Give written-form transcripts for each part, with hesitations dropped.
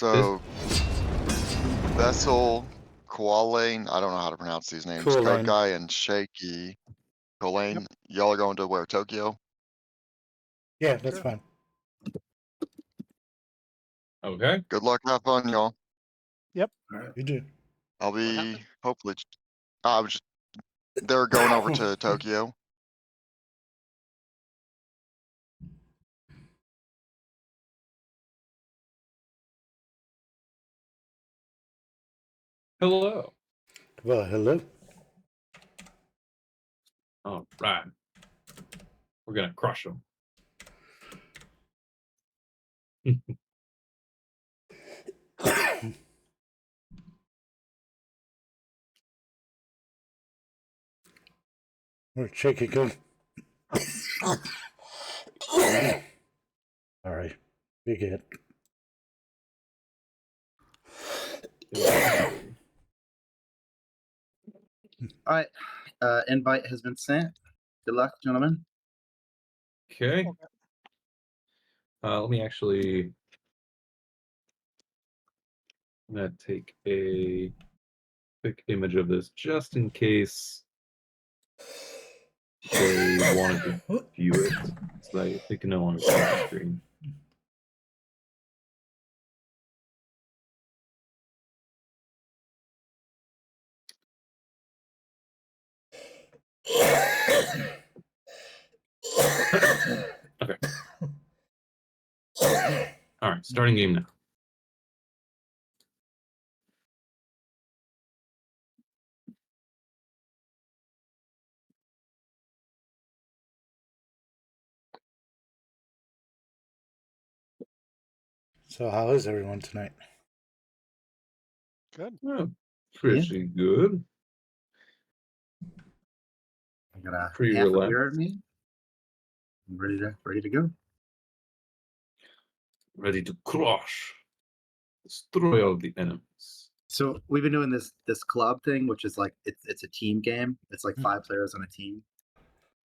So, Vessel, khullane, I don't know how to pronounce these names. Code Khullane. Guy and Shaky. Khullane, y'all are going to where? Tokyo? Yeah, that's Sure. fine. Okay. Good luck, have fun, y'all. All right, you do. I'll be happened? hopefully. I was just, they're going over to Tokyo. Hello. Well, hello. All right. We're gonna crush them. Where'd Shaky go? All right, be good. All right. Invite has been sent. Good luck, gentlemen. Okay. Okay. Let me actually. I'm gonna take a quick image of this just in case they wanted to view it, so they can no longer see the screen. Okay. All right, starting game now. So, how is everyone tonight? Good. Oh, pretty good. I got a Pretty half a relaxed. beer at me. I'm ready to go. Ready to crush, destroy all the enemies. So we've been doing this club thing, which is like it's a team game. It's like 5 players on a team,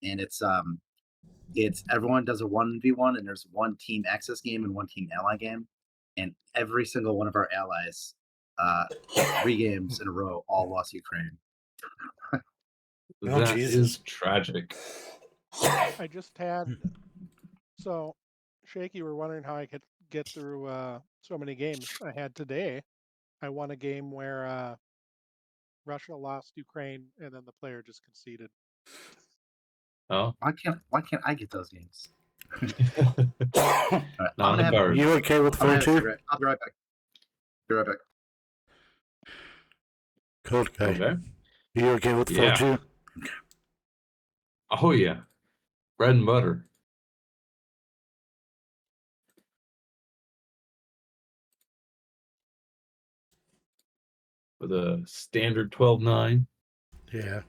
and it's everyone does a 1v1, and there's one team access game and one team ally game, and every single one of our allies, 3 games in a row, all lost Ukraine. Oh, That Jesus. is tragic. I just had so Shaky, we're wondering how I could get through so many games. I had today. I won a game where Russia lost Ukraine and then the player just conceded. Oh, Why can't I get those games? All right, not on the card. You okay with I'm gonna have a 4-2? cigarette. I'll be right back. Be right back. Code Guy. Okay. You okay with Yeah. 4-2? Oh yeah, bread and butter. With a standard 12-9. Yeah.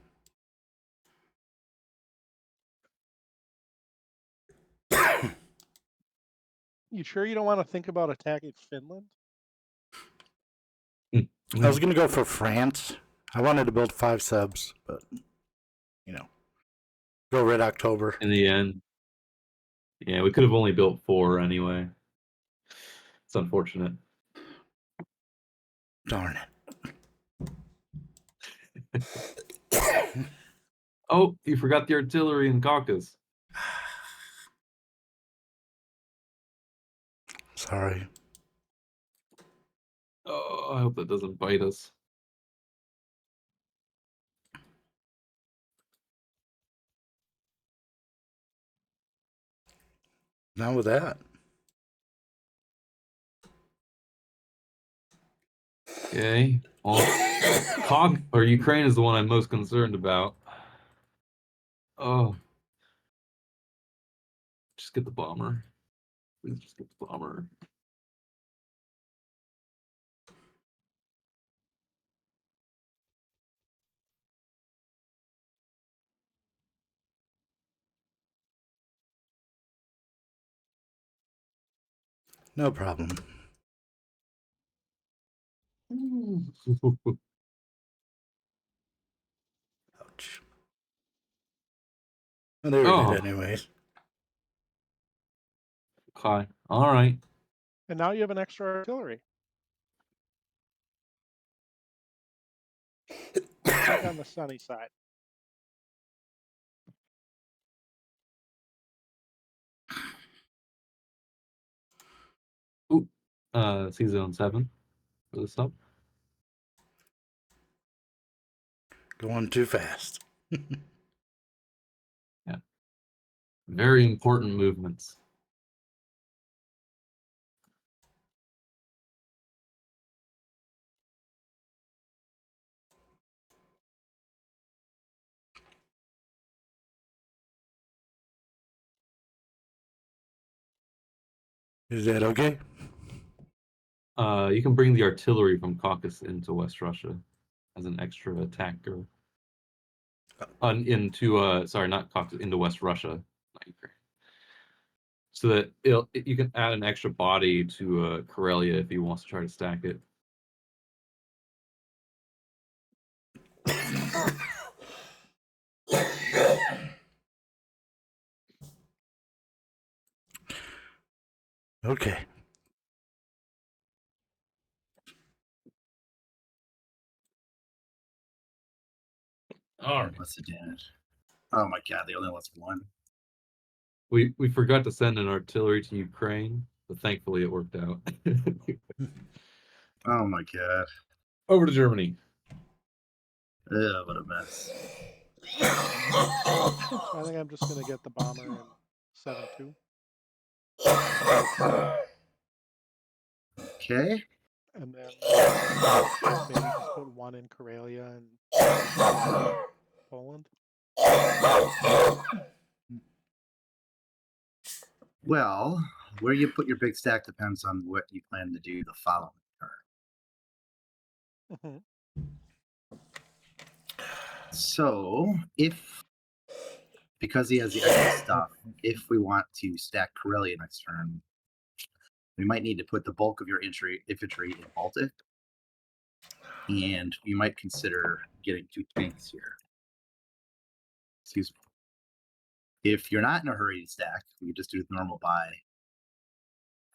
You sure you don't want to think about attacking Finland? I was going to go for France. I wanted to build 5 subs, but, go Red October. In the end. Yeah, we could have only built 4 anyway. It's unfortunate. Darn it. Oh, you forgot the artillery in Caucasus. Sorry. Oh, I hope that doesn't bite us. Not with that. Okay. Well, Ukraine is the one I'm most concerned about. Oh. Just get the bomber. Please just get the bomber. No problem. Ouch. Well, they were dead anyways. Okay. All right. And now you have an extra artillery. Think on the sunny side. Ooh, C-Zone 7 for the sub. Going too fast. Very important movements. Is that okay? You can bring the artillery from Caucasus into West Russia as an extra attacker. Sorry, not Caucasus, into West Russia, not Ukraine. So that you can add an extra body to Karelia if he wants to try to stack it. Okay. All right. What's the damage? Oh my god, they only lost one. We forgot to send an artillery to Ukraine, but thankfully it worked out. Oh my god. Over to Germany. Ugh, what a mess. So I think I'm just gonna get the bomber in 7-2. Okay. And then maybe just put one in Karelia and Poland. Well, where you put your big stack depends on what you plan to do the following turn. Mhm. So, because he has the extra stuff, if we want to stack Karelia next turn, we might need to put the bulk of your infantry in Baltic. And you might consider getting 2 tanks here. Excuse me. If you're not in a hurry to stack, we just do the normal buy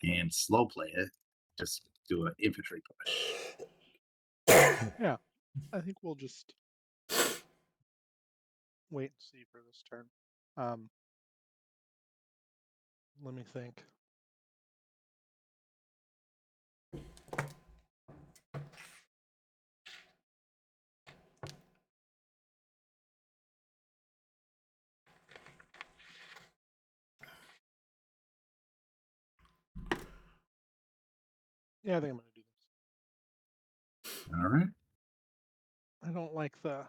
and slow play it. Just do an infantry push. Yeah, I think we'll just wait and see for this turn. Let me think. Yeah, I think I'm gonna do this. All right. I don't like the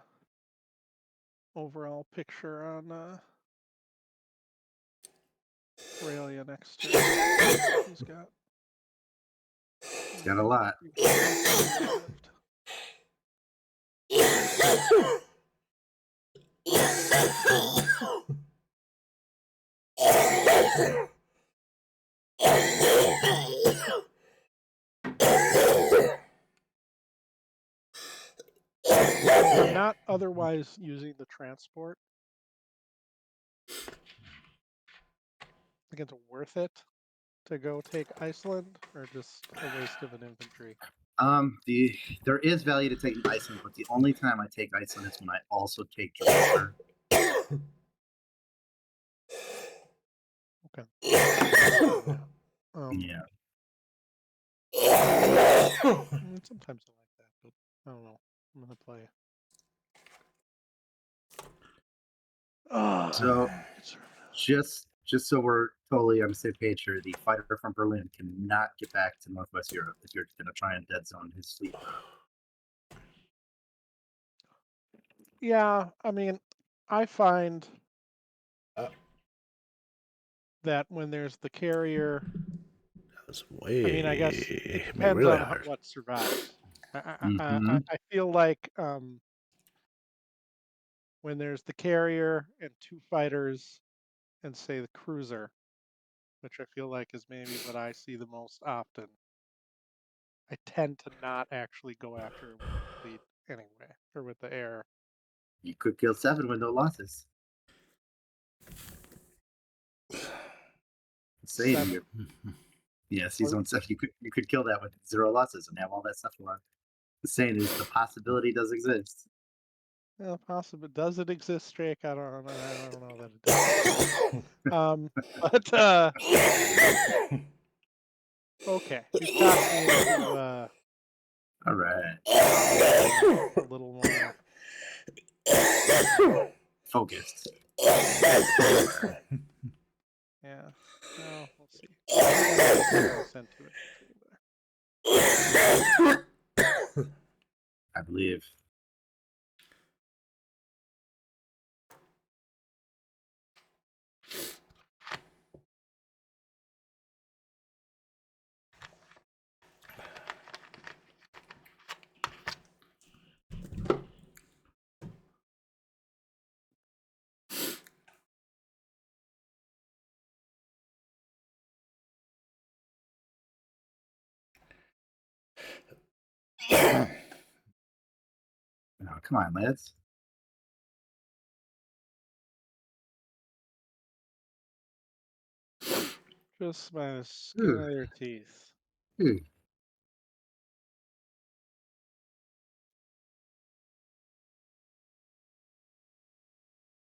overall picture on Karelia next to he's got. He's got a lot. I'm not otherwise using the transport. I think it's worth it to go take Iceland, or just a waste of an infantry. There is value to taking Iceland, but the only time I take Iceland is when I also take Gibraltar. Okay. Yeah. Yeah. Sometimes I like that, but I don't know. I'm gonna play. So just so we're totally on the same page here, the fighter from Berlin cannot get back to Northwest Europe if you're going to try and dead zone his fleet. Yeah, I mean, I find that when there's the carrier, That was way. I mean, I guess it I mean, depends really on hard. what survives. Mhm. I feel like when there's the carrier and 2 fighters and say the cruiser, which I feel like is maybe what I see the most often, I tend to not actually go after it with the fleet anyway, or with the air. You could kill 7 with no losses. Saying 7. you, yeah, season 7, you could kill that with 0 losses and have all that stuff on. saying is the possibility does exist. Yeah, possible. Does it exist, Drake? I don't know. I don't know that it does. But okay, you've talked me into All right. a little more. Focused. Yeah. Well, we'll see. I'll send to it. I believe. Oh, come on, lads. Just by the skin of their teeth. Ooh.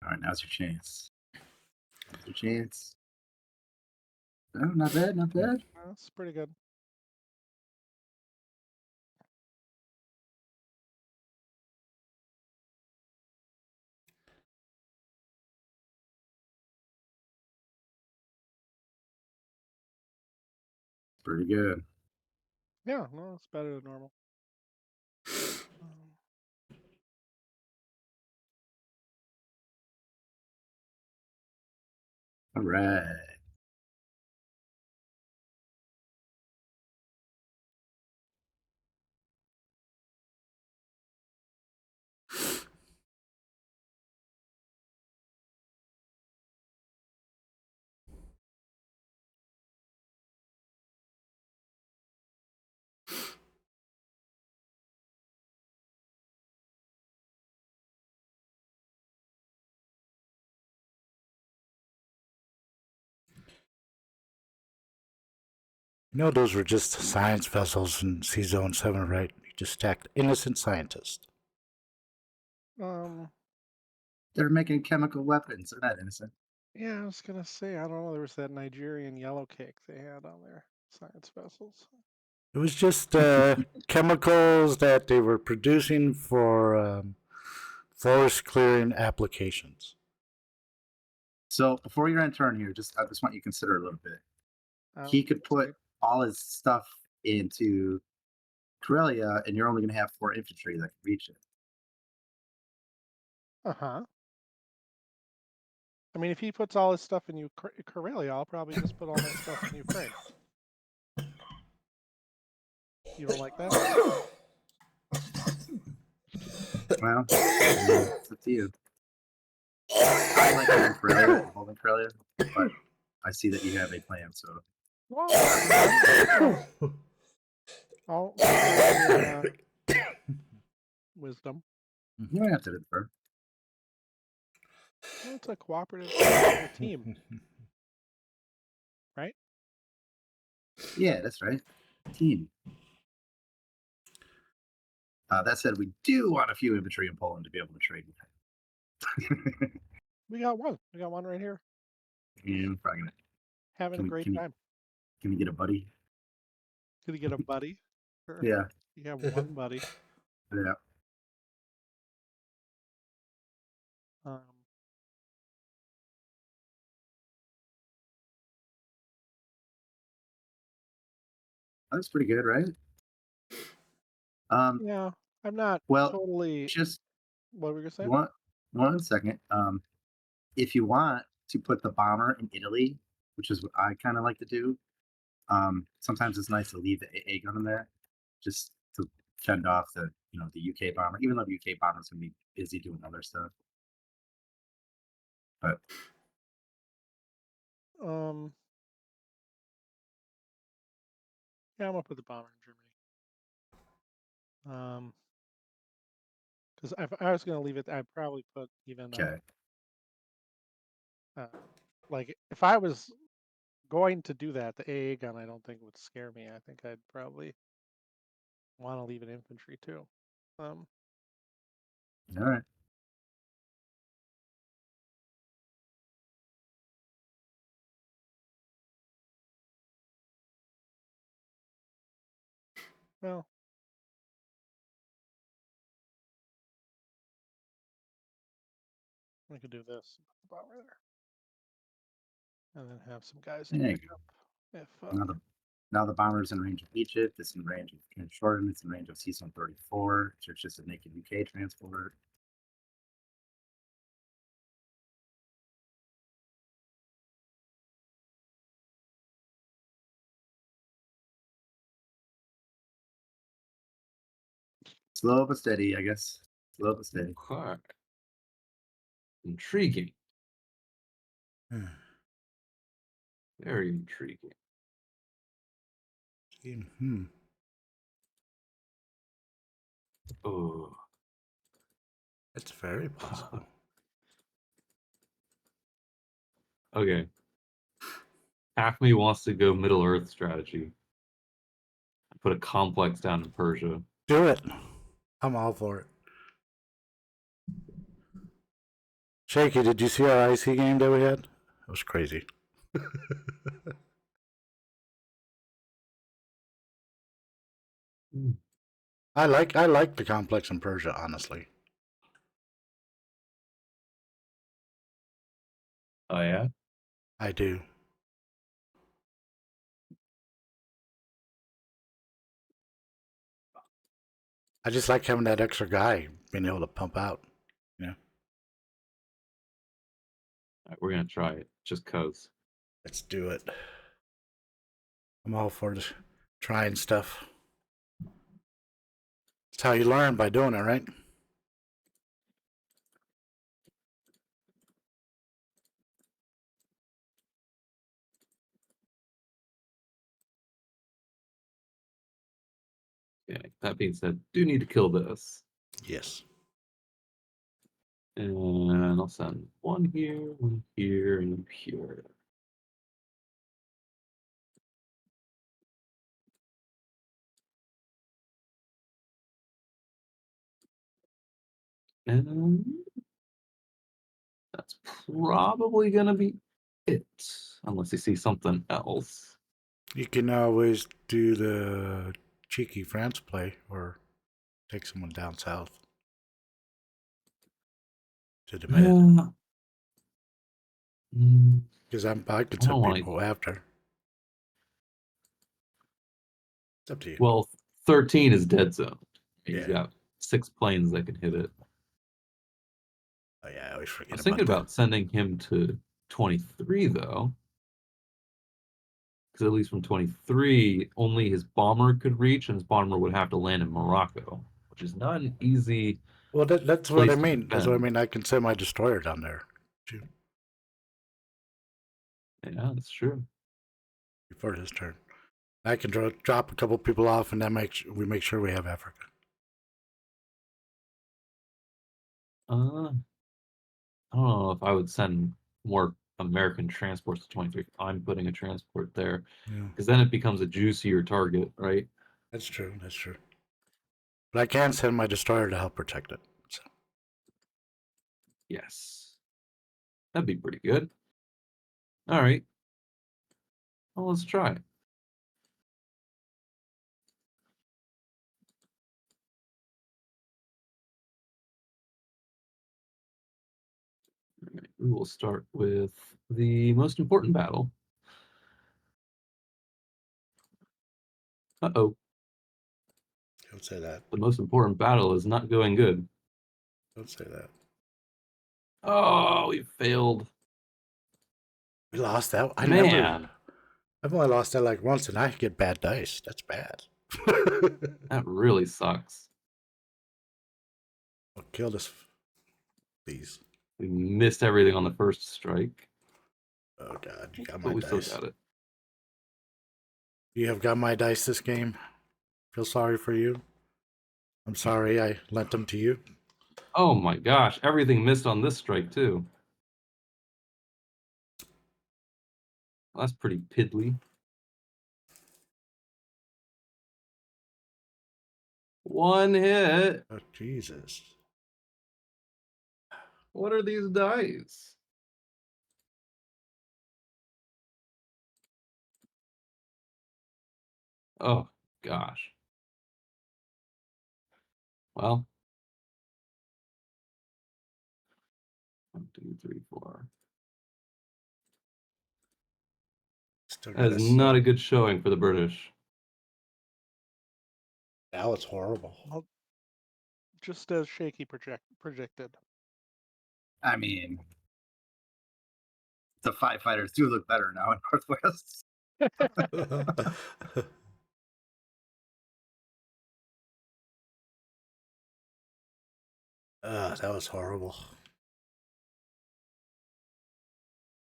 All right, now's your chance. Now's your chance. Oh, not bad, not bad. That's pretty good. Pretty good. Yeah, no, it's better than normal. All right. You know, those were just science vessels in C-Zone 7, right? You just stacked innocent scientists. They're making chemical weapons. They're not innocent. Yeah, I was gonna say, I don't know. There was that Nigerian yellow cake they had on their science vessels. It was just chemicals that they were producing for forest clearing applications. So before your end turn here, I just want you to consider a little bit. He could put all his stuff into Corellia, and you're only going to have 4 infantry that can reach it. Uh-huh. I mean, if he puts all his stuff in Karelia, I'll probably just put all my stuff in Ukraine. You don't like that? Well, it's up to you. I like it in Corellia, holding Corellia, but I see that you have a plan, so. Well, I'll defer your wisdom. You don't have to defer. Well, it's a cooperative team, right? Yeah, that's right. Team. That said, we do want a few infantry in Poland to be able to trade with him. We got one. We got one right here. Yeah, I'm probably gonna. Having a great time. Can we get a buddy? Could he get a buddy? Sure. Yeah. You have one buddy. Yeah. That's pretty good, right? Yeah, I'm not Well, totally. just What were you saying? one second. If you want to put the bomber in Italy, which is what I kind of like to do, sometimes it's nice to leave the AA gun in there, just to fend off the the UK bomber, even though the UK bomber's gonna be busy doing other stuff. But Yeah, I'm gonna put the bomber in Germany. Because if I was gonna leave it, I'd probably put even okay, like if I was going to do that, the AA gun I don't think would scare me. I think I'd probably want to leave an infantry too. All right. Well, we could do this about right there, and then have some guys to There you pick up if Now the bomber's in range of Egypt. It's in range of Jordan. It's in range of C-134. So it's just a naked UK transport. Slow but steady, I guess. Slow but steady. Okay. Intriguing. Hmm. Very intriguing. Hmm. Oh. It's very possible. Okay. Half me wants to go Middle Earth strategy. Put a complex down in Persia. Do it. I'm all for it. Shaky, did you see our IC game that we had? It was crazy. I like the complex in Persia, honestly. Oh yeah? I do. I just like having that extra guy being able to pump out. You know, Alright, we're gonna try it just cause. let's do it. I'm all for trying stuff. It's how you learn, by doing it, right? Okay. That being said, do need to kill this. Yes. And I'll send one here, and here. And that's probably gonna be it. Unless you see something else. You can always do the cheeky France play or take someone down south to the mid. Because I could I send don't wanna- people after. It's up to you. Well, 13 is dead zone. He's Yeah. got 6 planes that can hit it. Oh yeah, I always I forget was thinking about about sending him to 23 though. Because at least from 23, only his bomber could reach, and his bomber would have to land in Morocco, which is not an easy. Well, that's what I place to mean. That's what I defend. mean. I can send my destroyer down there too, Yeah, that's true. before his turn. I can drop a couple people off, and then we make sure we have Africa. I don't know if I would send more American transports to 23. I'm putting a transport there, Yeah, because then it becomes a juicier target, right? that's true. That's true. But I can send my destroyer to help protect it. So. Yes, that'd be pretty good. All right, well, let's try it. All right, we will start with the most important battle. Uh-oh. Don't say that. The most important battle is not going good. Don't say that. Oh, we failed. We lost that. Man, I've only lost that like once, and I get bad dice. That's bad. that really sucks. I'll kill this, please. We missed everything on the first strike, Oh God, you got but my we still dice. got it. You have got my dice this game. Feel sorry for you. I'm sorry I lent them to you. Oh my gosh, everything missed on this strike too. Well, that's pretty piddly. One hit. Oh, Jesus. What are these dice? Oh, gosh. Well. 1, 2, 3, 4. Still That got is a not six. a good showing for the British. That was horrible. Well, just as Shaky predicted. I mean, the five fighters do look better now in Northwest. That was horrible.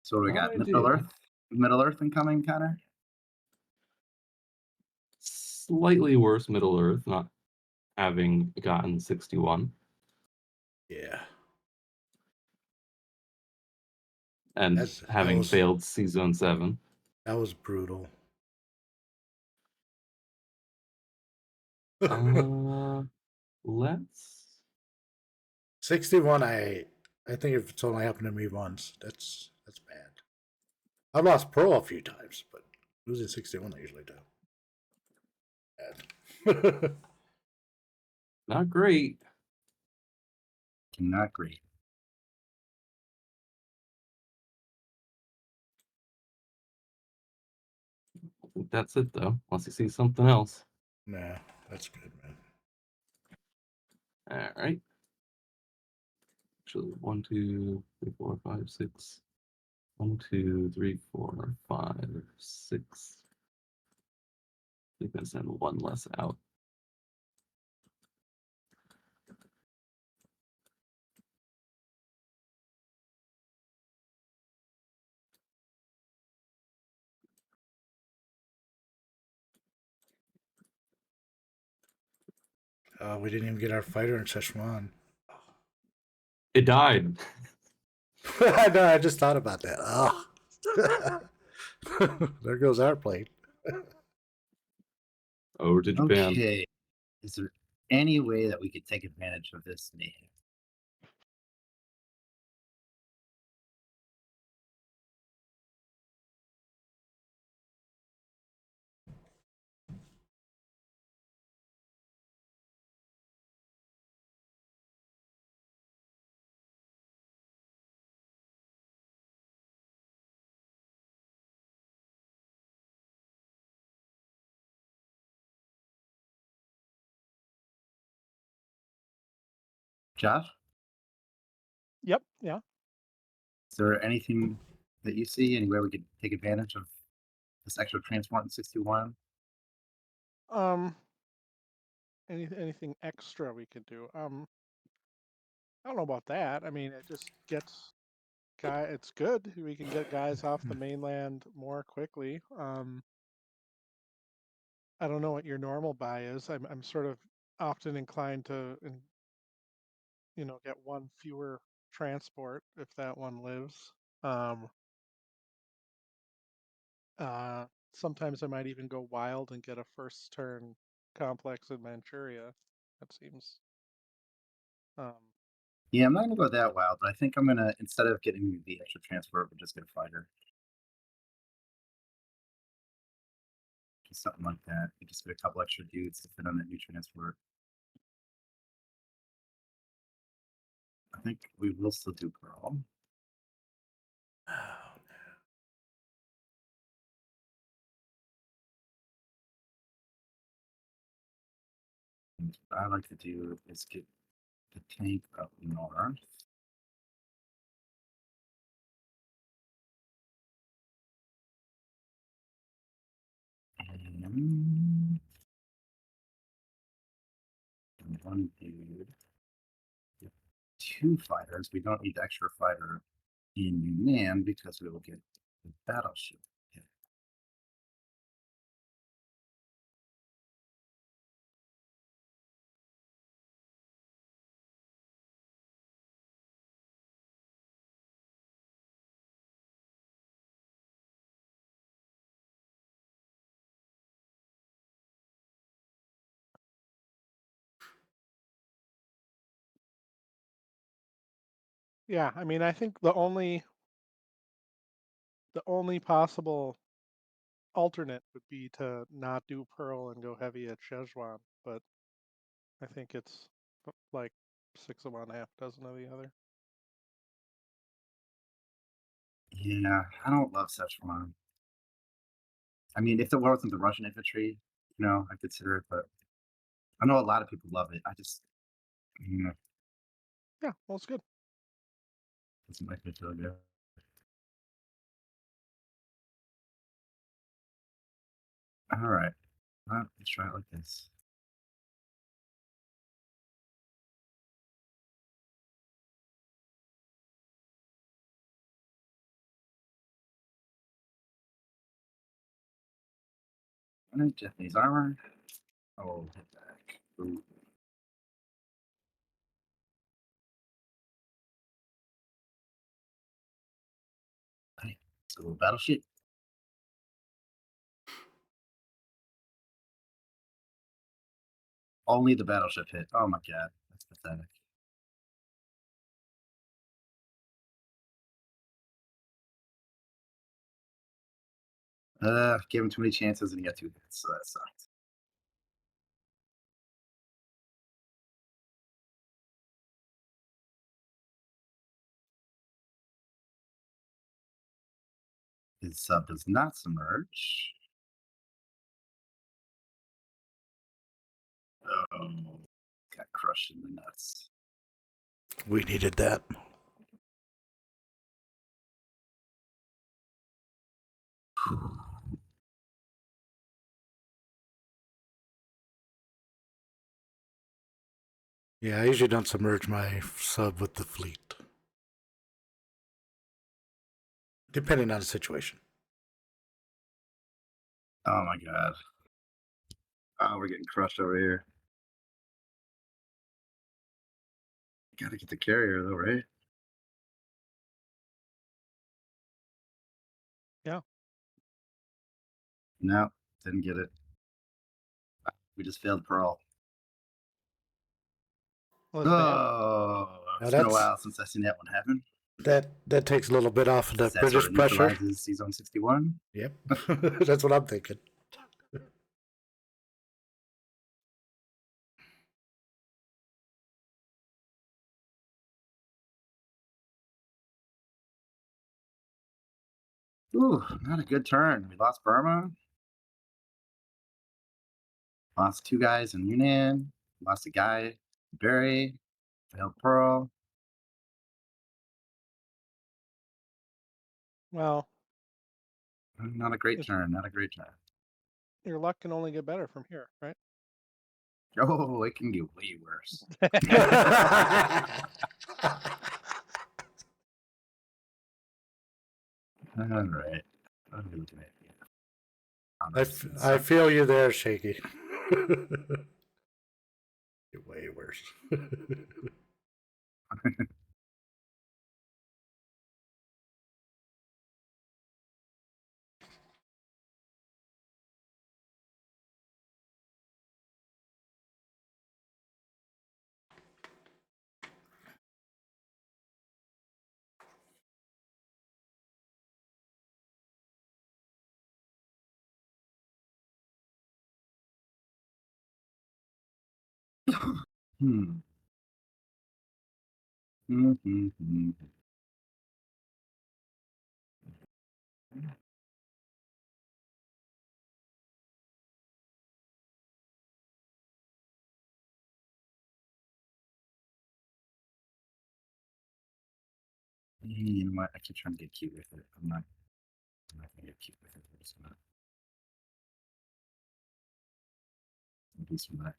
So we Not got Middle ideal. Earth, Middle Earth incoming, Connor. Slightly worse Middle Earth, not having gotten 61. Yeah. And That having was failed C-Zone 7. that was brutal. Let's... 61. I think if it's only happened to me once, that's bad. I've lost pro a few times, but losing 61 I usually do. Bad. Not great. Not great. I think that's it, though. Unless you see something else. Nah, that's good, man. All right. Actually, 1, 2, 3, 4, 5, 6. 1, 2, 3, 4, 5, 6. I think I send one less out. We didn't even get our fighter in Szechuan. It died. I know, I just thought about that. Oh. There goes our plate. Over to Japan. Okay. Is there any way that we could take advantage of this mayhem? Josh, Yep. Yeah. is there anything that you see, any way we could take advantage of this extra transport in 61? Anything extra we could do? I don't know about that. I mean, it just gets it's good. We can get guys off the mainland more quickly. I don't know what your normal buy is. I'm sort of often inclined to, get one fewer transport if that one lives. Um, Sometimes I might even go wild and get a first turn complex in Manchuria. That seems. Yeah, I'm not gonna go that wild, but I think I'm gonna, instead of getting the extra transport, we'll just get a fighter. Just something like that. You just get a couple extra dudes to fit on that new transport. I think we will still do Pearl. And what I like to do is get the tank up north. And one dude. Two fighters. We don't need the extra fighter in Yunnan because we will get the battleship. hit. Yeah, I mean, I think the only possible alternate would be to not do Pearl and go heavy at Szechuan, but I think it's like 6 of one, half dozen of the other. Yeah, I don't love Szechuan. I mean, if it wasn't the Russian infantry, I'd consider it, but I know a lot of people love it. I just, Yeah, well, it's good. doesn't make me feel good. All right, well, let's try it like this. Japanese armor. Oh, hit back. Ooh. Hey, let's go battleship. Only the battleship hit. Oh my god, that's pathetic. Gave him too many chances and he got 2 hits, so that sucked. His sub does not submerge. Oh, got crushed in the nuts. We needed that. Yeah, I usually don't submerge my sub with the fleet. Depending on the situation. Oh my god. Oh, we're getting crushed over here. Gotta get the carrier though, right? Yeah. No, didn't get it. We just failed Pearl. Well, it's bad. Oh, Now it's been a that's- while since I've seen that one happen. That takes a little bit off of the That sort British of pressure. neutralizes Zone 61. Yep, that's what I'm thinking. Ooh, not a good turn. We lost Burma. Lost 2 guys in Yunnan. Lost a guy, Barry. Failed Pearl. Well, Not a great It's- turn. Not a great turn. your luck can only get better from here, right? Oh, it can get way worse. All right. What are we looking at here? I feel you there, Shaky. You're way worse. Hmm. Mm-hmm. You know what? I keep trying to get cute with it. I'm not gonna get cute with it. I'm just gonna do some of that.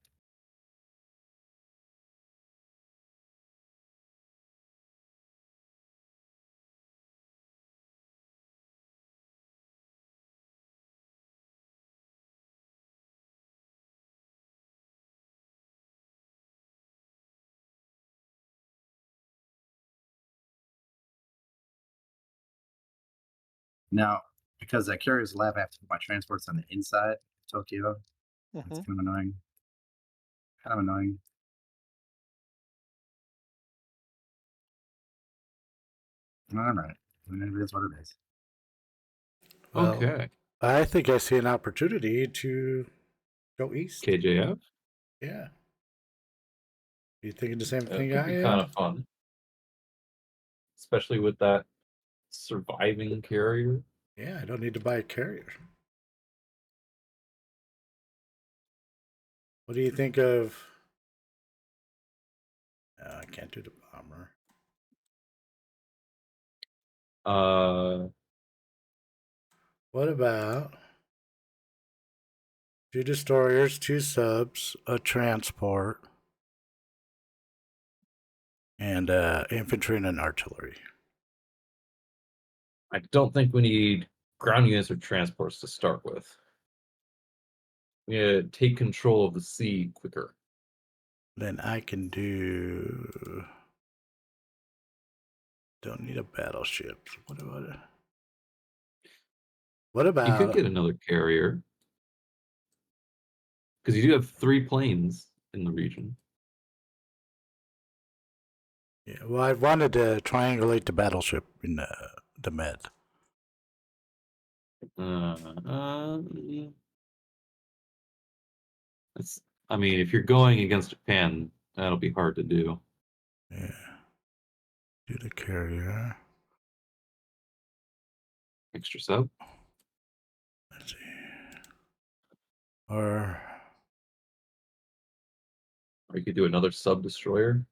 Now, because that carrier's lab, I have to put my transports on the inside of Tokyo. That's Hmm. kind of annoying. Kind of annoying. All right. It is what it is. Well, Okay. I think I see an opportunity to go east. KJF. Yeah. You thinking the same That thing could I be am? kind of fun, especially with that surviving carrier. Yeah, I don't need to buy a carrier. What do you think of? I can't do the bomber. What about 2 destroyers, 2 subs, a transport, and infantry and an artillery? I don't think we need ground units or transports to start with. We need to take control of the sea quicker. Then I can do. Don't need a battleship. What about it? What You could about? get another carrier because you do have 3 planes in the region. Yeah, well, I wanted to triangulate the battleship in the med. It's, I mean, if you're going against Japan, that'll be hard to do. Yeah. Do the carrier. Extra sub. Let's see. Or Or you could do another sub destroyer.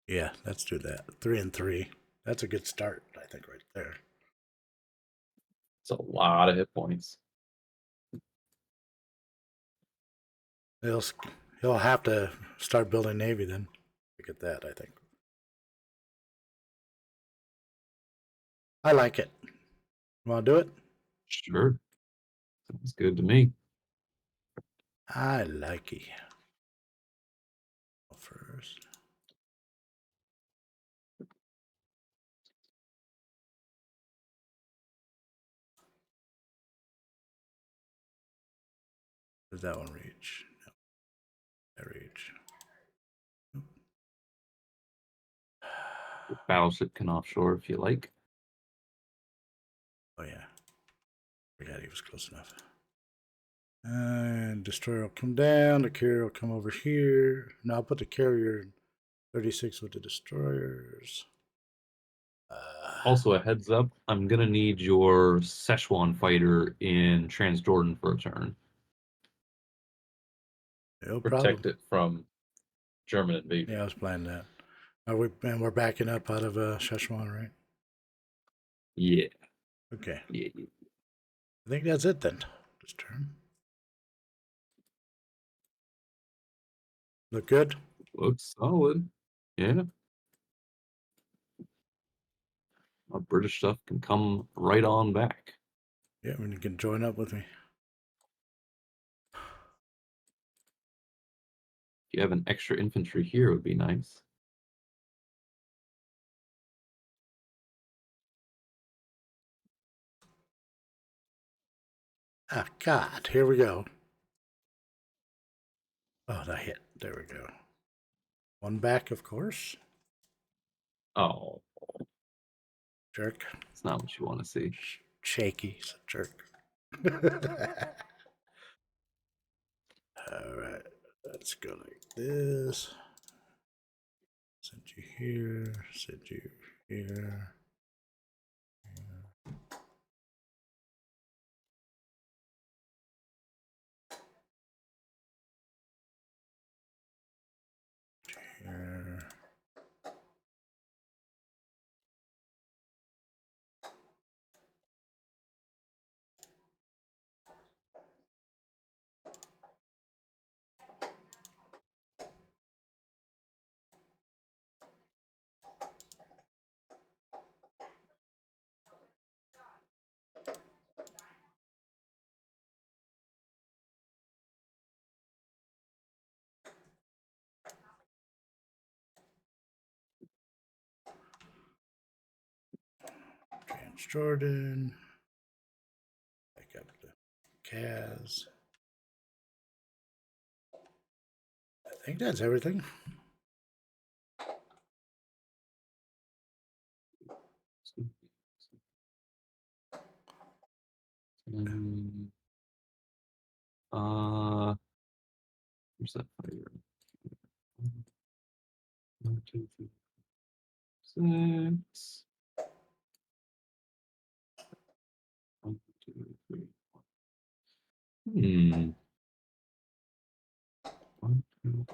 yeah, let's do that. 3 and 3. That's a good start, I think, right there. It's a lot of hit points. He'll have to start building navy then to get that, I think. I like it. Want to do it? Sure. Sounds good to me. I like it. First. Does that one reach? No. That reach. Your battleship can offshore if you like. Oh yeah. Forgot he was close enough. And destroyer will come down. The carrier will come over here. Now I'll put the carrier in 36 with the destroyers. Also, a heads up, I'm gonna need your Szechuan fighter in Transjordan for a turn. No Protect problem. it from German invasion. Yeah, I was planning that. And we're backing up out of Szechuan, right? Yeah. Okay. Yeah. I think that's it then. This turn. Look good? Looks solid. Yeah. Our British stuff can come right on back. Yeah, when you can join up with me. If you have an extra infantry here, it would be nice. Ah, God, here we go. Oh, that hit. There we go. One back, of course. Oh, Jerk. it's not what you want to see. Shaky. He's a jerk. All right. Let's go like this. Send you here. Send you here. Here. Transjordan. Back up to Kaz. I think that's everything. Mm, uh, where's that fire? 1, 2, 3, 6. 1, 2, 3, 4. Hmm. 1, 2,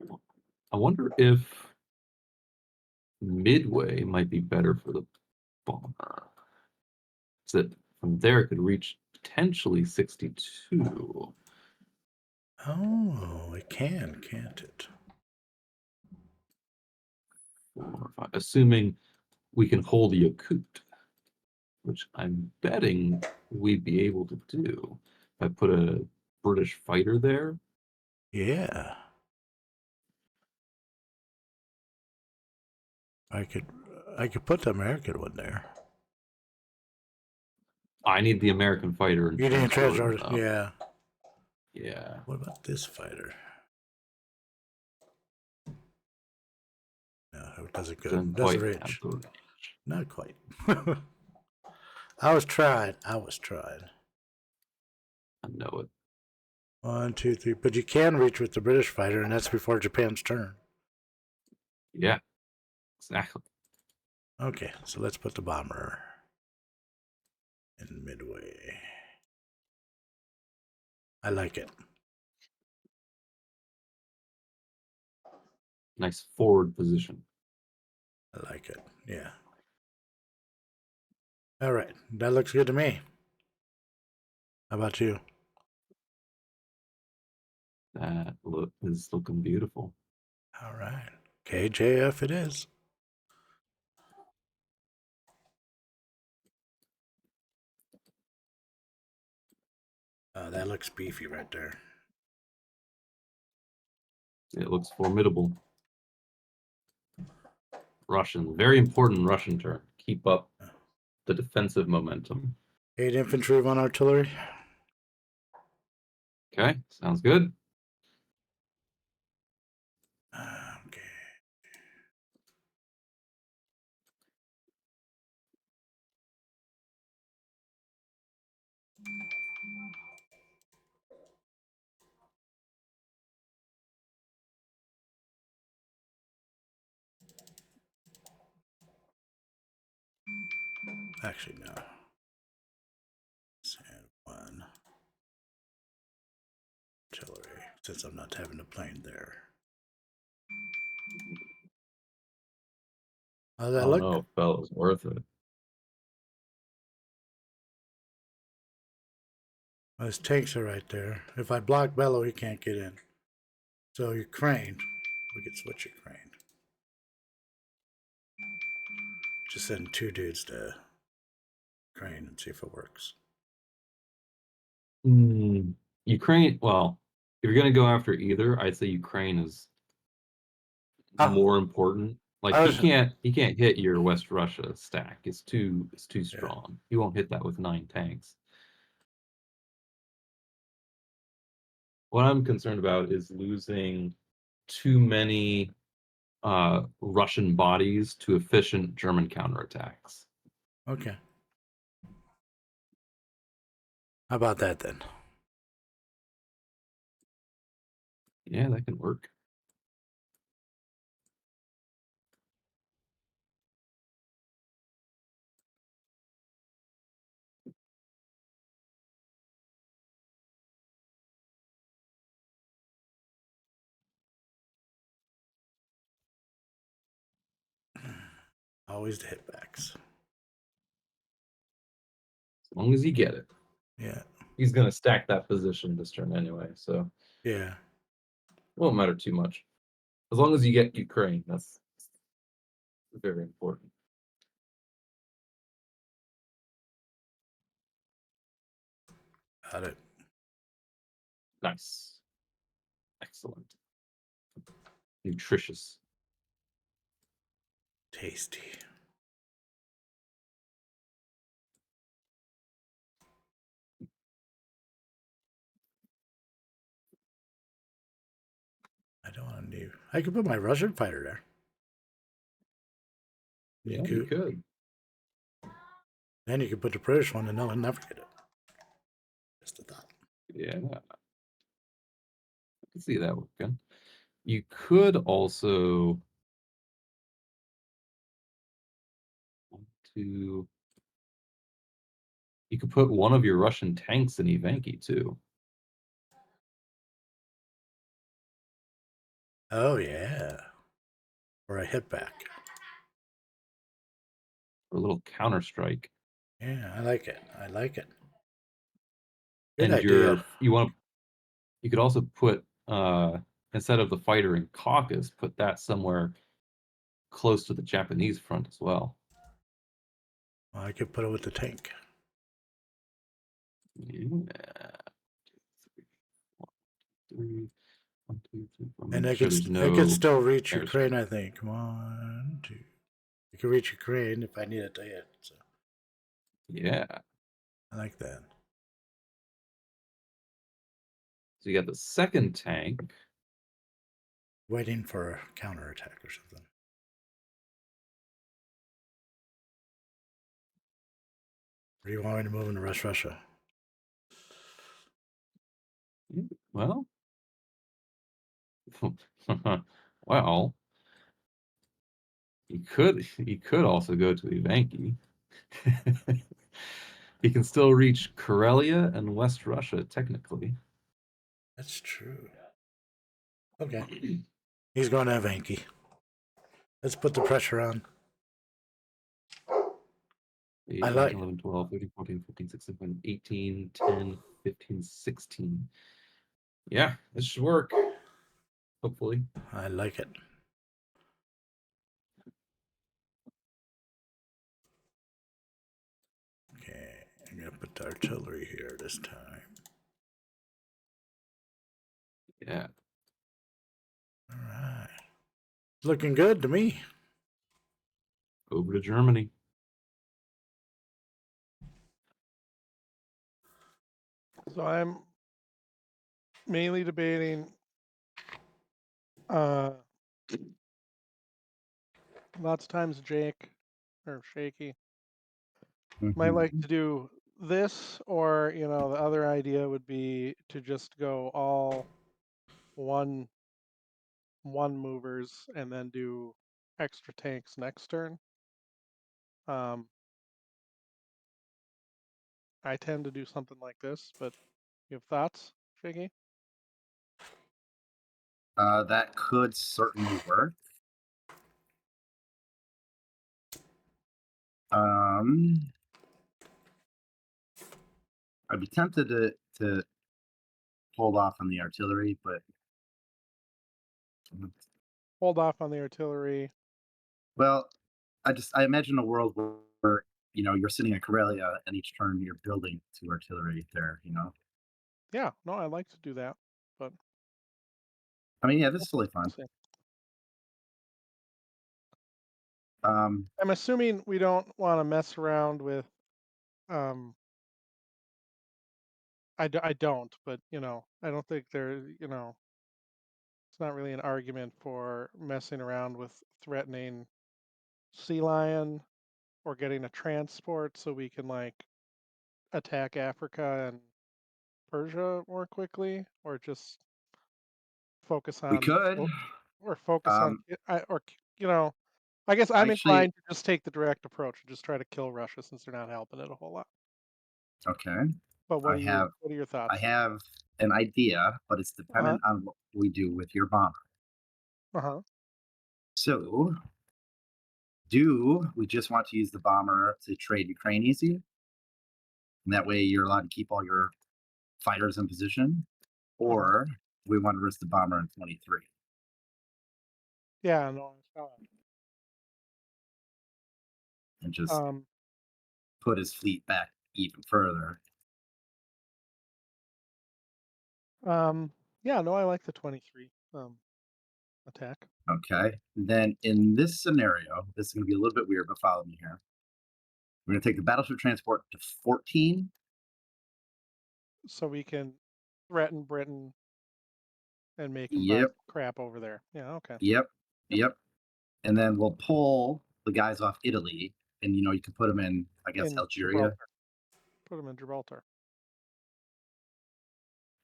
3. I wonder if midway might be better for the bomber. So that from there it could reach potentially 62. Oh, it can, can't it? 4, 5, assuming we can hold the Yakut, which I'm betting we'd be able to do. If I put a British fighter there, Yeah. I could put the American one there. I need the American fighter. And You didn't transport transfer, it up. yeah. Yeah. What about this fighter? No, it doesn't go. Doesn't Doesn't quite have reach. the range. Not quite. I was trying. I know it. 1, 2, 3. But you can reach with the British fighter, and that's before Japan's turn. Yeah, exactly. Okay, so let's put the bomber in midway. I like it. Nice forward position. I like it. Yeah. All right, that looks good to me. How about you? That look is looking beautiful. All right, KJF it is. That looks beefy right there. It looks formidable. Russian, very important Russian turn. Keep up the defensive momentum. 8 infantry, 1 artillery. Okay, sounds good. Okay. Actually, no. Let's add 1 artillery since I'm not having a plane there. How's that Oh look? no, fellas, worth it. His tanks are right there. If I block Bellow, he can't get in. So Ukraine, we could switch Ukraine. Just send 2 dudes to Ukraine and see if it works. Ukraine, well, if you're going to go after either, I'd say Ukraine is more important. Like he can't hit your West Russia stack. It's too strong. He won't hit that with 9 tanks. What I'm concerned about is losing too many Russian bodies to efficient German counterattacks. Okay. How about that then? Yeah, that can work. Always the hitbacks. As long as you get it. Yeah. He's going to stack that position this turn anyway, so Yeah. it won't matter too much. As long as you get Ukraine, that's very important. Got it. Nice. Excellent. Nutritious. Tasty. I don't want to do. I could put my Russian fighter there. Yeah, you could. Then you could put the British one and they'll never get it. Just a thought. Yeah. I can see that working. You could also you could put one of your Russian tanks in Ivanki too. Oh yeah. Or a hit back. Or a little counter strike. Yeah, I like it. I like it. Good And idea. you could also put instead of the fighter in Caucasus, put that somewhere close to the Japanese front as well. Well, I could put it with the tank. Yeah. 3, 1, 2, 3, 4. And Make sure there's no I could still reach airstrike. Ukraine, I think. 1, 2. I could reach Ukraine if I needed to hit. So Yeah. I like that. So you got the second tank. Waiting for a counterattack or something. Or do you want me to move into West Russia? Well, well, he could also go to Ivanki. He can still reach Karelia and West Russia technically. That's true. Okay. He's going to Ivanki. Let's put the pressure on. 8, I like 11, 12, 13, 14, 15, 16, 17, 18, 10, 15, 16. Yeah, this should work. Hopefully. I like it. Okay, I'm gonna put the artillery here this time. Yeah. All right. Looking good to me. Over to Germany. So I'm mainly debating lots of times Jake or Shaky might like to do this, or the other idea would be to just go all one movers and then do extra tanks next turn. I tend to do something like this, but you have thoughts, Shaky? That could certainly work. I'd be tempted to hold off on the artillery, but Hold off on the artillery. well, I imagine a world where you're sitting at Karelia and each turn you're building 2 artillery there. Yeah, no, I like to do that, but I mean, yeah, this is totally fine. we'll see. I'm assuming we don't want to mess around with I don't, but I don't think it's not really an argument for messing around with threatening sea lion or getting a transport so we can attack Africa and Persia more quickly, or just focus we on could. or focus on I guess I'm Actually, inclined to just take the direct approach and just try to kill Russia since they're not helping it a whole lot. okay. But what I are your I thoughts? have an idea, but it's Uh-huh. dependent on what we do with your bomber. Uh-huh. So, do we just want to use the bomber to trade Ukraine easy? And that way you're allowed to keep all your fighters in position? Or we want to risk the bomber in 23? Yeah, no, I saw And it. just put his fleet back even further. Yeah, no, I like the 23 attack. Okay. Then in this scenario, this is going to be a little bit weird, but follow me here. We're going to take the battleship transport to 14. So we can threaten Britain and make them buy Yep. crap over there. Yeah, okay. Yep. And then we'll pull the guys off Italy, and you can put them in, I guess, In Algeria. Gibraltar. Put them in Gibraltar.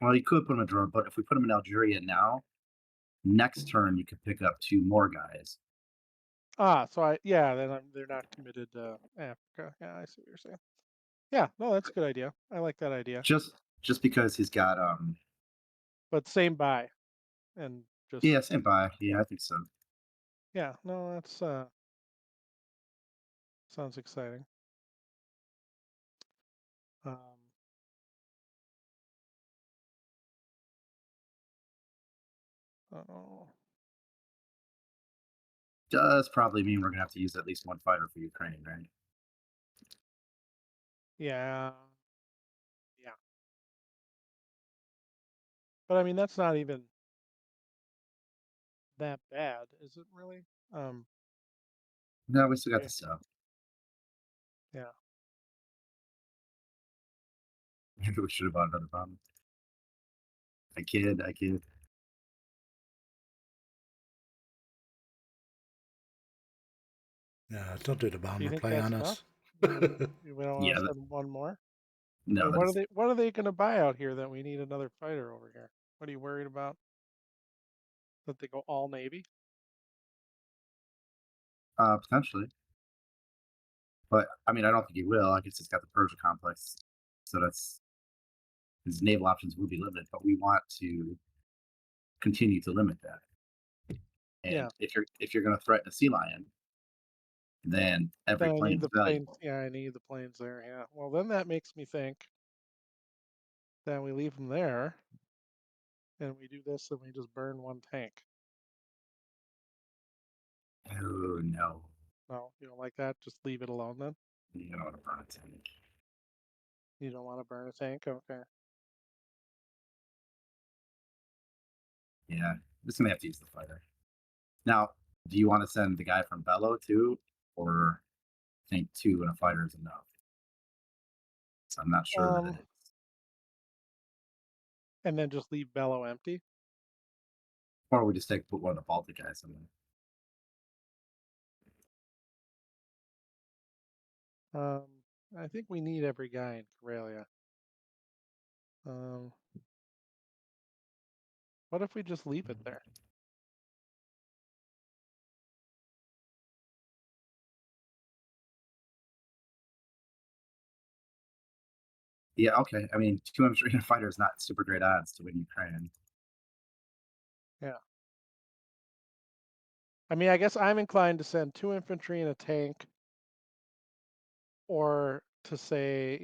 Well, you could put them in Gibraltar, but if we put them in Algeria now, next turn you could pick up 2 more guys. So they're not committed to Africa. Yeah, I see what you're saying. Yeah, no, that's a good idea. I like that idea. Just because he's got But same buy, and just yeah, same buy. Yeah, I think so. yeah, no, that's sounds exciting. Oh, Does probably mean we're gonna have to use at least 1 fighter for Ukraine, right? yeah, yeah. But I mean, that's not even that bad, is it really? No, we still got Okay. the sub. Yeah. Maybe we should have bought another bomb. I kid. Yeah, don't do the Do you bomber think play that's on enough? us. We don't want Yeah, to send one more. no, Wait, what are they going to buy out here that we need another fighter over here? What are you worried about? That they go all Navy? potentially. But I mean, I don't think he will. I guess he's got the Persia complex, so that's his naval options will be limited. But we want to continue to limit that. And Yeah. if you're going to threaten a sea lion, then every Then I plane need is the valuable. planes. Yeah, I need the planes there. Yeah. Well, then that makes me think that we leave them there, and we do this, and we just burn 1 tank. Oh no, No, you don't like that? Just leave it alone then. you don't want to burn a tank. You don't want to burn a tank? Okay. Yeah, just gonna have to use the fighter. Now, do you want to send the guy from Bello too, or think 2 and a fighter is enough? So I'm not sure that it is. And then just leave Bello empty. Or we just put one of the Baltic guys in there. I think we need every guy in Karelia. What if we just leave it there? Yeah, okay. I mean, 2 infantry and a fighter is not super great odds to win Ukraine. Yeah. I mean, I guess I'm inclined to send 2 infantry and a tank, or to say,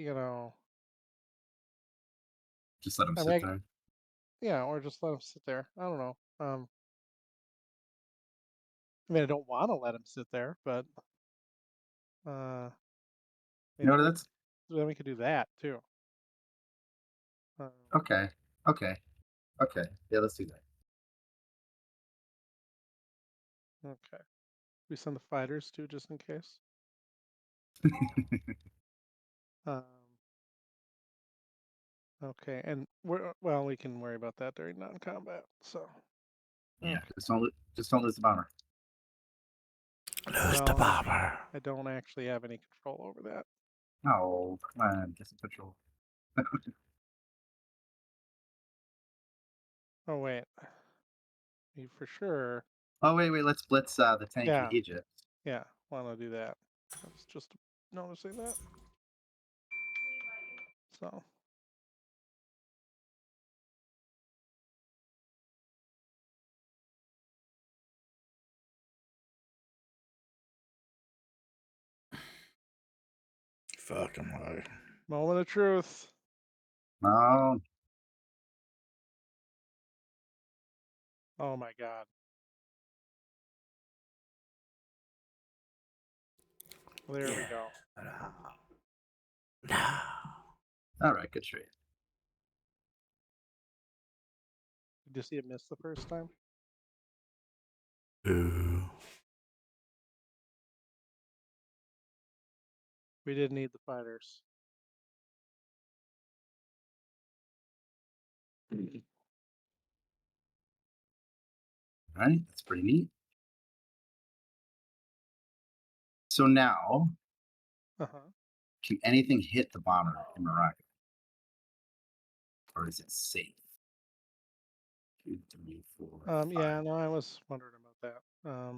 Just let him I sit mean, there. yeah, or just let him sit there. I don't know. I mean, I don't want to let him sit there, but I mean, No, that's then we could do that too. okay. Okay. Okay. Yeah, let's do that. Okay. We send the fighters too, just in case. Okay, and we can worry about that during non-combat. So Yeah, okay. just don't lose the bomber. Lose the bomber. I don't actually have any control over that. No, come on, get some control. Oh wait, you for sure. Oh wait, let's blitz the tank Yeah. in Egypt. Yeah, want to do that. I was just noticing that. So. Fucking way. Moment of truth. No, Oh my god. Well, there we go. No. all right, good trade. Did you see it miss the first time? Ooh. We did need the fighters. All right, that's pretty neat. So now, Uh-huh. can anything hit the bomber in Morocco? Or is it safe? 2, 3, 4. Yeah, 5. no, I was wondering about that. I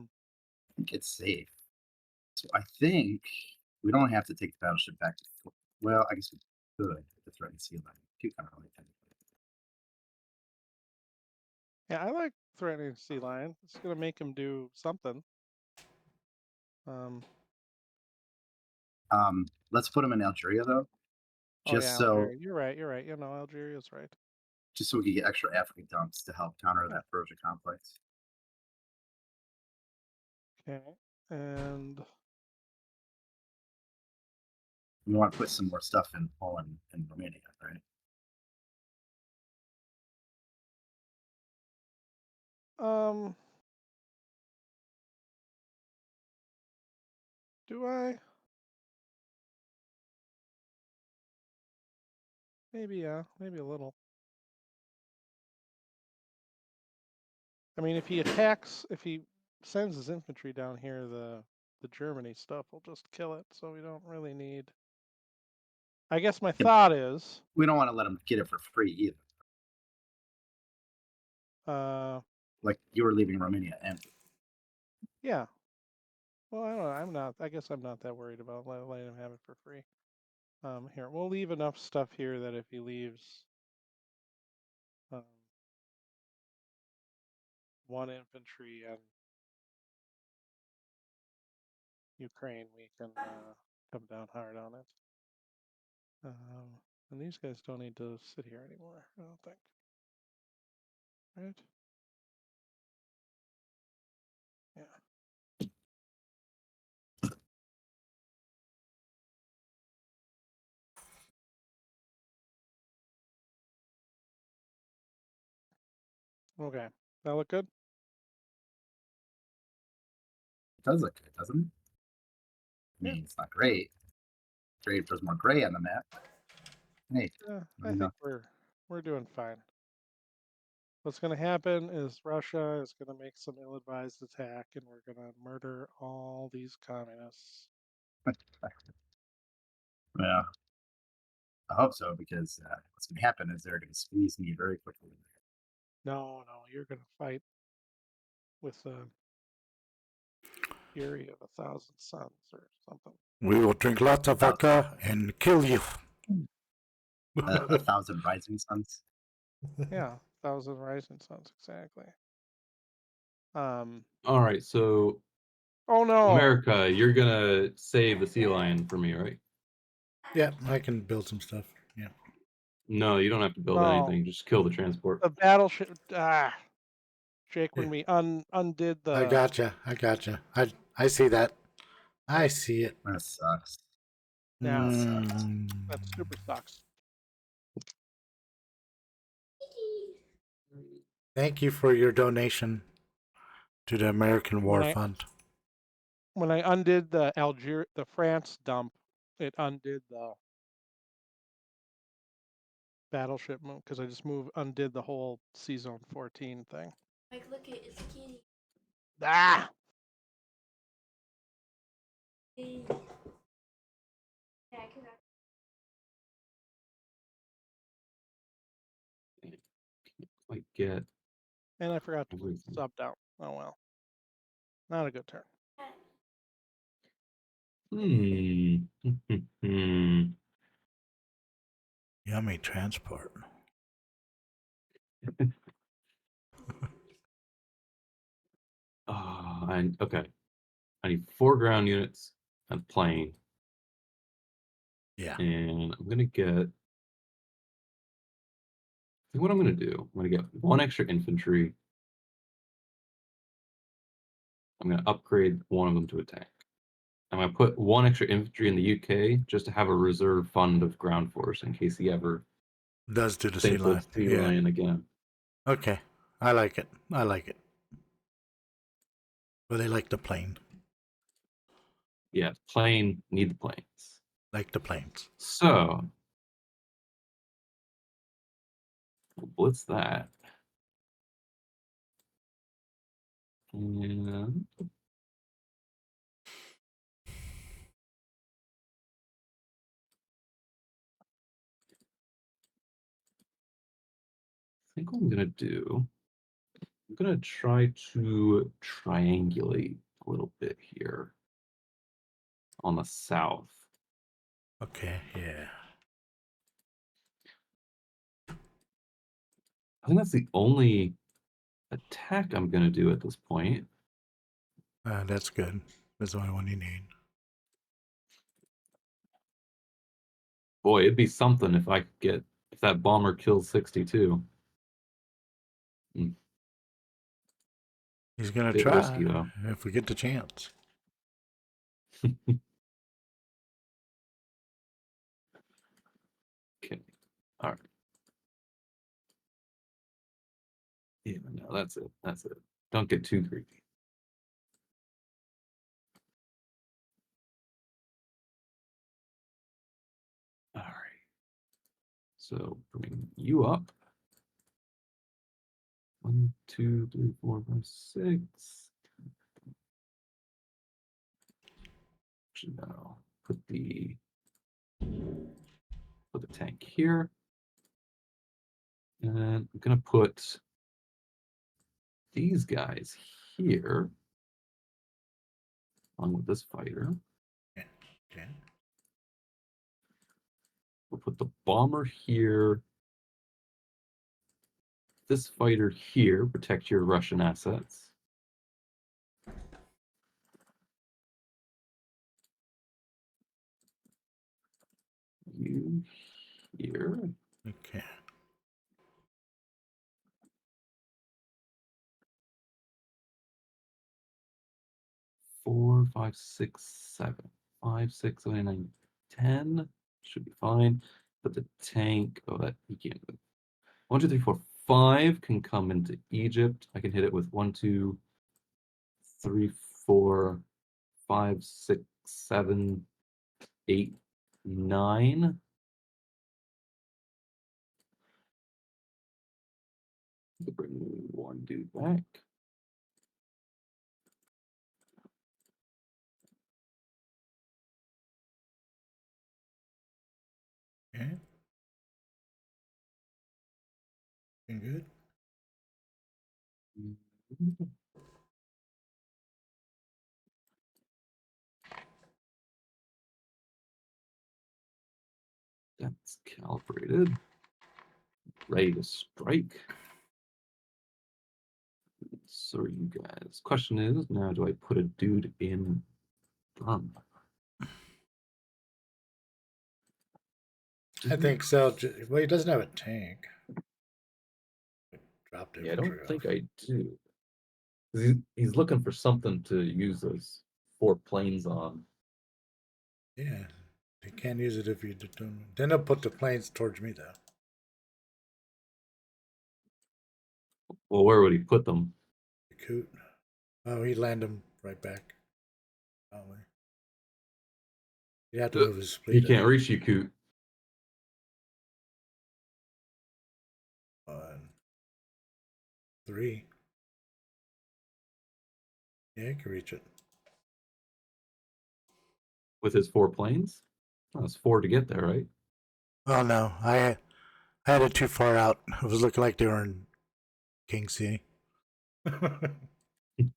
think it's safe. So I think we don't have to take the battleship back to. Well, I guess we could at the threatened sea line. Two kind of really technically. Yeah, I like threatening sea lion. It's gonna make him do something. Let's put him in Algeria though, Oh just yeah, so Algeria. You're right. You're right. You know, Algeria's right. just so we can get extra African dumps to help counter Yeah. that Persia complex. Okay, and We want to put some more stuff in Poland and Romania, right? do I? Maybe yeah, maybe a little. I mean, if he attacks, if he sends his infantry down here, the Germany stuff will just kill it. So we don't really need. I guess my thought is. We don't want to let them get it for free either. Like you were leaving Romania empty. Yeah. Well, I don't know. I'm not. I guess I'm not that worried about letting him have it for free. Here we'll leave enough stuff here that if he leaves, one infantry and Ukraine, we can come down hard on it. And these guys don't need to sit here anymore, I don't think. Right? Yeah. Okay. That look good? It does look good, doesn't it? I mean, it's not great. Great if there's more gray on the map. Hey, Yeah, I think we're doing fine. What's going to happen is Russia is going to make some ill-advised attack, and we're going to murder all these communists. Well, I hope so, because what's going to happen is they're going to squeeze me very quickly. No, you're going to fight with the fury of 1,000 suns or something. We will drink lots of vodka and kill you. 1,000 rising suns. Yeah, 1,000 rising suns, exactly. All right, so Oh no, America, you're gonna save the sea lion for me, right? Yeah, I can build some stuff. Yeah. No, you don't have to build No. anything. Just kill the transport. The battleship. Jake, when we undid the. I gotcha. I see that. I see it. That sucks. Yeah, Mm. that super sucks. Thank you for your donation to the American War Fund. When I undid the the France dump, it undid the battleship move because I just undid the whole Sea Zone 14 thing. Like, look, it's a kitty. Ah! Yeah, because Quite get. And I forgot to put sub down. Oh well. Not a good turn. Yummy transport. Okay. I need 4 ground units and plane. Yeah. And I'm gonna get. What I'm gonna do? I'm gonna get 1 extra infantry. I'm gonna upgrade one of them to attack. I'm gonna put 1 extra infantry in the UK just to have a reserve fund of ground force in case he ever does do the sea lion. Yeah. Again. Okay. I like it. But I like the plane. Yeah, plane, need the planes. Like the planes. So we'll blitz that. And think what I'm gonna do, I'm gonna try to triangulate a little bit here on the south. Okay, yeah. I think that's the only attack I'm gonna do at this point. That's good. That's the only one you need. Boy, it'd be something if I could get if that bomber kills 62. He's gonna Bit try risky though. if we get the chance. Okay. All right. Yeah, no, that's it. That's it. Don't get too greedy. All right. So bring you up. 1, 2, 3, 4, 5, 6. Actually, no. Put the tank here. And I'm gonna put these guys here along with this fighter. Okay. We'll put the bomber here. This fighter here, protect your Russian assets. You here. Okay. Four, 5, 6, 7. 5, 6, 7, 8, 9, 10. Should be fine. But the tank, oh, that he can't move. 1, 2, 3, 4, 5 can come into Egypt. I can hit it with 1, 2, 3, 4, 5, 6, 7, 8, 9. Bring one dude back. Okay. Looking good. That's calibrated. Ready to strike. So you guys. Question is now, do I put a dude in Burma? I think so. Well, he doesn't have a tank. Dropped Yeah, I infantry don't think off. I do. He's looking for something to use those 4 planes on. Yeah. He can't use it if you determine. Then he'll put the planes towards me though. Well, where would he put them? The coot. Oh, he'd land them right back. Probably. You have to move his He fleet. can't reach you, Coot. 1, 3. Yeah, he can reach it. With his 4 planes? Oh, it's 4 to get there, right? Oh no, I had it too far out. It was looking like they were in King City. You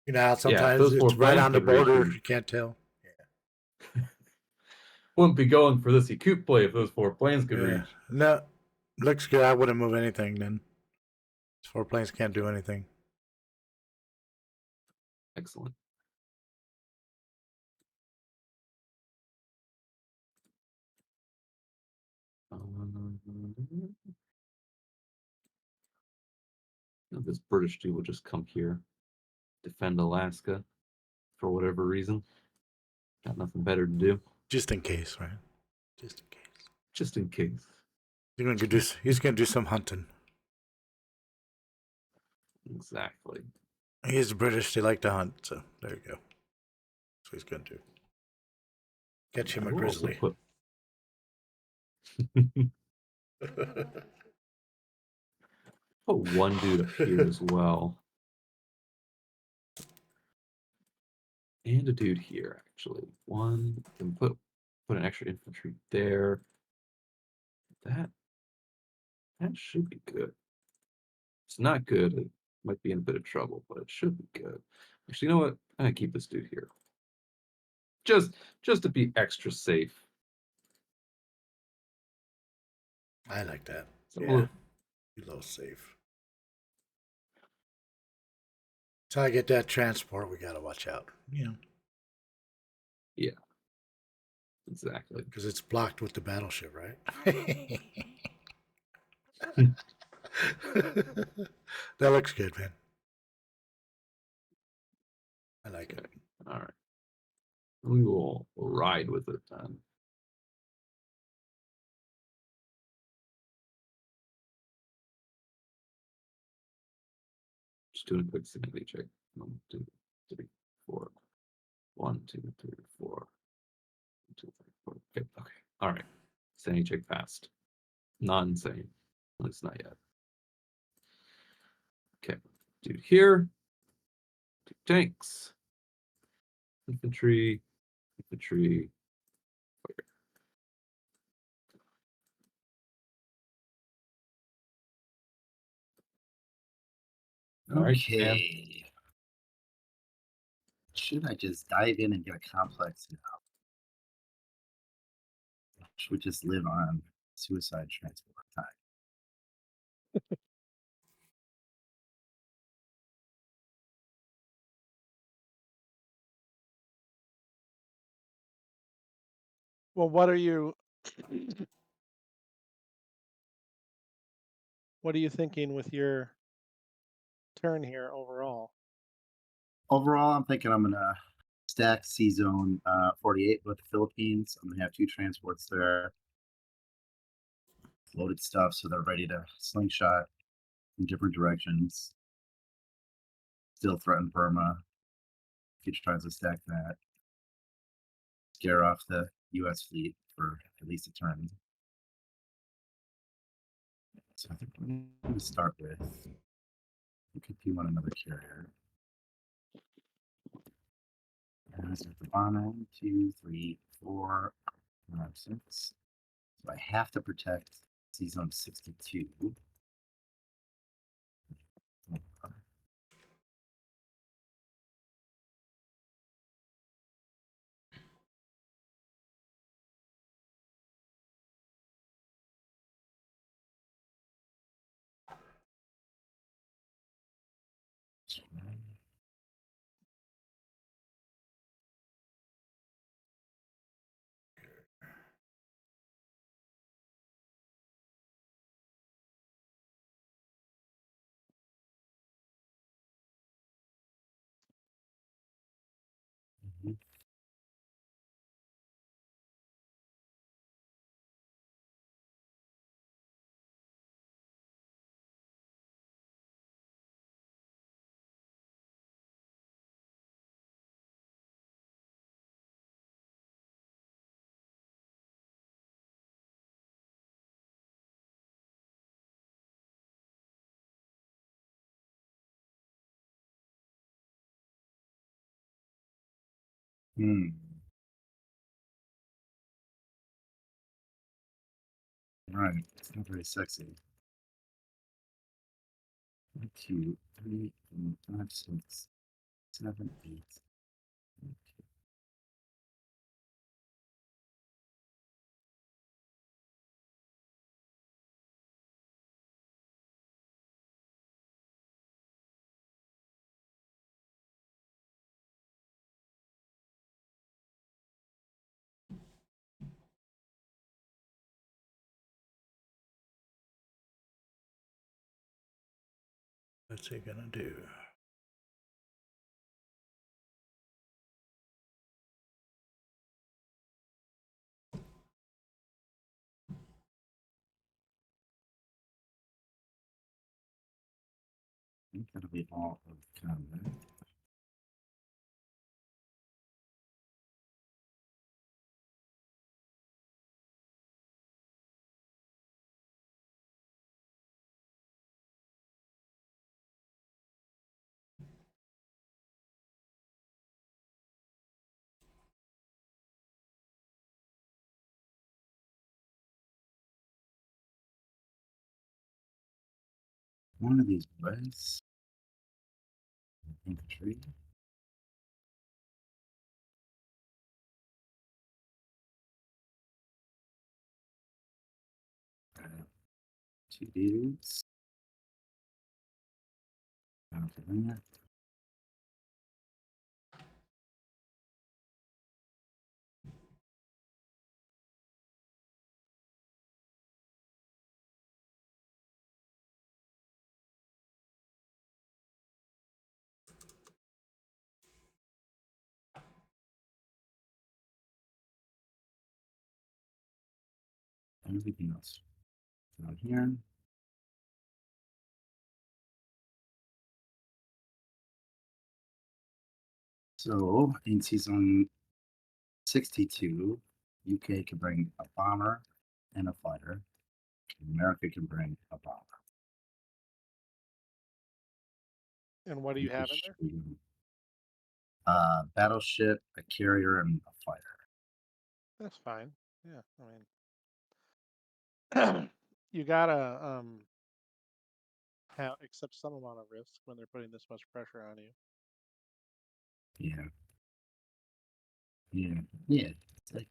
know how sometimes those it's 4 right planes on the could reach border, you. you can't tell. Wouldn't be going for this Coot play if those 4 planes could Yeah. reach. No, looks good. I wouldn't move anything then. These 4 planes can't do anything. Excellent. This British dude will just come here, defend Alaska for whatever reason. Got nothing better to do. Just in case, right? Just in case. Just in case. He's gonna do some hunting. Exactly. He's British, they like to hunt, so there you go. That's what he's gonna do. Catch him a We'll also grizzly. put- Put one dude up here as well. And a dude here, actually. One, and put an extra infantry there. That should be good. It's not good. It might be in a bit of trouble, but it should be good. Actually, you know what? I'm gonna keep this dude here. Just to be extra safe. I like that. So Yeah. Be low safe. Till I get that transport, we gotta watch out. yeah. Exactly. Because it's blocked with the battleship, right? That looks good, man. I like it. All right. We will ride with it then. Just doing a quick sanity check. 1, 2, 3, 4. 1, 2, 3, 4. 1, 2, 3, 4. Okay. Okay. All right. Sanity check passed. Not insane. At least not yet. Okay. Dude here. 2 tanks. Infantry. Infantry. All right, Dan. Okay. Should I just dive in and get a complex now? Should we just live on suicide transport time? Well, what are you thinking with your turn here overall? Overall, I'm thinking I'm gonna stack C zone 48 with the Philippines. I'm gonna have 2 transports there, loaded stuff, so they're ready to slingshot in different directions. Still threaten Burma. Future tries to stack that. Scare off the U.S. fleet for at least a turn. So I think we're going to start with. We could do on another carrier. There's the bottom 2, 3, 4, 5, 6. So I have to protect C zone 62. Mhm. Hmm. All right. It's not very sexy. 1, 2, 3, 4, 5, 6, 7, 8. What's he gonna do? I think that'll be all of combat. one of these boys. Infantry. Two dudes. After that. Everything else down here. So in season 62, UK can bring a bomber and a fighter. America can bring a bomber. And what do you have in there? Battleship, a carrier, and a fighter. That's fine. Yeah, I mean, you gotta have accept some amount of risk when they're putting this much pressure on you. Yeah. Yeah. Yeah. It's like,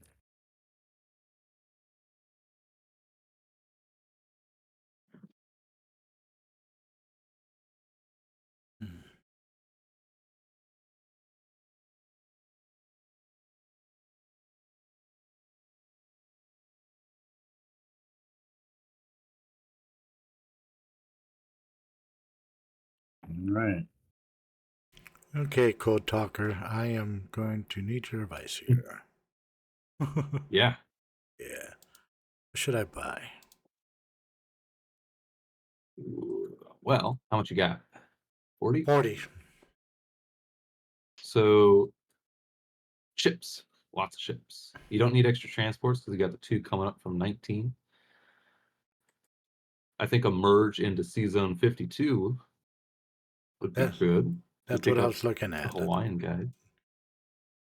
all right. Okay, Code Talker, I am going to need your advice here. Yeah. Yeah. What should I buy? Well, how much you got? 40? 40. So ships. Lots of ships. You don't need extra transports because you got the 2 coming up from 19. I think a merge into Sea Zone 52 would be That's- good. You That's pick what I up was looking the at. Hawaiian guide.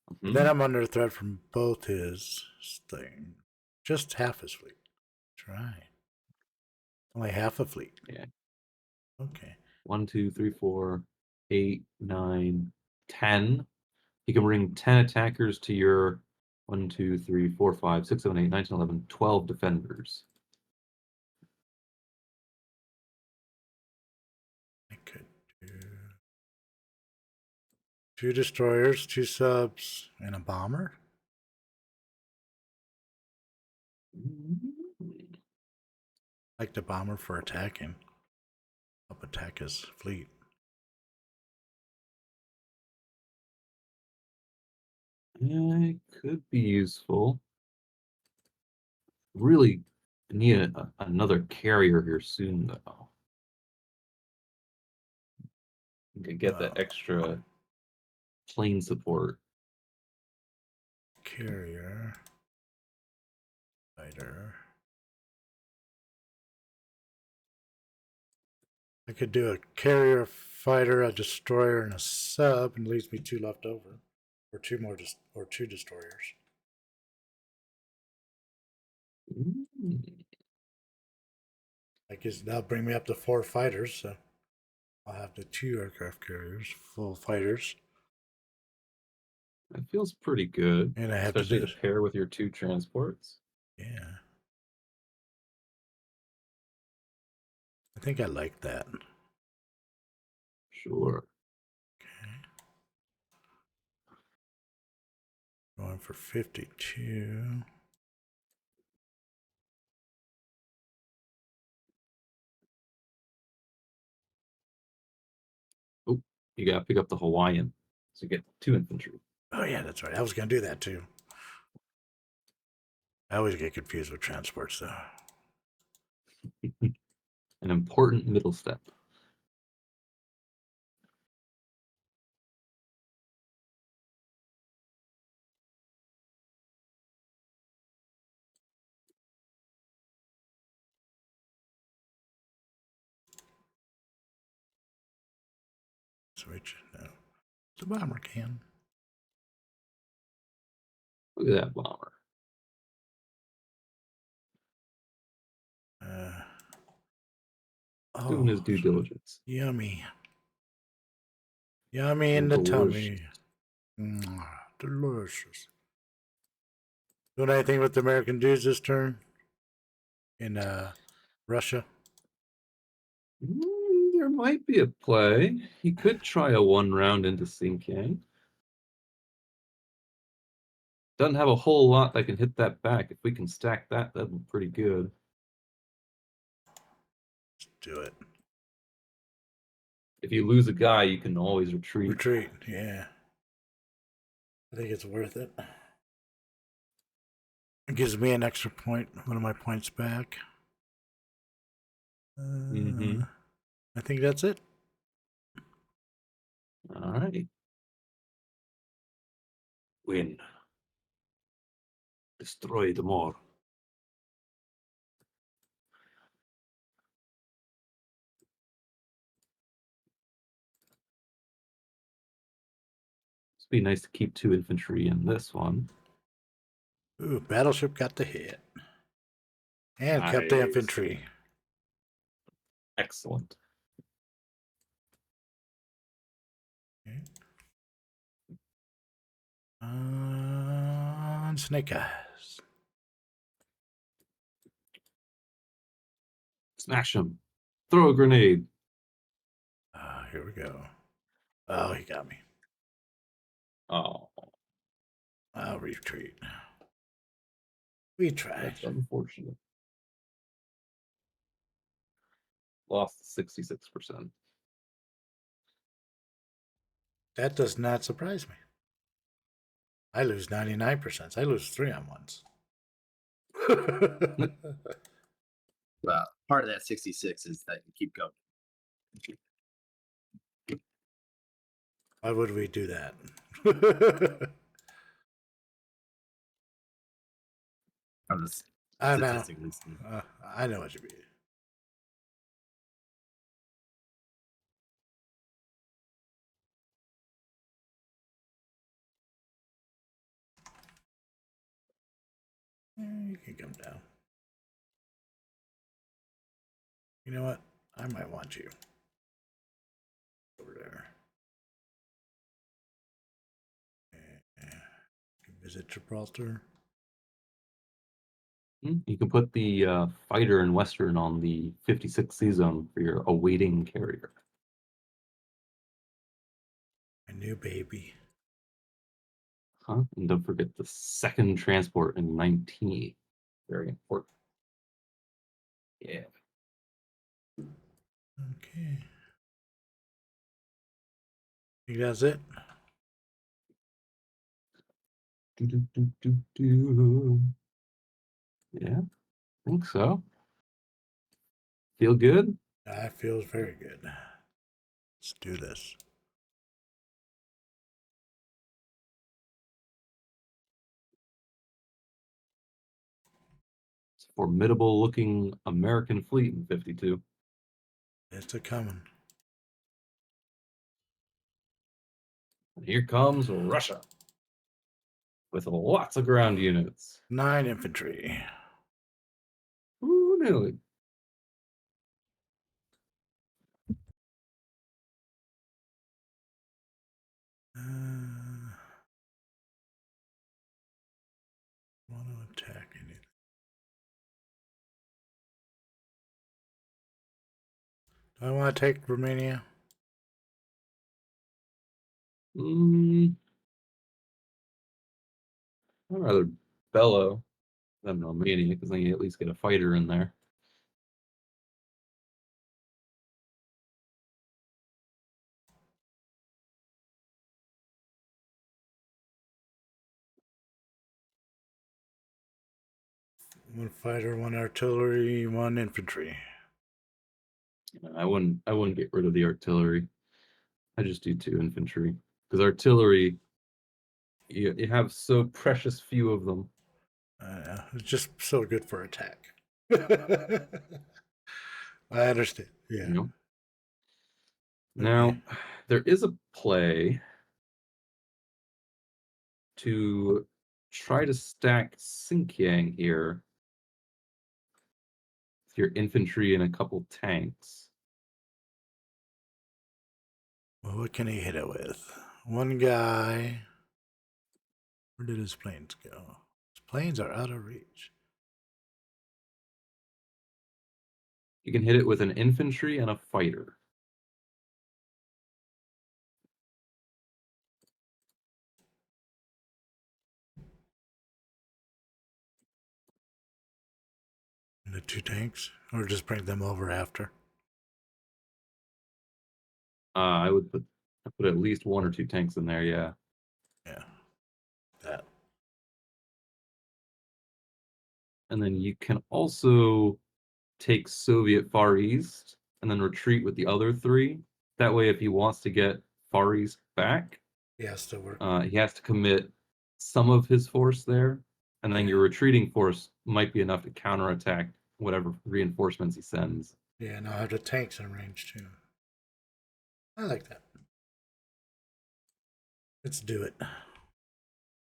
But Mhm. then I'm under threat from both his thing. Just half his fleet. Try. Only half a fleet. Yeah. Okay. 1, 2, 3, 4, 8, 9, 10. You can bring 10 attackers to your 1, 2, 3, 4, 5, 6, 7, 8, 9, 10, 11, 12 defenders. I could do 2 destroyers, 2 subs, and a bomber. Like the bomber for attacking. Help attack his fleet. It could be useful. Really need another carrier here soon, though. You can get that extra plane support. Carrier. Fighter. I could do a carrier, a fighter, a destroyer, and a sub, and leaves me 2 left over. Or 2 more, or 2 destroyers. I guess that'll bring me up to 4 fighters, so I'll have the 2 aircraft carriers, full fighters. That feels pretty good, And I have especially to to do, pair with your 2 transports. yeah. I think I like that. Sure. Okay. Going for 52. Oh, you gotta pick up the Hawaiian, so you get 2 infantry. Oh yeah, that's right. I was gonna do that too. I always get confused with transports though. An important middle step. Switch. No. It's a bomber can. Look at that bomber. Uh, Doing his due diligence. Yummy. Yummy in the tummy. Delicious. Doing anything with the American dudes this turn? In Russia? There might be a play. He could try a 1 round into sinking. Doesn't have a whole lot that can hit that back. If we can stack that, that'd be pretty good. Let's do it. If you lose a guy, you can always retreat. Retreat, yeah. I think it's worth it. It gives me an extra point, one of my points back. I think that's it. All right. Win. Destroy the more. It'd be nice to keep 2 infantry in this one. Ooh, battleship got the hit. And kept the Nice. infantry. Excellent. Okay. Snake Eyes. Smash him. Throw a grenade. Here we go. Oh, he got me. Oh, I'll retreat. We tried. that's unfortunate. Lost 66%. That does not surprise me. I lose 99%. I lose 3 on ones. Well, part of that 66 is that you keep going. Why would we do that? I'm just I know. statistically speaking. I know what you mean. You can come down. You know what? I might want you. Over there. Visit Gibraltar. You can put the fighter in Western on the 56 sea zone for your awaiting carrier. My new baby. Huh? And don't forget the 2nd transport in 19. Very important. Yeah. Okay. Think that's it? Yeah, I think so. Feel good? That feels very good. Let's do this. It's a formidable looking American fleet in 52. It's a coming. And here comes Russia with lots of ground units. 9 infantry. Ooh, nearly. Want to attack anything? Do I want to take Romania? I'd rather Bello than Romania because then you at least get a fighter in there. One fighter, 1 artillery, 1 infantry. I wouldn't get rid of the artillery. I just do 2 infantry because artillery, you have so precious few of them. It's just so good for attack. I understand. Yeah. You know? Now, there is a play to try to stack Xinjiang here with your infantry and a couple tanks. Well, what can he hit it with? One guy. Where did his planes go? His planes are out of reach. You can hit it with an infantry and a fighter. And the 2 tanks? Or just bring them over after? I would put at least 1 or 2 tanks in there. Yeah. Yeah. That. And then you can also take Soviet Far East and then retreat with the other 3. That way, if he wants to get Far East back, He has to work. he has to commit some of his force there, and then your retreating force might be enough to counterattack whatever reinforcements he sends. Yeah, now I have the tanks in range too. I like that. Let's do it.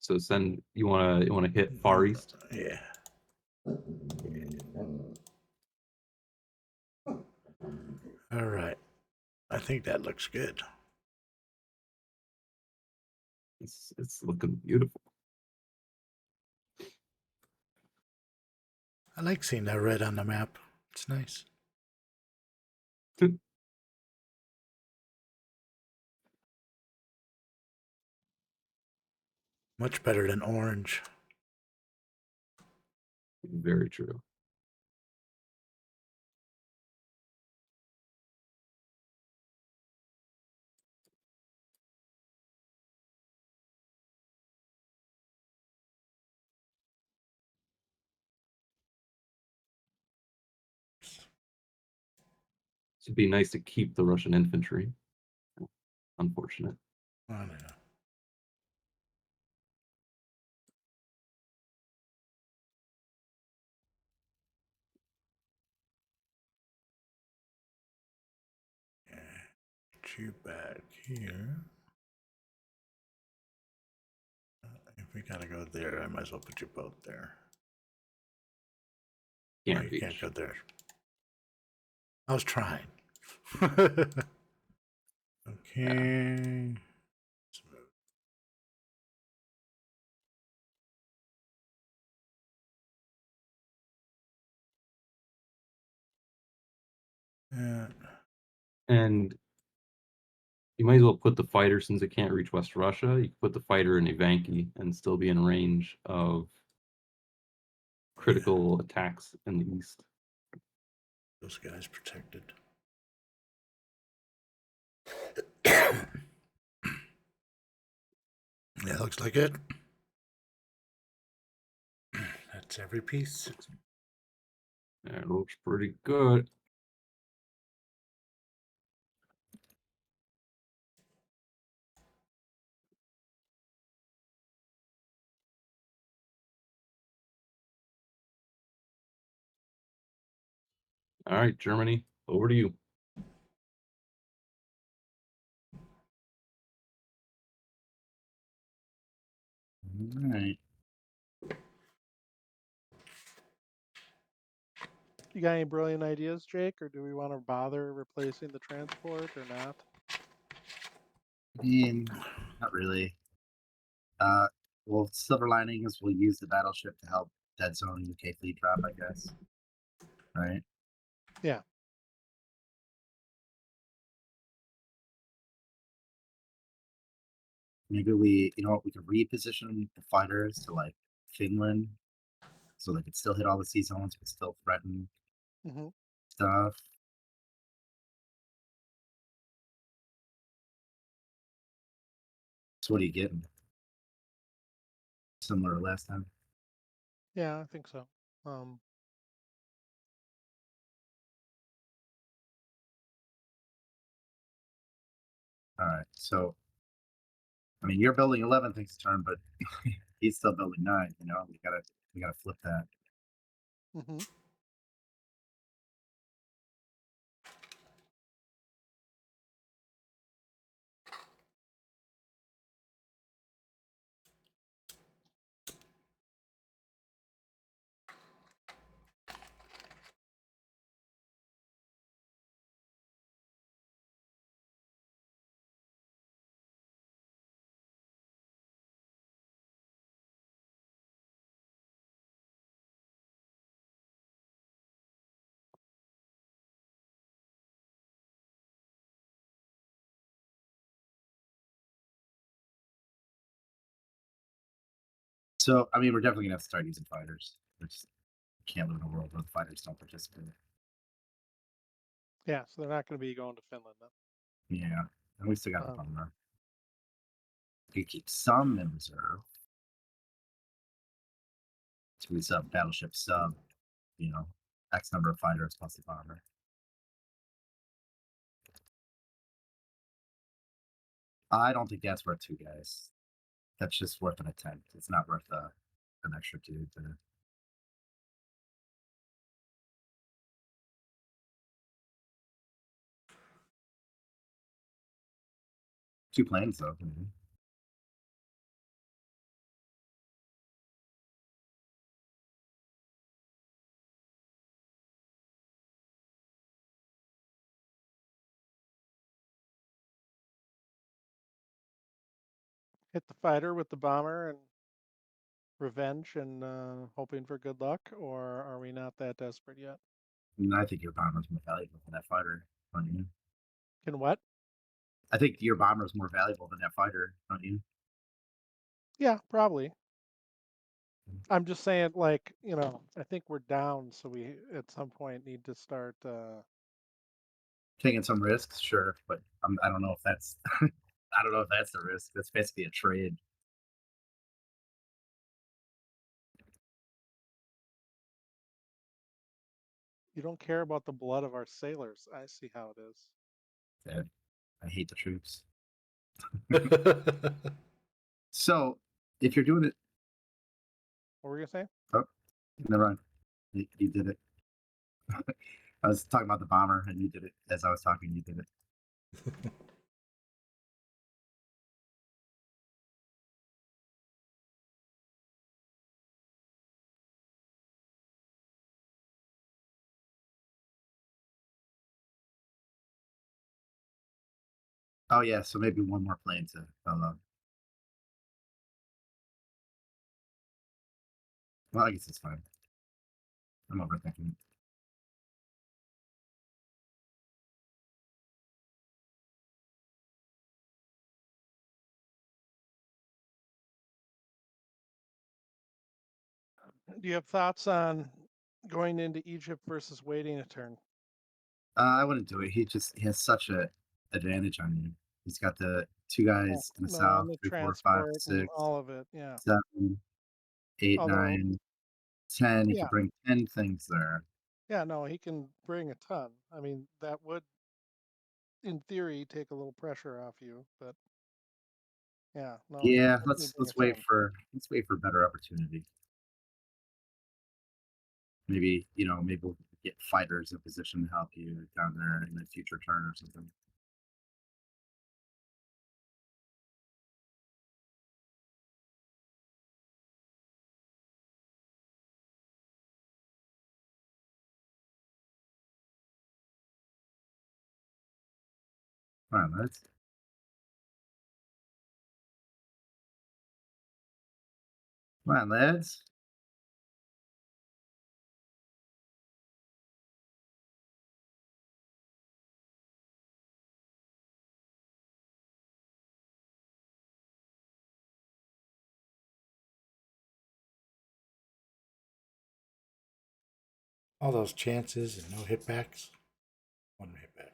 So you wanna hit Far East? Yeah. All right. I think that looks good. It's looking beautiful. I like seeing that red on the map. It's nice. Much better than orange. Very true. It'd be nice to keep the Russian infantry. Unfortunate. Oh, no. Yeah. Get you back here. If we gotta go there, I might as well put you both there. Can't Oh, you reach. can't go there. I was trying. Okay. Yeah. And you might as well put the fighter, since it can't reach West Russia, you can put the fighter in Ivanki and still be in range of critical attacks in the east. Those guys protected. Yeah, looks like it. That's every piece. It looks pretty good. All right, Germany, over to you. All right. You got any brilliant ideas, Jake, or do we want to bother replacing the transport or not? I mean, not really. Well, silver lining is we'll use the battleship to help dead zone UK fleet drop, I guess. Right? Yeah. Maybe we could reposition the fighters to like Finland, so they could still hit all the sea zones, but still threaten Mm-hmm. stuff. So what are you getting? Similar to last time. Yeah, I think so. All right. So, I mean, you're building 11 things a turn, but he's still building 9. You know, we gotta flip that. Mm-hmm. So I mean, we're definitely gonna have to start using fighters. We just can't live in a world where the fighters don't participate. Yeah, so they're not going to be going to Finland then. Yeah, and we still got the Um, bomber. You keep some in reserve. So we sub battleship sub, you know, X number of fighters plus the bomber. I don't think that's worth 2 guys. That's just worth an attempt. It's not worth an extra 2 to. 2 planes though. Mhm. hit the fighter with the bomber and revenge and hoping for good luck, or are we not that desperate yet? And I think your bomber's more valuable than that fighter, don't you? Can what? I think your bomber is more valuable than that fighter, don't you? Yeah, probably. I'm just saying, like, I think we're down, so we at some point need to start. Taking some risks, sure, but I don't know if that's I don't know if that's the risk. That's basically a trade. You don't care about the blood of our sailors. I see how it is. That I hate the troops. So if you're doing it, What were you gonna say? oh, never mind. You did it. I was talking about the bomber, and you did it as I was talking. You did it. Oh yeah, so maybe one more plane to unload. Well, I guess it's fine. I'm overthinking it. Do you have thoughts on going into Egypt versus waiting a turn? I wouldn't do it. He has such a advantage on you. He's got the 2 Oh, guys in the no, south, and the 3, 4, 5, transport and 6, all of it. Yeah. 7, 8, Although, 9, 10. He yeah, could bring 10 things there. yeah, no, he can bring a ton. I mean, that would, in theory, take a little pressure off you, but yeah, no, he can Yeah, definitely bring a let's wait ton. for better opportunity. Maybe maybe we'll get fighters in position to help you down there in a future turn or something. All right, lads. All those chances and no hitbacks. 1 hitback.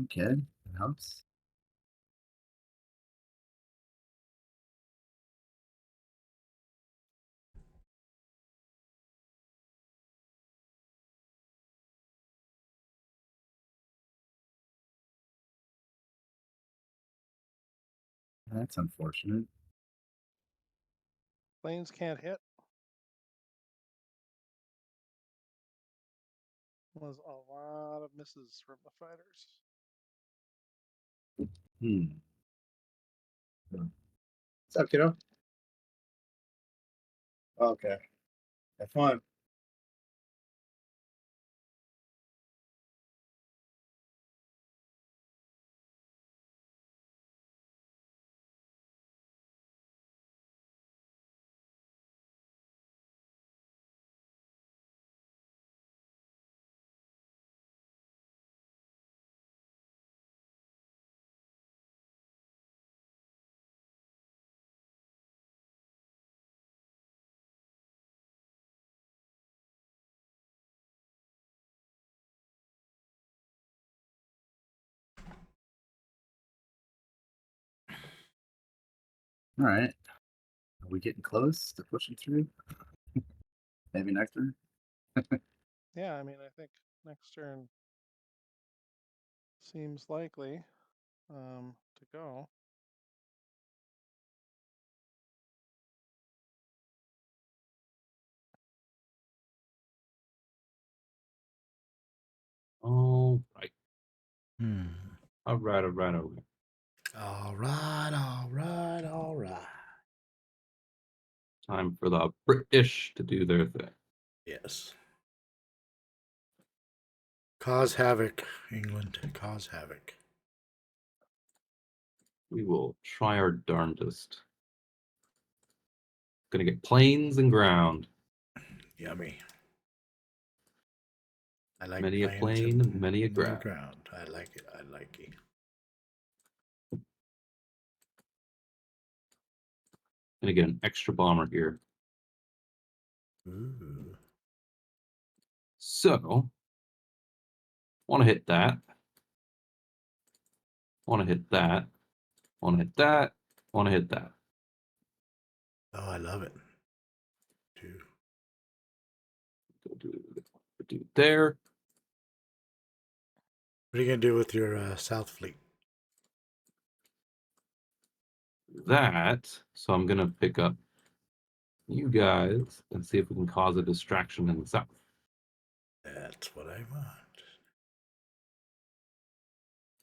Okay, that helps. That's unfortunate. Planes can't hit. Was a lot of misses from the fighters. Hmm. What's up, kiddo? Okay. Have fun. All right. Are we getting close to pushing through? Maybe next turn. Yeah, I mean, I think next turn seems likely to go. All right. Hmm. All right. All right. All right. All right, all right, all right. Time for the British to do their thing. Yes. Cause havoc, England. Cause havoc. We will try our darndest. Gonna get plains and ground. Yummy. I like Many a planes plane, and many a many ground. I like it. I like it. Gonna get an extra bomber here. Ooh. So, want to hit that. Want to hit that. Want to hit that. Want to hit that. Oh, I love it. Too. Go do it there. What are you gonna do with your South Fleet? That. So I'm gonna pick up you guys and see if we can cause a distraction in the south. That's what I want.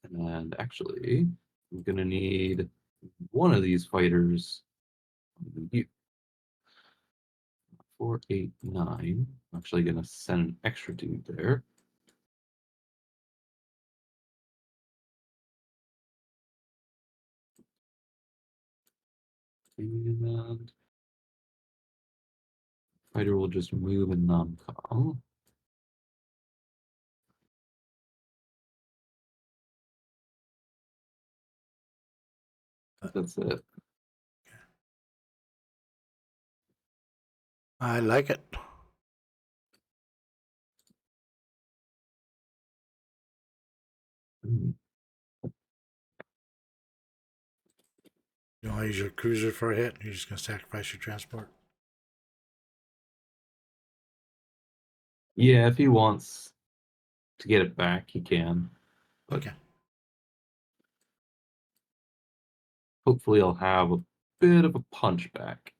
And actually, I'm gonna need one of these fighters. You. 4, 8, 9. I'm actually gonna send an extra dude there. And fighter will just move in non-com. That's it. I like it. Hmm. You want to use your cruiser for a hit? You're just gonna sacrifice your transport. Yeah, if he wants to get it back, he can. But Okay. hopefully I'll have a bit of a punch back.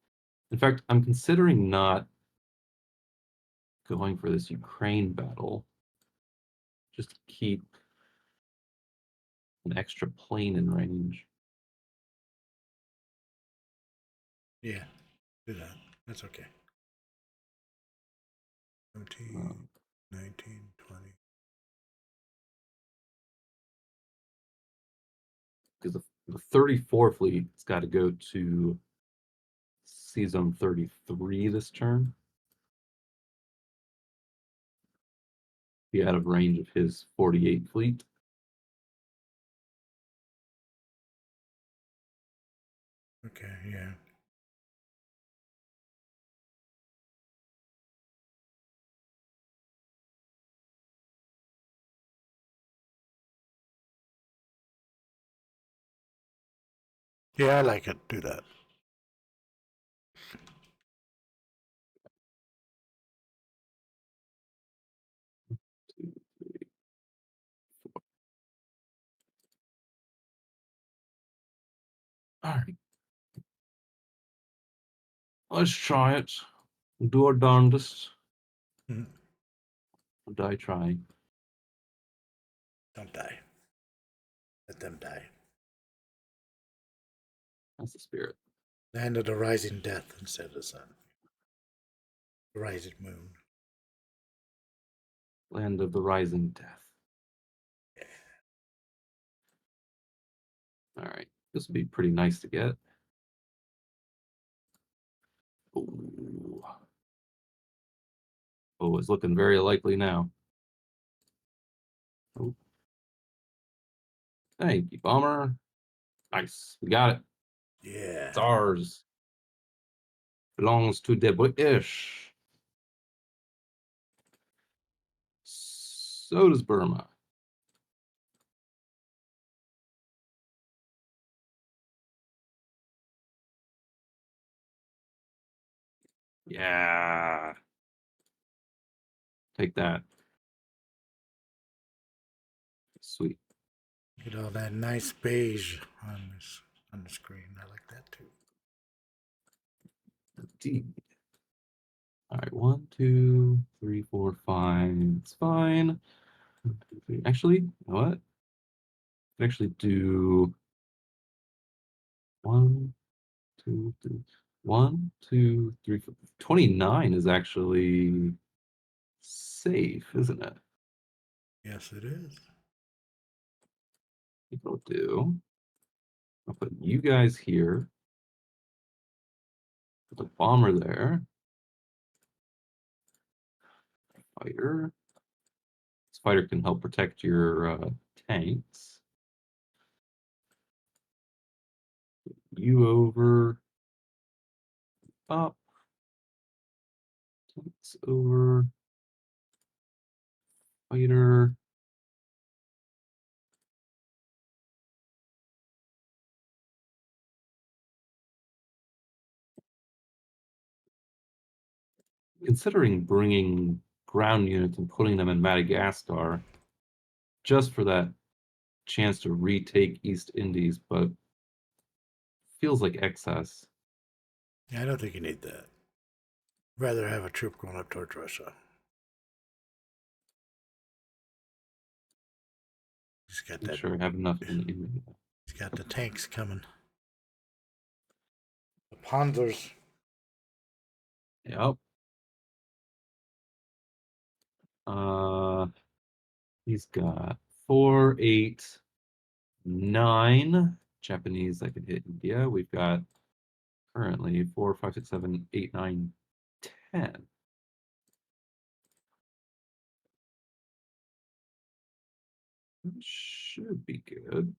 In fact, I'm considering not going for this Ukraine battle. Just to keep an extra plane in range. Yeah. Do that. That's okay. 17, 19, 20. Because the 34 fleet has got to go to Sea Zone 33 this turn. Be out of range of his 48 fleet. Okay, yeah. Yeah, I like it. Do that. Two, three. All right. Let's try it. Do our darndest. Mhm. Die trying. Don't die. Let them die. That's the spirit. Land of the rising death instead of the sun. The rising moon. Land of the rising death. All right. This would be pretty nice to get. Ooh. Oh, it's looking very likely now. Oh. Thank you, bomber. Nice. We got it. Yeah. It's ours. Belongs to the British. So does Burma. Yeah. Take that. Sweet. Get all that nice beige on the screen. I like that too. D. All right, 1, 2, 3, 4, 5. It's fine. 1, 2, 3. Actually, you know what? I actually do 1, 2, 3. 1, 2, 3, 4. 29 is actually safe, isn't it? Yes, it is. I think I'll do. I'll put you guys here. Put the bomber there. Fighter. This fighter can help protect your tanks. You over. Up. Tanks over. Fighter. Considering bringing ground units and putting them in Madagascar just for that chance to retake East Indies, but feels like excess. Yeah, I don't think you need that. Rather have a troop going up towards Russia. He's got Make that. sure I have enough in the He's got the tanks coming. The Panzers. Yep. He's got 4, 8, 9 Japanese that could hit India. We've got currently 4, 5, 6, 7, 8, 9, 10. That should be good.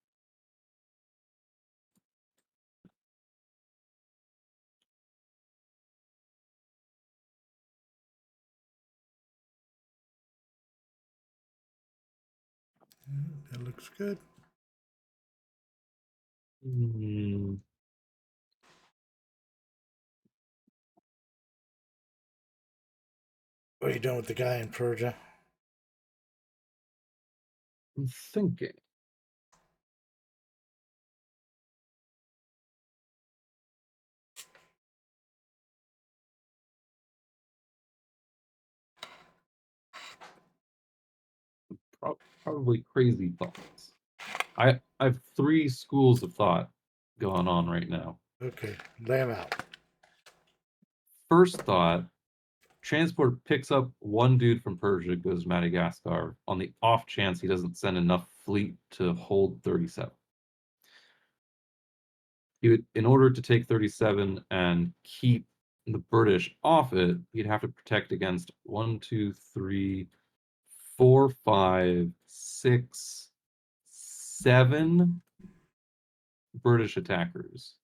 That looks good. Hmm. What are you doing with the guy in Persia? I'm thinking. Probably crazy thoughts. I have 3 schools of thought going on right now. Okay, lay him out. First thought, transport picks up one dude from Persia, goes to Madagascar on the off chance he doesn't send enough fleet to hold 37. He would, in order to take 37 and keep the British off it, he'd have to protect against 1, 2, 3, 4, 5, 6, 7 British attackers,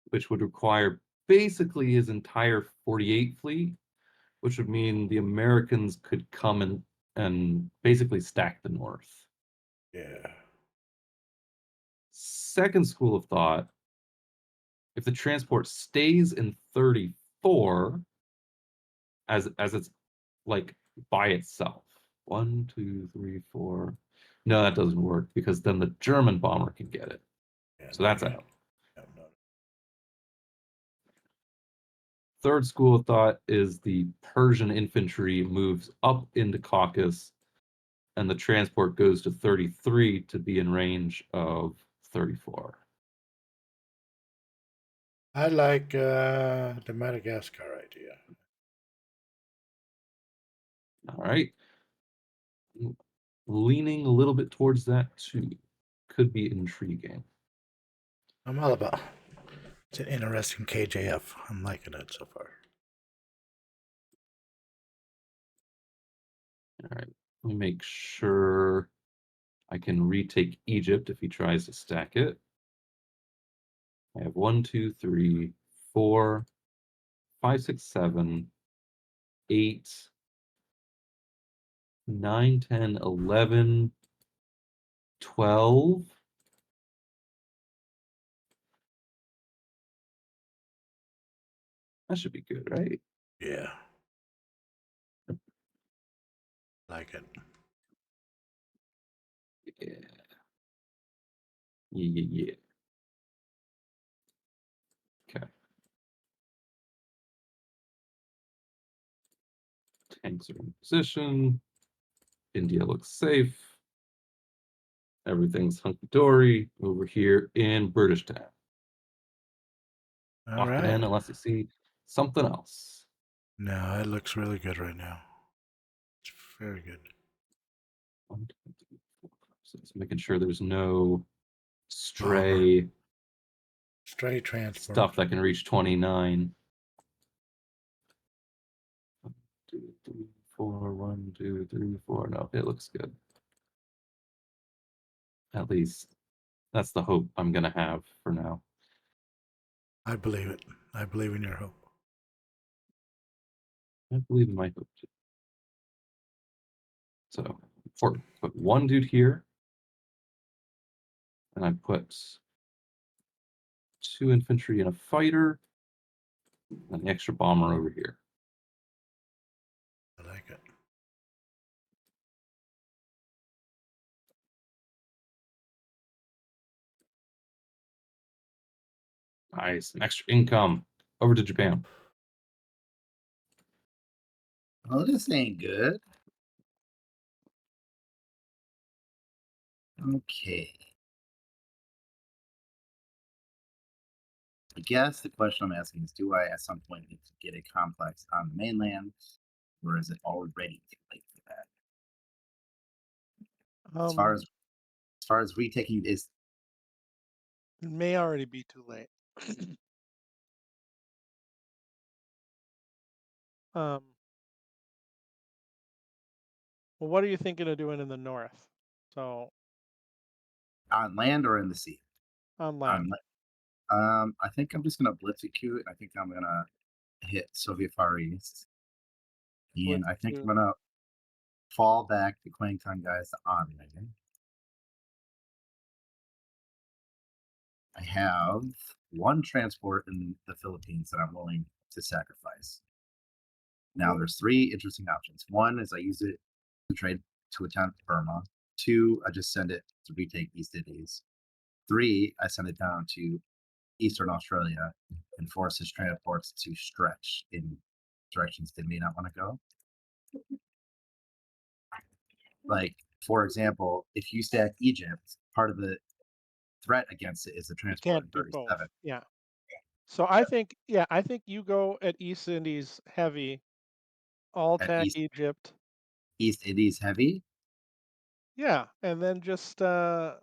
which would require basically his entire 48 fleet, which would mean the Americans could come and basically stack the North. Yeah. Second school of thought, if the transport stays in 34 as it's like by itself. 1, 2, 3, 4. No, that doesn't work because then the German bomber can get it. Yeah, So that's no, out. no. Third school of thought is the Persian infantry moves up into Caucasus and the transport goes to 33 to be in range of 34. I like the Madagascar idea. All right. Leaning a little bit towards that too. Could be intriguing. I'm all about. It's an interesting KJF. I'm liking it so far. All right. Let me make sure I can retake Egypt if he tries to stack it. I have 1, 2, 3, 4, 5, 6, 7, 8, 9, 10, 11, 12. That should be good, right? Yeah. Like it. Yeah. Yeah. Okay. Tanks are in position. India looks safe. Everything's hunky-dory over here in British Town. All Lock it in right. unless you see something else. No, it looks really good right now. It's very good. 1, 2, 3, 4, 5, 6. Making sure there's no stray Stray transport. stuff that can reach 29. 1, 2, 3, 4. 1, 2, 3, 4. No, it looks good. At least that's the hope I'm gonna have for now. I believe it. I believe in your hope. I believe in my hope too. So put one dude here, and I put 2 infantry and a fighter, and the extra bomber over here. I like it. Nice, an extra income over to Japan. Oh, this ain't good. Okay. I guess the question I'm asking is, do I at some point need to get a complex on the mainland, or is it already too late for that? As far as retaking is, It may already be too late. Well, what are you thinking of doing in the north? So on land or in the sea? on land. I think I'm just gonna blitz execute. I think I'm gonna hit Soviet Far East, and I think I'm Blitz gonna fall back to Kwangtung guys on land. I have one transport in the Philippines that I'm willing to sacrifice. Now, there's 3 interesting options. One is I use it to trade to attempt Burma. 2, I just send it to retake East Indies. 3, I send it down to Eastern Australia and force his transports to stretch in directions they may not want to go. Like, for example, if you stack Egypt, part of the threat against it is the You transport in can't do both. 37. Yeah. So I think you go at East Indies heavy, all At attack Egypt. East Indies heavy. Yeah, and then just so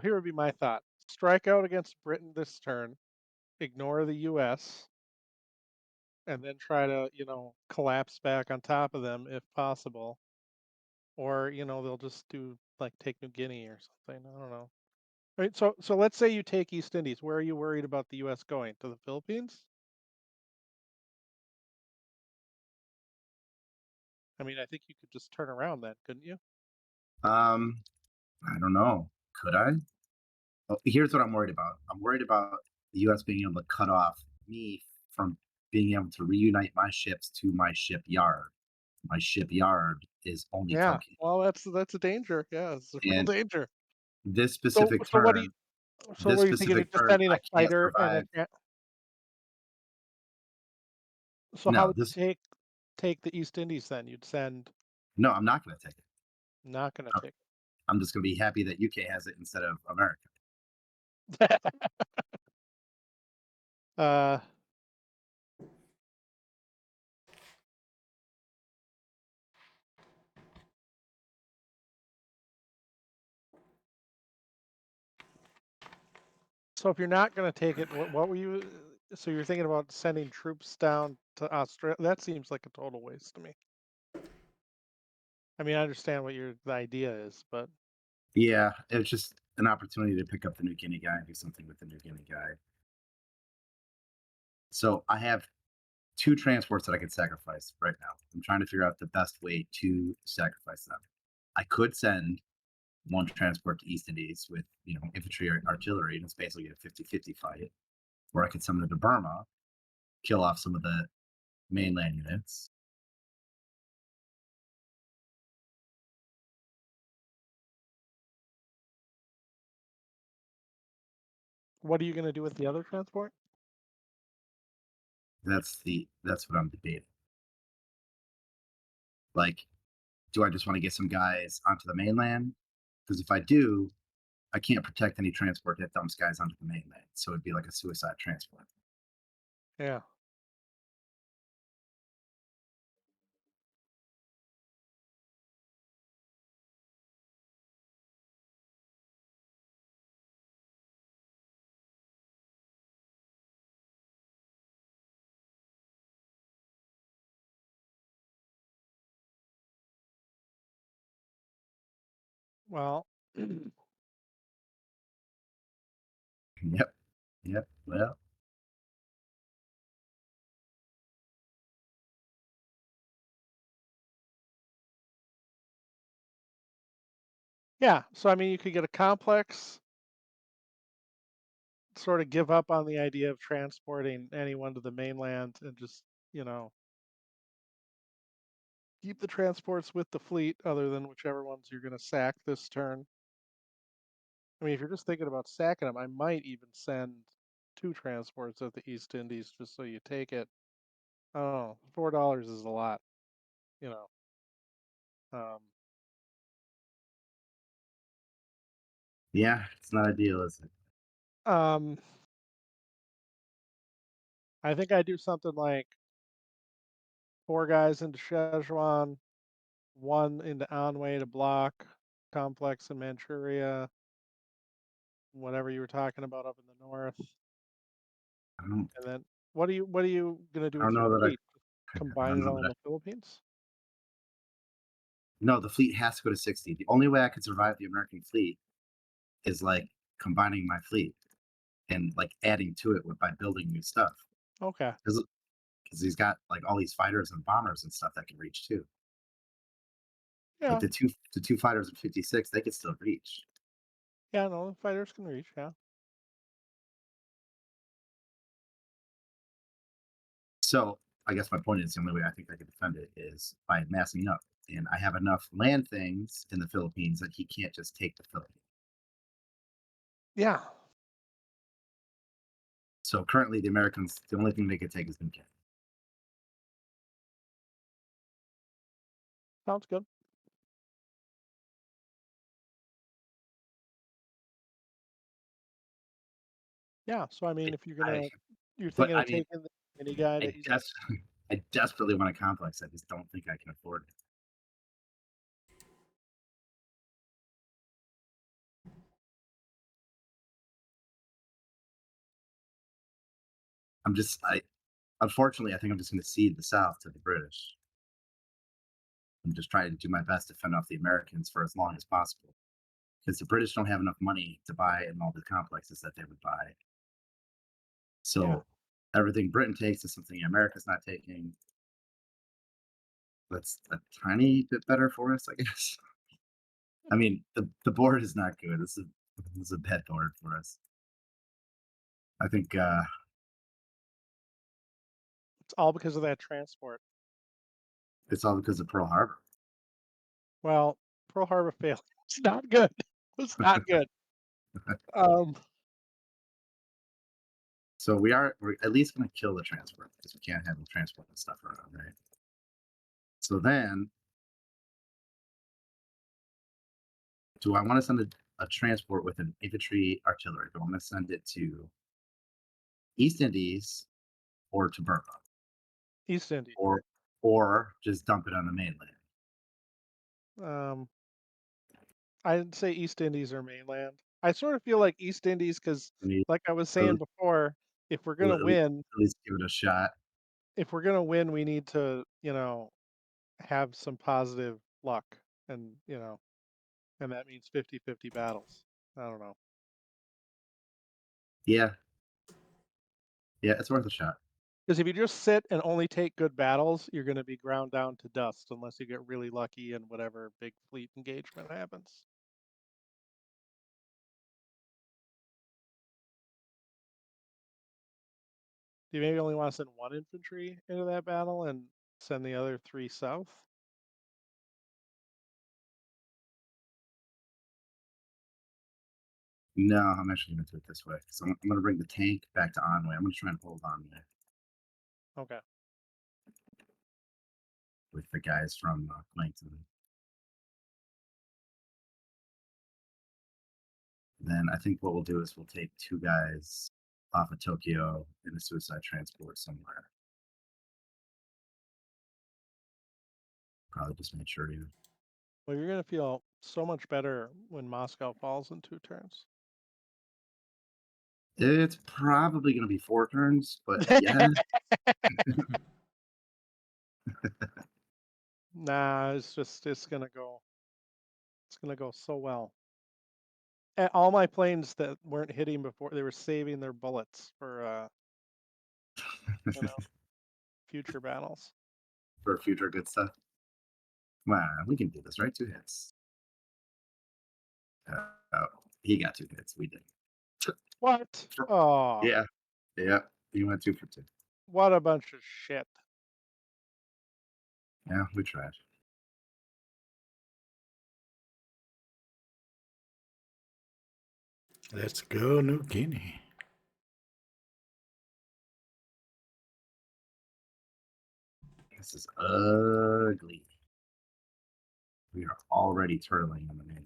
here would be my thought. Strike out against Britain this turn, ignore the US, and then try to, collapse back on top of them if possible. Or, they'll just do like take New Guinea or something. I don't know. Right, so let's say you take East Indies. Where are you worried about the US going? To the Philippines? I mean, I think you could just turn around then, couldn't you? I don't know. Could I? Well, here's what I'm worried about. I'm worried about the U.S. being able to cut off me from being able to reunite my ships to my shipyard. My shipyard is only Yeah. Tokyo. Well, that's a danger. Yeah, it's a real And danger. this So specific so what do you turn, so what are you thinking of just sending a I can't fighter and a survive. so how No, would you take the East Indies then? You'd send no, I'm not going to take it. not gonna take I'm just going to be happy that UK has it instead of America. uh so if you're not gonna take it, what were you so you're thinking about sending troops down to Australia? That seems like a total waste to me. I mean, I understand what the idea is, but Yeah, it's just an opportunity to pick up the New Guinea guy and do something with the New Guinea guy. So I have 2 transports that I could sacrifice right now. I'm trying to figure out the best way to sacrifice them. I could send 1 transport to East Indies with, infantry or artillery, and it's basically a 50-50 fight. Or I could summon it to Burma, kill off some of the mainland units. What are you going to do with the other transport? That's what I'm debating. Like, do I just want to get some guys onto the mainland? Because if I do, I can't protect any transport that dumps guys onto the mainland. So it'd be like a suicide transport. Yeah. Well, Yep. Yep. Well, yeah. So I mean, you could get a complex, sort of give up on the idea of transporting anyone to the mainland, and just, you know, keep the transports with the fleet, other than whichever ones you're going to sack this turn. I mean, if you're just thinking about sacking them, I might even send 2 transports at the East Indies just so you take it. I don't know, $4 is a lot, you know. yeah, it's not ideal, is it? I think I do something like 4 guys into Szechuan, 1 into Anhui to block complex in Manchuria, whatever you were talking about up in the north. I don't, And then what are you gonna do I don't with your know that fleet? I Combine don't it know all in that the Philippines? no, the fleet has to go to 60. The only way I could survive the American fleet is like combining my fleet and like adding to it by building new stuff. Okay. Because he's got like all these fighters and bombers and stuff that can reach too. Yeah. Like the two fighters in 56, they could still reach. Yeah, no, the fighters can reach, yeah. So I guess my point is the only way I think I can defend it is by massing up. And I have enough land things in the Philippines that he can't just take the Philippines. Yeah. So currently the Americans, the only thing they could take is New Canada. Sounds good. Yeah, so I mean, if you're But thinking I of mean, taking the mini guy to East. I desperately want a complex. I just don't think I can afford it. Unfortunately, I think I'm just going to cede the South to the British. I'm just trying to do my best to fend off the Americans for as long as possible. Because the British don't have enough money to buy in all the complexes that they would buy. So Yeah. everything Britain takes is something America's not taking. That's a tiny bit better for us, I guess. I mean, the board is not good. This is a bad board for us. I think It's all because of that transport. it's all because of Pearl Harbor. Well, Pearl Harbor failed. It's not good. It's not good. Um, So we're at least going to kill the transport because we can't have the transport and stuff around, right? So then, do I want to send a transport with an infantry artillery? Do I want to send it to East Indies or to Burma, East Indies. or just dump it on the mainland? I'd say East Indies or mainland. I sort of feel like East Indies because, I mean, like I was at saying before, if we're gonna win, least give it a shot. we need to, you know, have some positive luck, and and that means 50-50 battles. I don't know. Yeah, yeah, it's worth a shot. Because if you just sit and only take good battles, you're going to be ground down to dust unless you get really lucky and whatever big fleet engagement happens. Do you maybe only want to send 1 infantry into that battle and send the other 3 south? No, I'm actually going to do it this way. So I'm going to bring the tank back to Onway. I'm going to try and hold Onway Okay. with the guys from Plankton. Then I think what we'll do is we'll take 2 guys off of Tokyo in a suicide transport somewhere. Probably just make sure you. Well, you're gonna feel so much better when Moscow falls in 2 turns. It's probably going to be 4 turns, but yeah. Nah, it's gonna go so well. And all my planes that weren't hitting before, they were saving their bullets for you know, future battles. For future good stuff. Wow, we can do this, right? 2 hits. Oh, he got 2 hits. We did. What? Oh, Yeah. Yeah. He went 2 for 2. what a bunch of shit. Yeah, we tried. Let's go, New Guinea. This is ugly. We are already turtling on the mainland.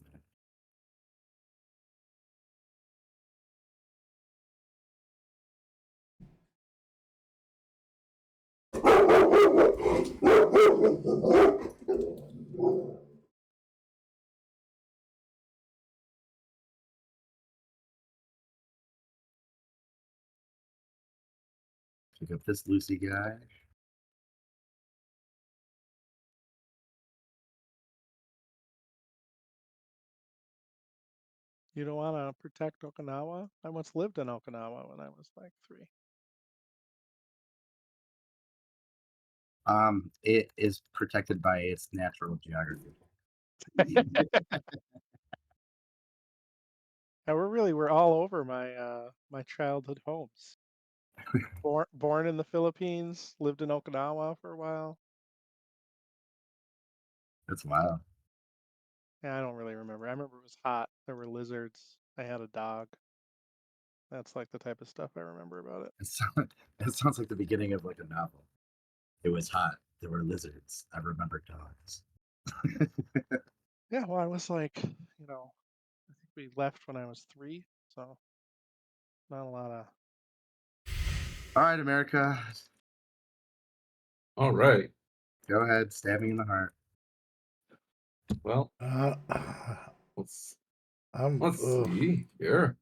Pick up this Lucy guy. You don't want to protect Okinawa? I once lived in Okinawa when I was like 3. It is protected by its natural geography. And we're all over my my childhood homes. Born in the Philippines, lived in Okinawa for a while. That's wild. Yeah, I don't really remember. I remember it was hot. There were lizards. I had a dog. That's like the type of stuff I remember about it. It sounds like the beginning of like a novel. It was hot. There were lizards. I remember dogs. Yeah, well, I was like, I think we left when I was 3, so not a lot of. All right, America. All right. Go ahead. Stab me in the heart. Well, Uh, let's I'm. see here.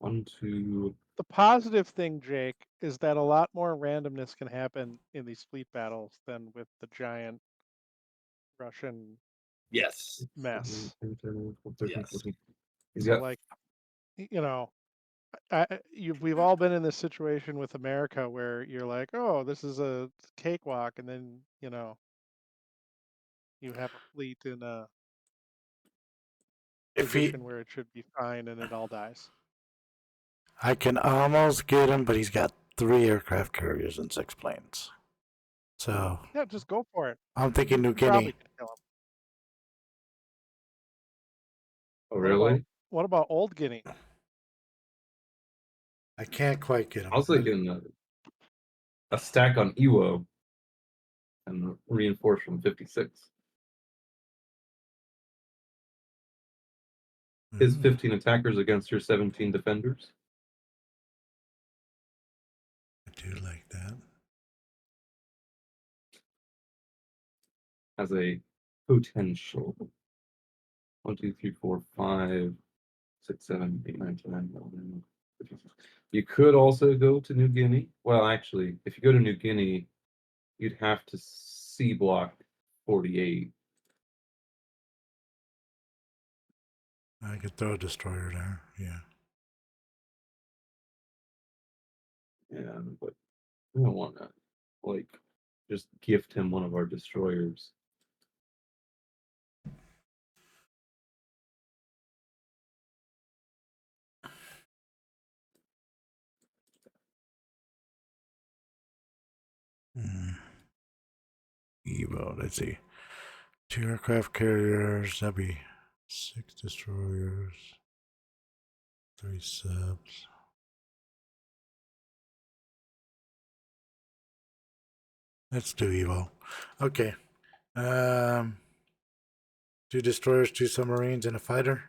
1, 2. The positive thing, Jake, is that a lot more randomness can happen in these fleet battles than with the giant Russian Yes. mess. 10, 12, 13, Yes. 14. He's So, got like, we've all been in this situation with America where you're like, oh, this is a cakewalk, and then you have a fleet in a If he, position where it should be fine, and it all dies. I can almost get him, but he's got 3 aircraft carriers and 6 planes. So Yeah, just go for it. I'm thinking New You probably Guinea. can kill him. Oh, really? What about Old Guinea? I can't quite get him. I was thinking a stack on Iwo and reinforce from 56. His 15 attackers against your 17 defenders. I do like that. As a potential. 1, 2, 3, 4, 5, 6, 7, 8, 9, 10, 11, 12. You could also go to New Guinea. Well, actually, if you go to New Guinea, you'd have to C block 48. I could throw a destroyer there. Yeah. Yeah, but I don't want to, like, just gift him one of our destroyers. Evo, let's see. 2 aircraft carriers, that'd be 6 destroyers, 3 subs. Let's do Evo. Okay. 2 destroyers, 2 submarines, and a fighter.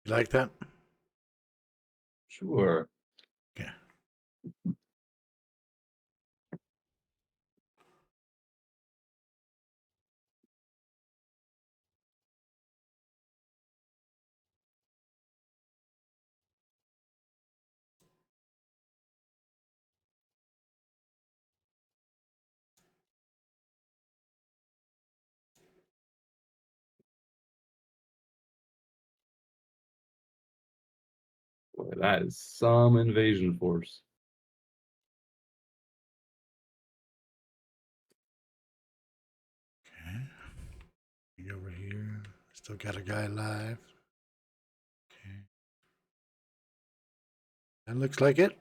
You like that? Sure. Okay. Boy, that is some invasion force. Okay. Over here. Still got a guy alive. Okay. That looks like it.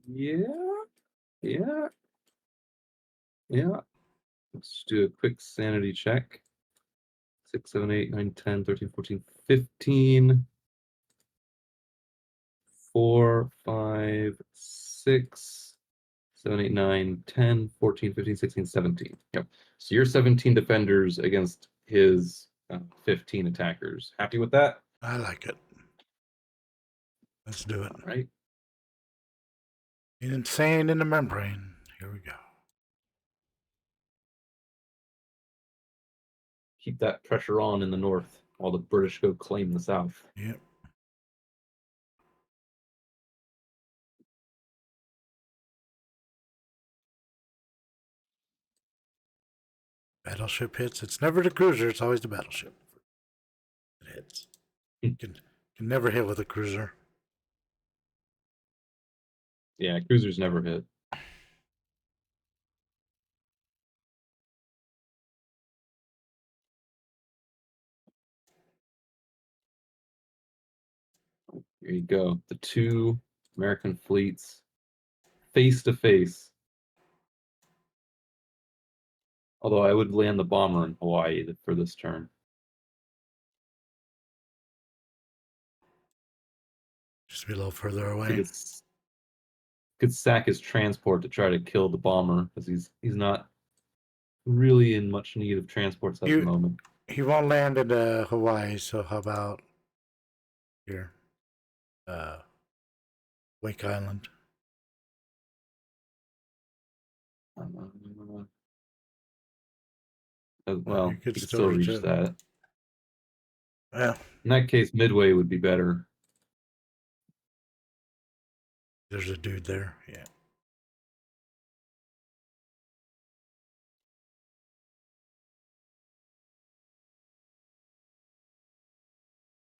Yeah. Yeah. Yeah. Let's do a quick sanity check. 6, 7, 8, 9, 10, 13, 14, 15. 4, 5, 6, 7, 8, 9, 10, 14, 15, 16, 17. Yep. So you're 17 defenders against his 15 attackers. Happy with that? I like it. Let's do it. All right. Insane in the membrane. Here we go. Keep that pressure on in the north while the British go claim the south. Yep. Battleship hits. It's never the cruiser. It's always the battleship. It hits. Can never hit with a cruiser. Yeah, cruisers never hit. Here you go. The 2 American fleets face to face. Although I would land the bomber in Hawaii for this turn. Just be a little further I away. think it's could sack his transport to try to kill the bomber because he's not really in much need of transports at the moment. He won't land in Hawaii, so how about here? Wake Island. Well, you could he could still still reach reach it. that. Well, In that case, Midway would be better. there's a dude there. Yeah.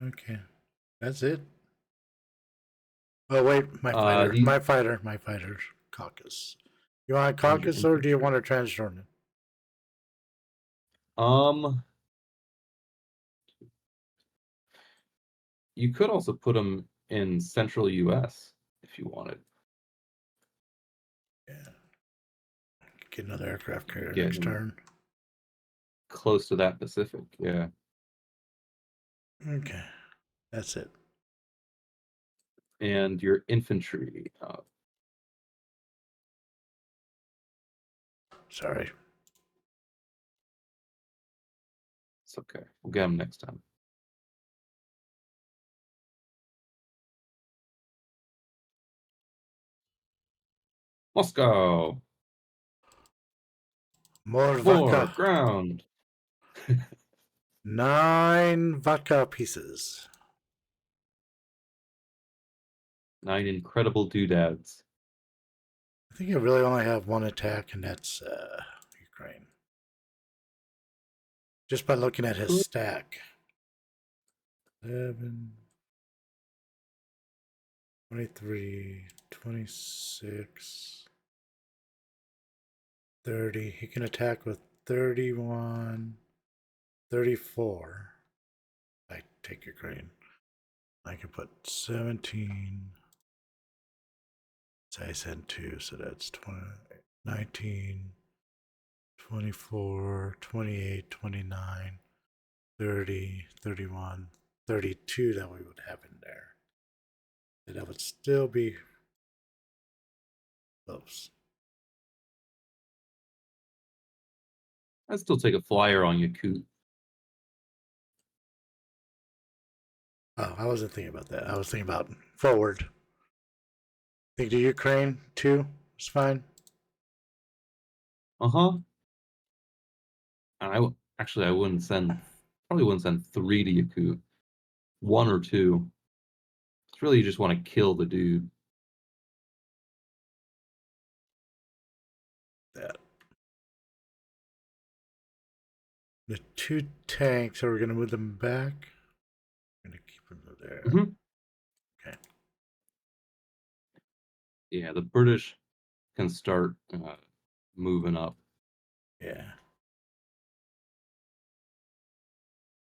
Okay. That's it. Oh wait, my fighter's caucus. You want a caucus or do you want a transjordan? You could also put him in central U.S. if you wanted. Yeah. Get another aircraft carrier Get next him turn. close to that Pacific, yeah. Okay. That's it. And your infantry. Sorry. It's okay. We'll get him next time. Moscow. More More vodka. ground. 9 vodka pieces. 9 incredible doodads. I think I really only have one attack, and that's Ukraine. Just by looking at his stack. 7, 23, 26, 30. He can attack with 31, 34. I take your crane. I can put 17. So I said 2, so that's 20, 19, 24, 28, 29, 30, 31, 32 that we would have in there. And that would still be close. I'd still take a flyer on Yakut. Oh, I wasn't thinking about that. I was thinking about forward. Think the Ukraine 2 is fine. And I wouldn't send. Probably wouldn't send 3 to Yakut. 1 or 2. It's really you just want to kill the dude. That. The 2 tanks, are we going to move them back? I'm going to keep them there. Okay. Yeah, the British can start moving up. Yeah.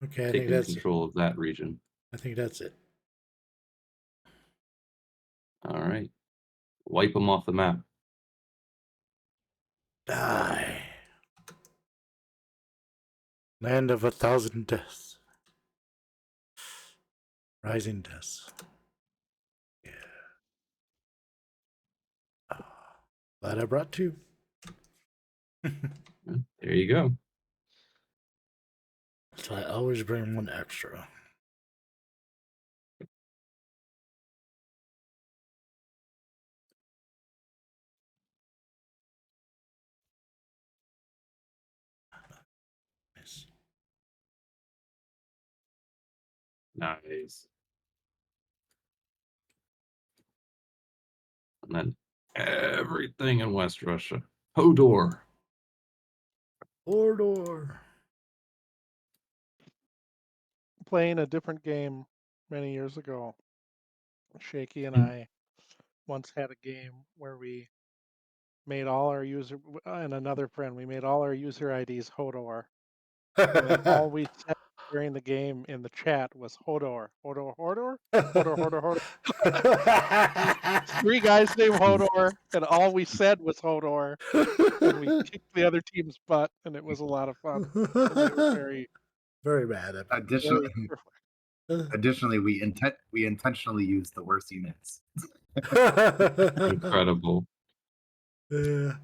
Okay, I think taking that's control of that region. I think that's it. All right. Wipe them off the map. Die. Land of 1,000 deaths. Rising deaths. Yeah. Oh, glad I brought 2. There you go. So I always bring 1 extra. Nice. Nice. And then everything in West Russia. Hodor. Hodor. Playing a different game many years ago, Shakey and I once had a game where we made all our user and another friend, we made all our user IDs Hodor. And then all we said during the game in the chat was Hodor, Hodor, Hodor, Hodor, Hodor, Hodor. 3 guys named Hodor, and all we said was Hodor. And we kicked the other team's butt, and it was a lot of fun. And they were very bad at it. Additionally, we intentionally used the worst units. Incredible. Yeah.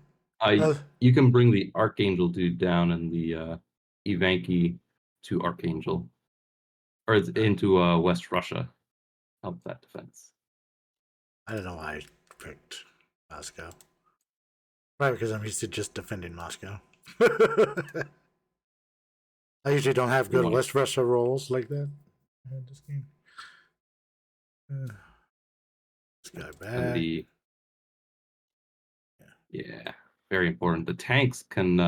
You can bring the Archangel dude down in the Evanki to Archangel. Or into West Russia. Help that defense. I don't know why I picked Moscow. Probably because I'm used to just defending Moscow. I usually don't have good West Russia rolls like that. This game. This guy back. And yeah, very important. The tanks can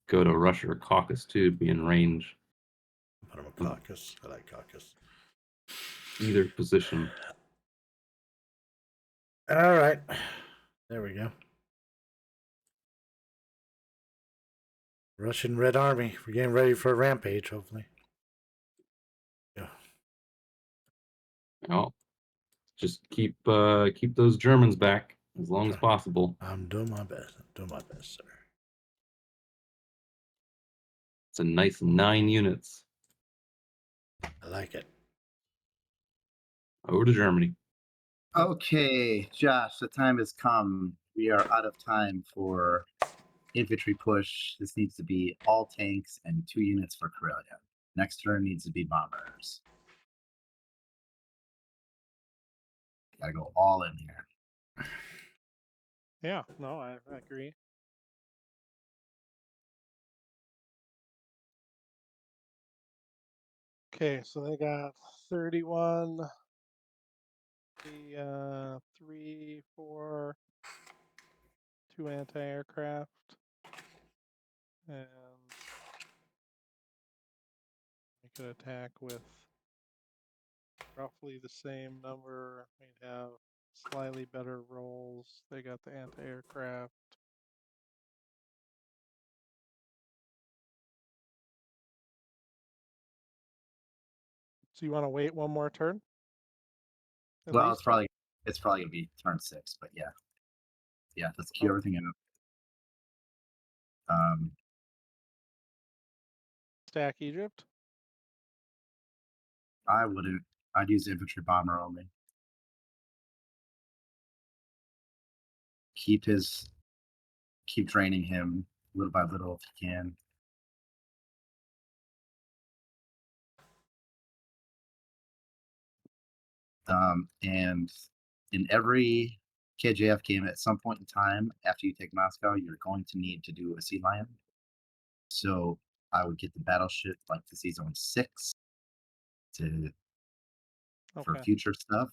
go to Russia or Caucasus too, be in range. Put him a Caucasus. I like Caucasus. Either position. All right. There we go. Russian Red Army. We're getting ready for a rampage, hopefully. Yeah. Oh, just keep those Germans back as long as possible. I'm doing my best. Sir. It's a nice 9 units. I like it. Over to Germany. Okay, Josh, the time has come. We are out of time for infantry push. This needs to be all tanks and 2 units for Karelia. Next turn needs to be bombers. Gotta go all in here. Yeah, no, I agree. Okay, so they got 31, 3, 4, 2 anti-aircraft, and we could attack with roughly the same number. We'd have slightly better rolls. They got the anti-aircraft. So you want to wait one more turn? At Well, least? it's probably gonna be turn 6, but yeah. Yeah, let's Oh. queue everything in. Stack Egypt. I wouldn't. I'd use infantry bomber only. Keep draining him little by little if you can. And in every KJF game, at some point in time after you take Moscow, you're going to need to do a sea lion. So I would get the battleship like the Sea Zone 6 for future stuff.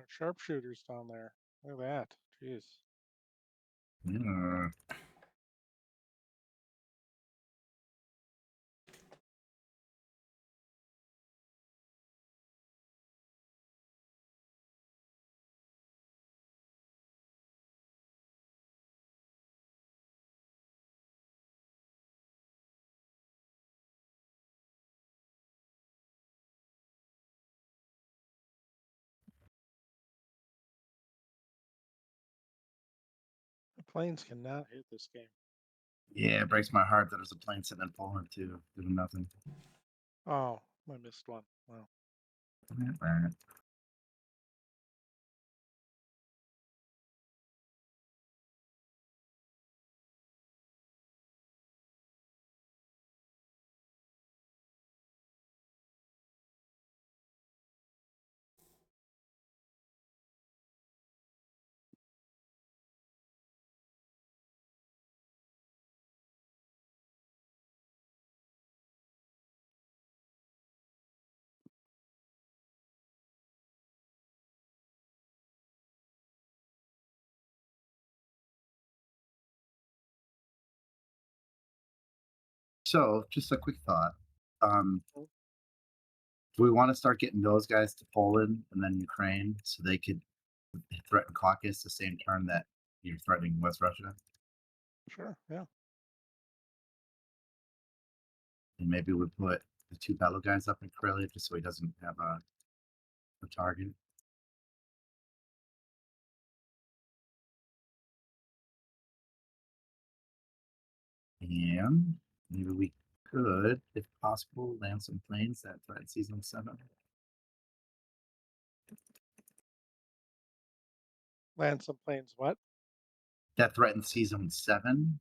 Sharpshooters down there. Look at that. Jeez. Yeah. The planes cannot hit this game. Yeah, it breaks my heart that there's a plane sitting in Poland too, doing nothing. Oh, I missed one. Wow. So, just a quick thought. Do we want to start getting those guys to Poland and then Ukraine so they could threaten Caucasus the same turn that you're threatening West Russia? Sure, yeah. And maybe we put the 2 battle guys up in Karelia just so he doesn't have a target. And maybe we could, if possible, land some planes that threaten Season 7. Land some planes what? That threaten Season 7.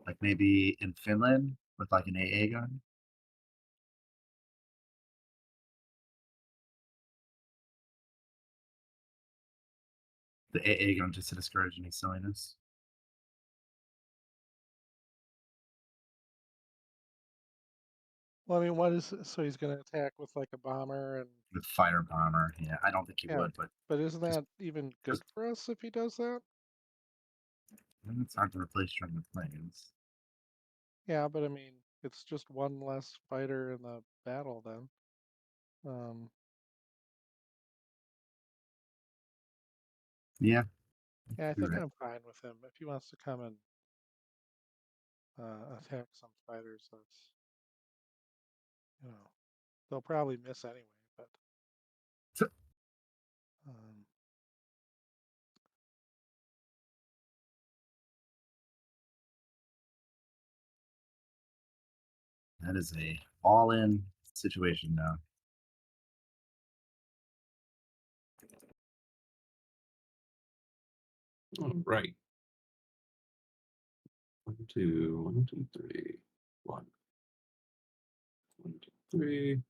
Like maybe in Finland with like an AA gun. The AA gun just to discourage any silliness. Well, I mean, what is so he's going to attack with like a bomber and With fighter bomber, yeah. I don't think he would, but isn't that even good for us if he does that? It's hard to replace German planes. Yeah, but I mean, it's just one less fighter in the battle then. Yeah. Yeah, I you're think right. I'm fine with him. If he wants to come and attack some fighters, that's, you know, they'll probably miss anyway, but That is a all-in situation now. All right. 1, 2, 1, 2, 3, 1. 3.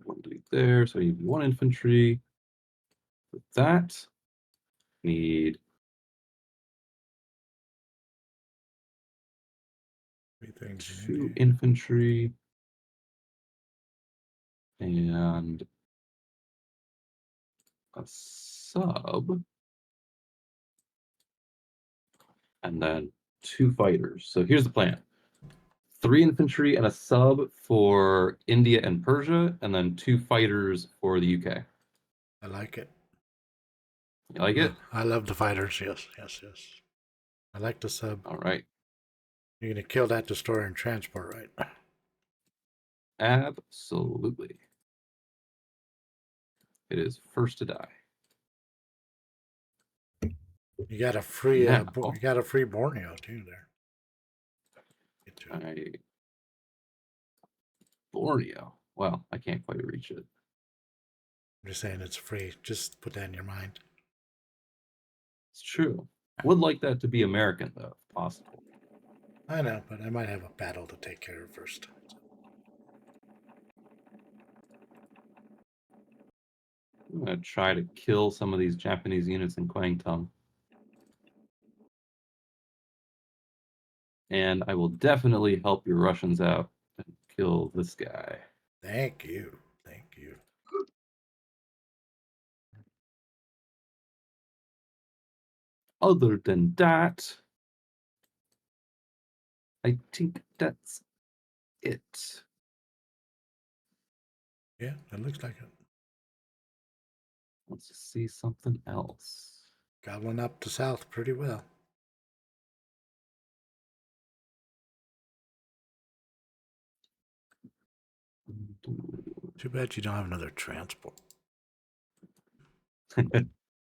One delete there, so you need 1 infantry. With that, need 2 infantry and a sub, and then 2 fighters. So here's the plan: 3 infantry and a sub for India and Persia, and then 2 fighters for the UK. I like it. You like it? I love the fighters. Yes, yes, yes. I like the sub. All right. You're gonna kill that destroyer and transport, right? Absolutely. It is first to die. You got a free, Now, you got a free Borneo too there. Borneo. Well, I can't quite reach it. I'm just saying it's free. Just put that in your mind. It's true. Would like that to be American though, if possible. I know, but I might have a battle to take care of first. I'm gonna try to kill some of these Japanese units in Kwangtung. And I will definitely help your Russians out and kill this guy. Thank you. Thank you. Other than that, I think that's it. Yeah, that looks like it. Let's see something else. Got one up to south pretty well. Too bad you don't have another transport.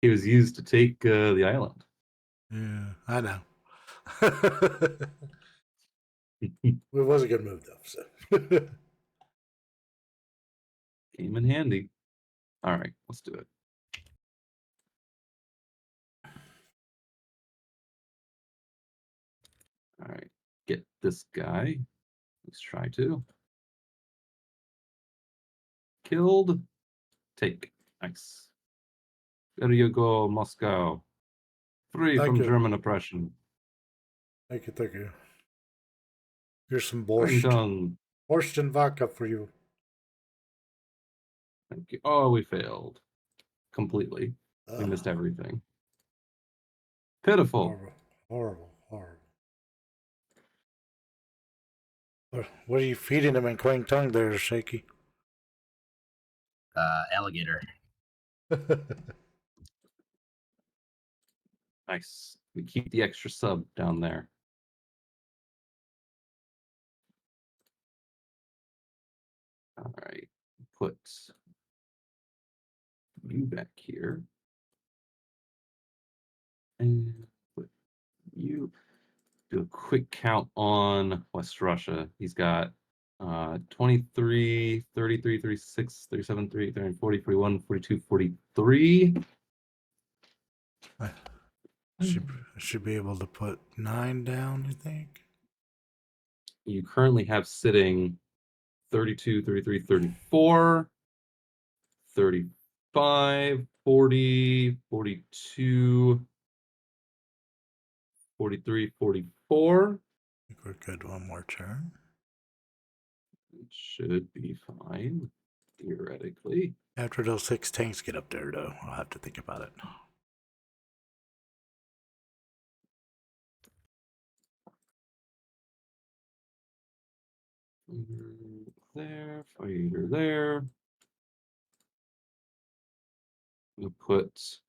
He was used to take the island. Yeah, I know. It was a good move though. So. Came in handy. All right, let's do it. All right, get this guy. Let's try to. Killed. Take. Nice. There you go, Moscow. Free Thank from you. German oppression. Thank you, thank you. Here's some borscht. Kwangtung. Borscht and vodka for you. Thank you. Oh, we failed. Completely. We missed everything. Pitiful. Horrible, horrible, horrible. What are you feeding him in Kwangtung there, Shaky? Alligator. Nice. We keep the extra sub down there. All right. Put you back here. And put you. Do a quick count on West Russia. He's got 23, 33, 36, 37, 38, 39, 40, 41, 42, 43. Should be able to put 9 down, I think. You currently have sitting 32, 33, 34, 35, 40, 42, 43, 44. I think we're good one more turn. It should be fine, theoretically. After those 6 tanks get up there, though, I'll have to think about it. There, fighter there. We'll put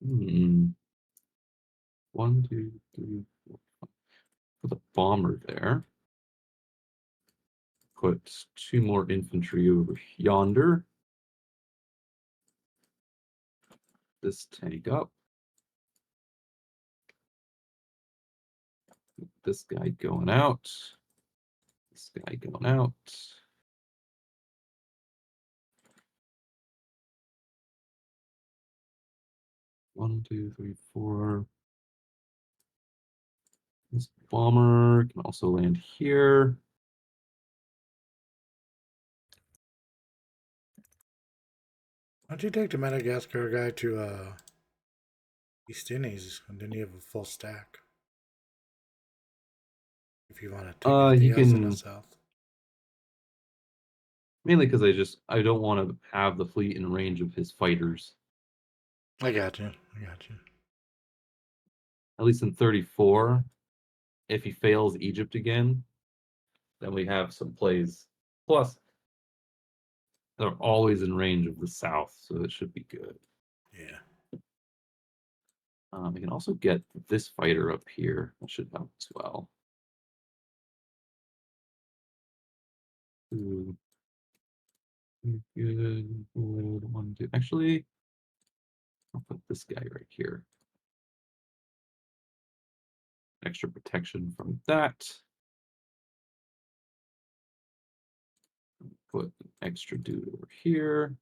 one, 2, 3, 4, 5. Put a bomber there. Put 2 more infantry over yonder. This tank up. This guy going out. This guy going out. One, 2, 3, 4. This bomber can also land here. Why don't you take the Madagascar guy to East Indies, and then you have a full stack. If you want to take You anything else in the can south. mainly because I don't want to have the fleet in range of his fighters. I got you. At least in 34. If he fails Egypt again, then we have some plays. Plus, they're always in range of the south, so it should be good. Yeah. We can also get this fighter up here. That should help as well. Ooh. Good. 1, 2. Actually, I'll put this guy right here. Extra protection from that. Put an extra dude over here.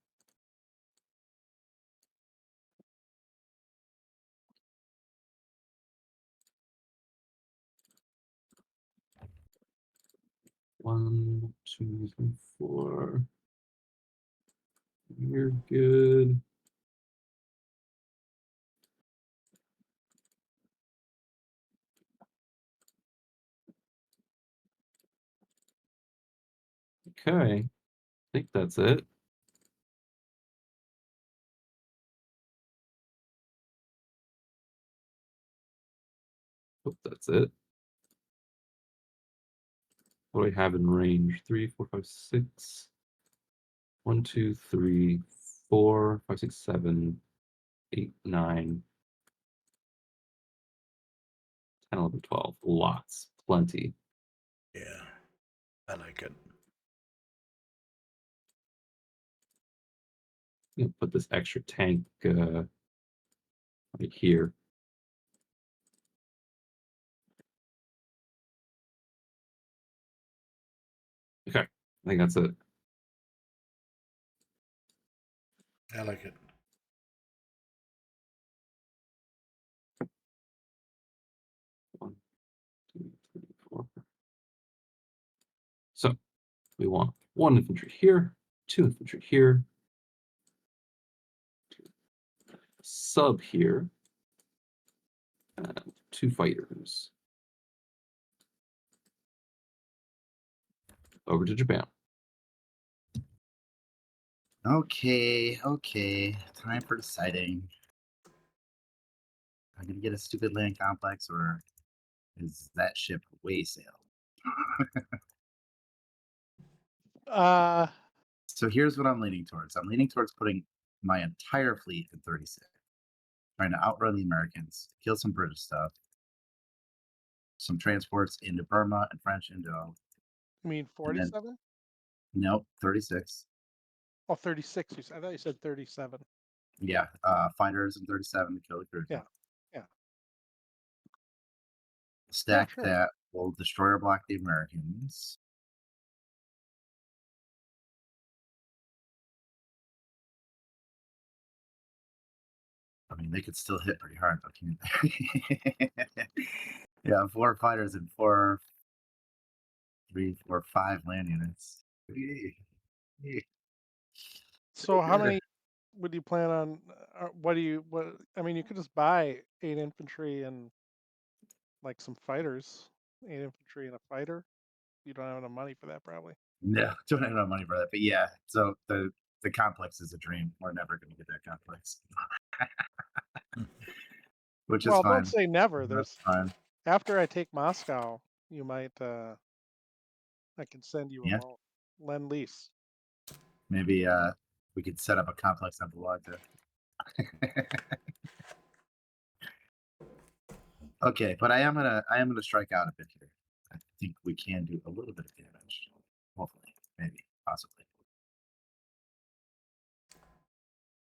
One, 2, 3, 4. You're good. Okay, I think that's it. Hope that's it. What do I have in range? 3, 4, 5, 6. 1, 2, 3, 4, 5, 6, 7, 8, 9, 10, 11, 12. Lots. Plenty. Yeah. I like it. Put this extra tank right here. Okay, I think that's it. I like it. One, 2, 3, 4. So we want 1 infantry here, 2 infantry here, sub here, and 2 fighters. Over to Japan. Okay. Time for deciding. Am I gonna get a stupid land complex, or is that ship way sailed? So here's what I'm leaning towards. I'm leaning towards putting my entire fleet in 36, trying to outrun the Americans, kill some British stuff, some transports into Burma and French Indo. You mean 47? Nope, 36. Oh, 36. I thought you said 37. Yeah, fighters in 37 to kill the crew. Yeah. Stack sure. that will destroyer block the Americans. I mean, they could still hit pretty hard, though, can't they? Yeah, 4 fighters and 4, 3, 4, 5 land units. So how many would you plan on? What I mean, you could just buy 8 infantry and like some fighters. 8 infantry and a fighter. You don't have enough money for that, probably. No, don't have enough money for that. But yeah, so the complex is a dream. We're never going to get that complex, which is Well, fine. don't say never. That's There's fine. after I take Moscow, you might. I can send you a Yeah. loan, lend lease. Maybe we could set up a complex on the log there. Okay, but I am gonna strike out a bit here. I think we can do a little bit of damage. Hopefully, maybe, possibly.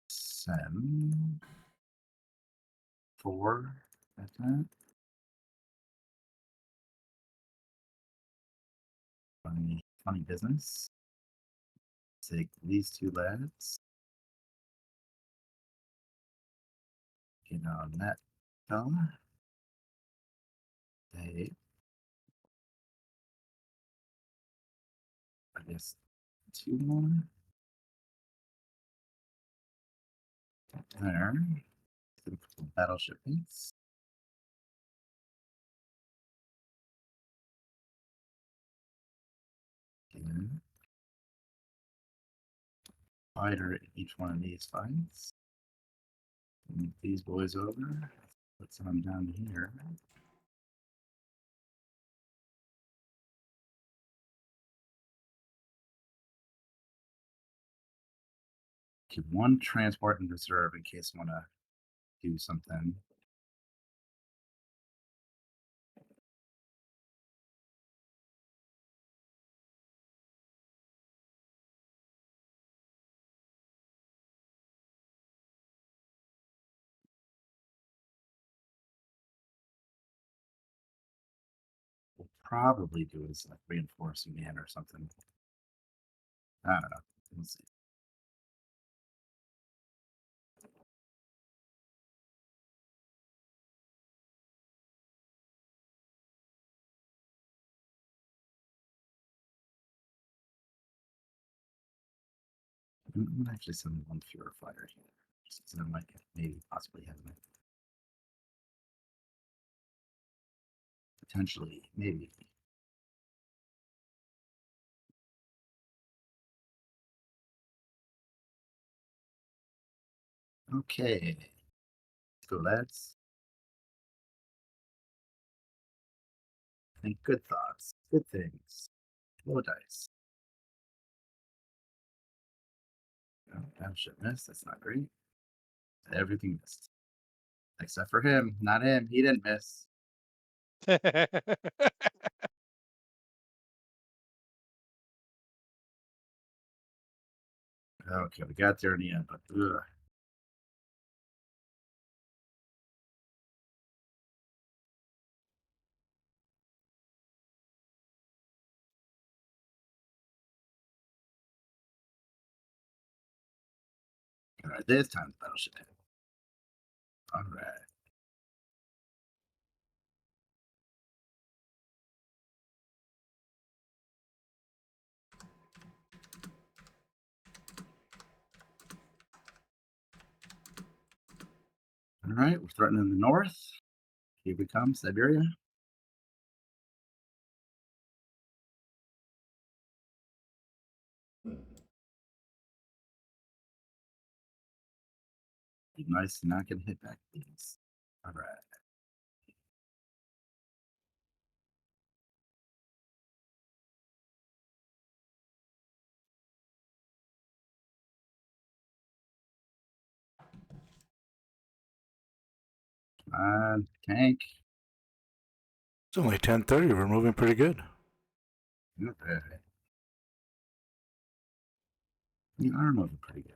Send 4 at that. Funny business. Take these 2 lads. Get on that fella. Okay. I guess 2 more. There. Battleship base. Okay. Fighter in each one of these fights. Move these boys over. Put some down here. Keep 1 transport in reserve in case I want to do something. We'll probably do is like reinforcing man or something. I don't know. We'll see. I'm gonna actually send 1 fewer fighter here. Just 'cause I might maybe possibly have it. Potentially, maybe. Okay. Let's go, lads. Think good thoughts, good things. Low dice. No, battleship missed. That's not great. Everything missed. Except for him. Not him. He didn't miss. Okay, we got there in the end, but ugh. All right, this time the battleship hit. All right. All right, we're threatening the north. Here we come, Siberia. Be nice to not get hit back, please. All right. Tank. It's only 10:30. We're moving pretty good. Okay. We are moving pretty good.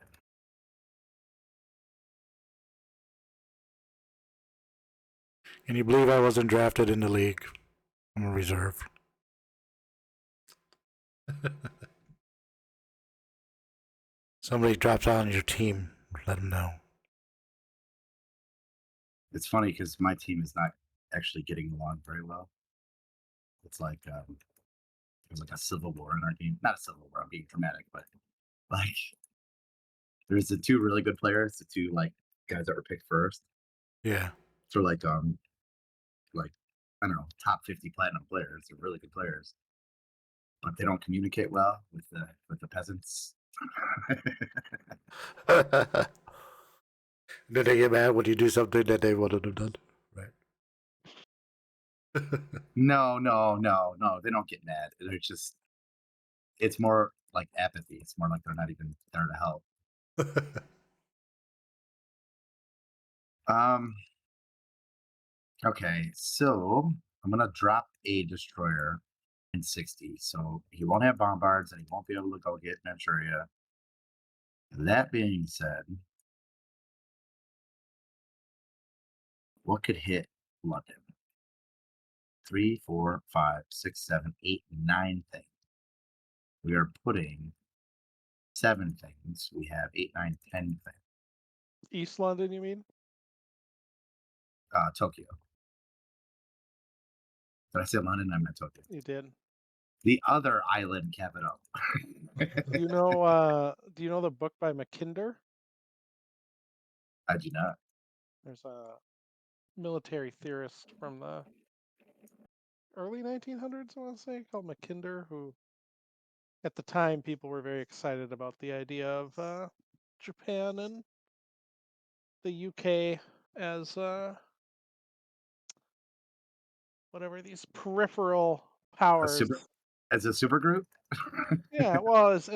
Can you believe I wasn't drafted in the league? I'm a reserve. Somebody drops out on your team, let them know. It's funny because my team is not actually getting along very well. It's like there's like a civil war in our team. Not a civil war. I'm being dramatic, but like there's the 2 really good players, the 2 like guys that were picked first. Yeah. So like I don't know, top 50 platinum players. They're really good players, but they don't communicate well with the peasants. Did they get mad when you do something that they wouldn't have done? Right. No, they don't get mad. They're just, it's more like apathy. It's more like they're not even there to help. Okay, so I'm gonna drop a destroyer in 60, so he won't have bombards and he won't be able to go get Manchuria. That being said, what could hit London? 3, 4, 5, 6, 7, 8, 9 things. We are putting 7 things. We have 8, 9, 10 things. East London, you mean? Tokyo. Did I say London? I meant Tokyo. You did. The other island capital. Do you know the book by Mackinder? I do not. There's a military theorist from the early 1900s, I want to say, called Mackinder, who at the time people were very excited about the idea of Japan and the UK as whatever these peripheral powers. As a super group? Yeah, well, as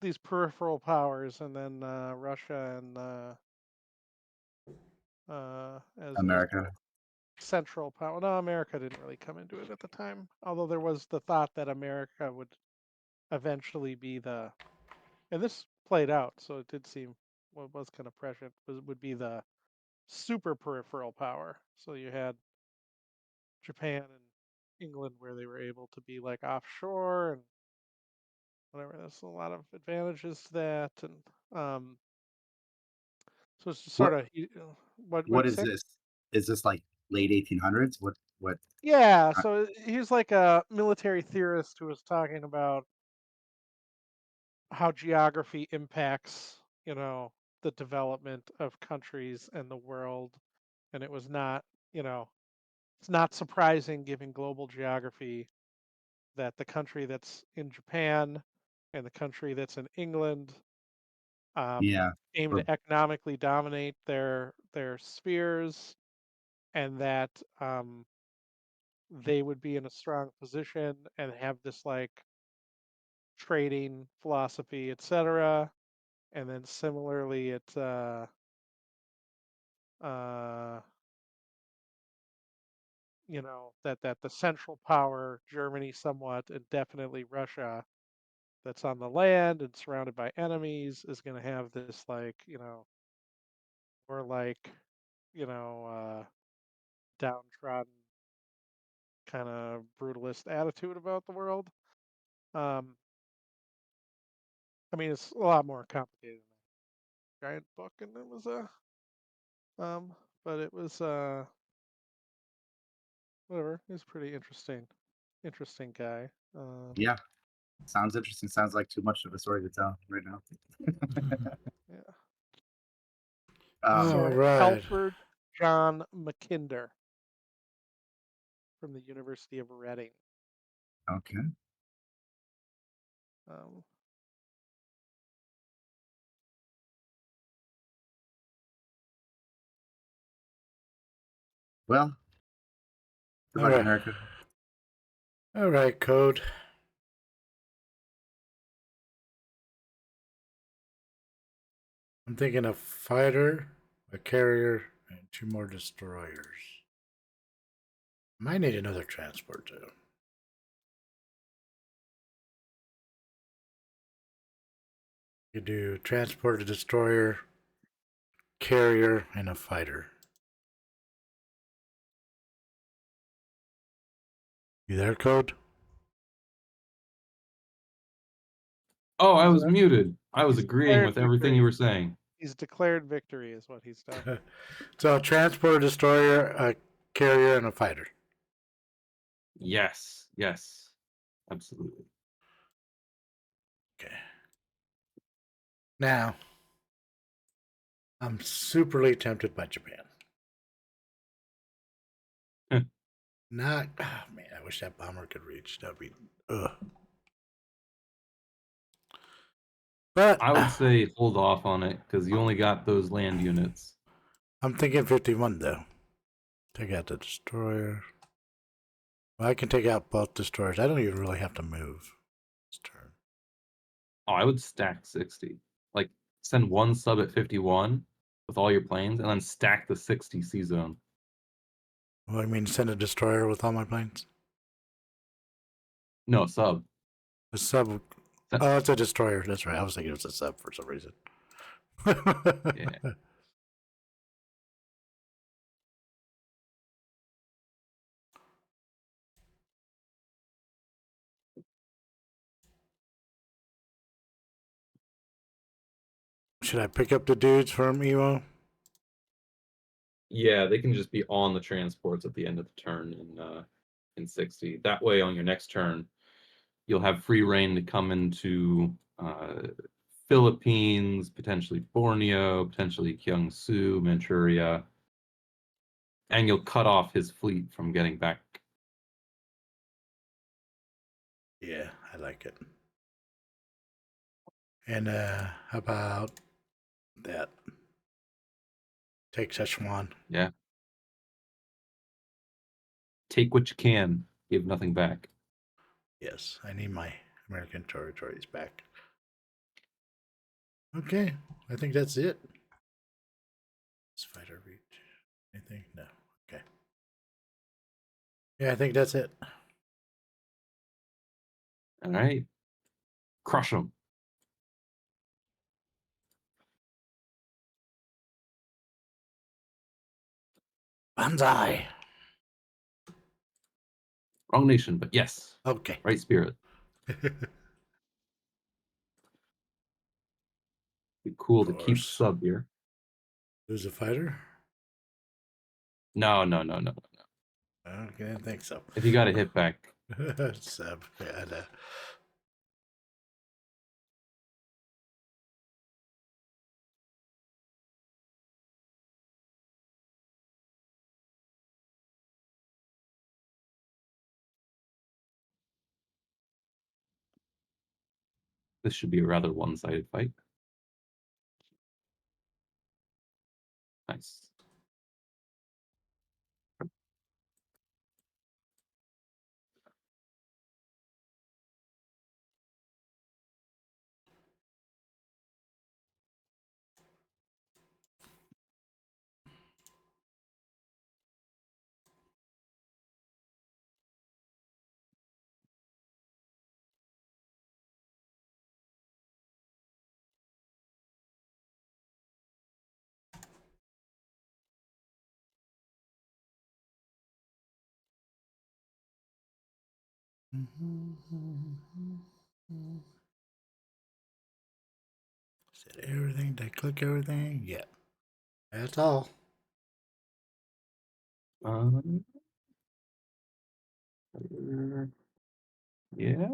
these peripheral powers, and then Russia and as America. central power. No, America didn't really come into it at the time, although there was the thought that America would eventually be and this played out, so it did seem what was kind of prescient would be the super peripheral power. So you had Japan and England where they were able to be like offshore and whatever. There's a lot of advantages to that, and so it's just sort of What is this? Is this like late 1800s? What? Yeah, so he's like a military theorist who was talking about how geography impacts, the development of countries and the world. And it was not, it's not surprising given global geography that the country that's in Japan and the country that's in England Yeah. aim to economically dominate their spheres, and that they would be in a strong position and have this like trading philosophy, etc. And then similarly, it's that the central power, Germany somewhat, and definitely Russia, that's on the land and surrounded by enemies, is going to have this like, or like, downtrodden kind of brutalist attitude about the world. I mean, it's a lot more complicated than that giant book, and it was but it was whatever. He's pretty interesting guy. Yeah. Sounds interesting. Sounds like too much of a story to tell right now. Yeah. All So right. Alfred John Mackinder from the University of Reading. Okay. Well, good luck, America. All right, Code. I'm thinking a fighter, a carrier, and 2 more destroyers. Might need another transport too. You do transport, a destroyer, carrier, and a fighter. You there, Code? Oh, I was muted. I was agreeing with everything you were saying. He's declared victory is what he's done. So transport, a destroyer, a carrier, and a fighter. Yes, absolutely. Okay. Now, I'm superly tempted by Japan. Not, man, I wish that bomber could reach. That'd be, But I would say hold off on it because you only got those land units. I'm thinking 51 though. Take out the destroyer. Well, I can take out both destroyers. I don't even really have to move this turn. Oh, I would stack 60. Like send one sub at 51 with all your planes, and then stack the 60 C zone. Well, I mean, send a destroyer with all my planes. No sub. A sub. Oh, it's a destroyer. That's right. I was thinking it was a sub for some reason. Yeah. Should I pick up the dudes from Emo? Yeah, they can just be on the transports at the end of the turn and in 60. That way, on your next turn, you'll have free reign to come into Philippines, potentially Borneo, potentially Kiangsu, Manchuria, and you'll cut off his fleet from getting back. Yeah, I like it. And how about that? Take Szechuan. Yeah. Take what you can, give nothing back. Yes, I need my American territories back. Okay, I think that's it. Let's fight our reach. Anything? No. Okay. Yeah, I think that's it. All right. Crush them. Banzai. Wrong nation, but yes. Okay. Right spirit. Be cool to keep Force. sub here. Who's a fighter? No. Okay, I think so. If you got a hit back. Sub. Yeah, no. This should be a rather one-sided fight. Nice. Said everything. Did I click everything? Yeah. That's all. Yeah.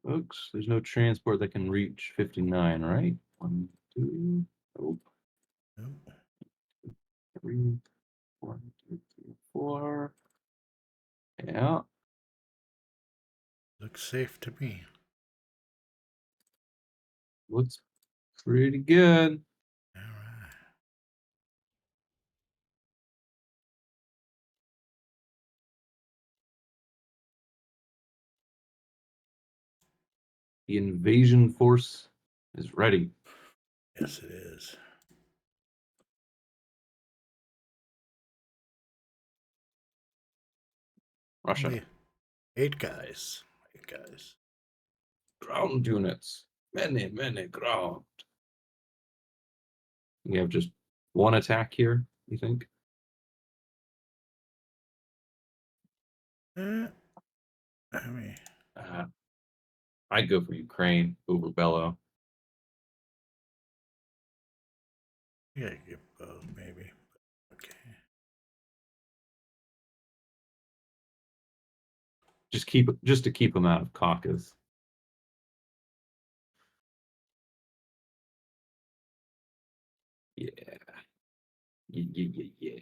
Folks, there's no transport that can reach 59, right? 1, 2, nope. Nope. 3, 1, 2, 3, 4. Yeah. Looks safe to me. Looks pretty good. All right. The invasion force is ready. Yes, it is. Russia. Only 8 guys. 8 guys. Ground units. Many ground. You have just one attack here, you think? I mean, I'd go for Ukraine over Bello. yeah, give both maybe. Okay. Just to keep them out of caucus. Yeah. Yeah.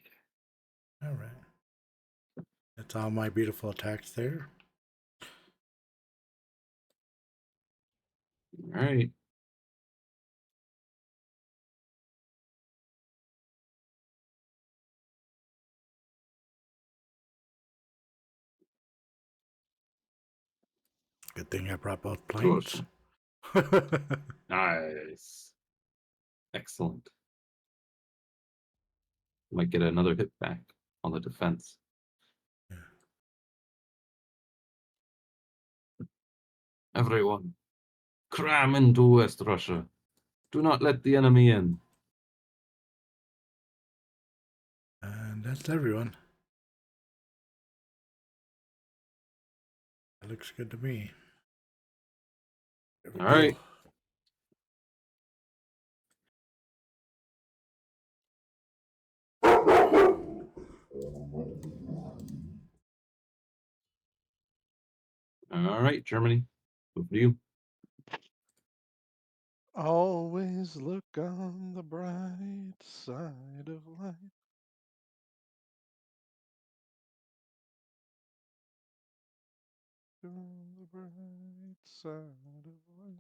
All right. That's all my beautiful attacks there. All right. Good thing I brought both planes. Nice. Excellent. Might get another hit back on the defense. Yeah. Everyone, cram into West Russia. Do not let the enemy in. And that's everyone. That looks good to me. There we All go. right. All right, Germany. Over to you. Always look on the bright side of life. On the bright side of life.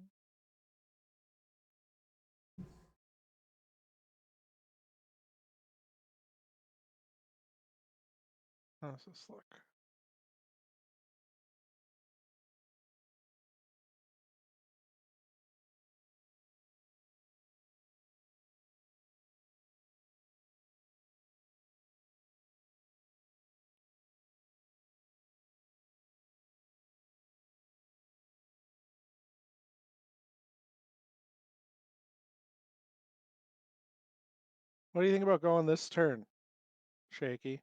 How's this look? What do you think about going this turn, Shaky?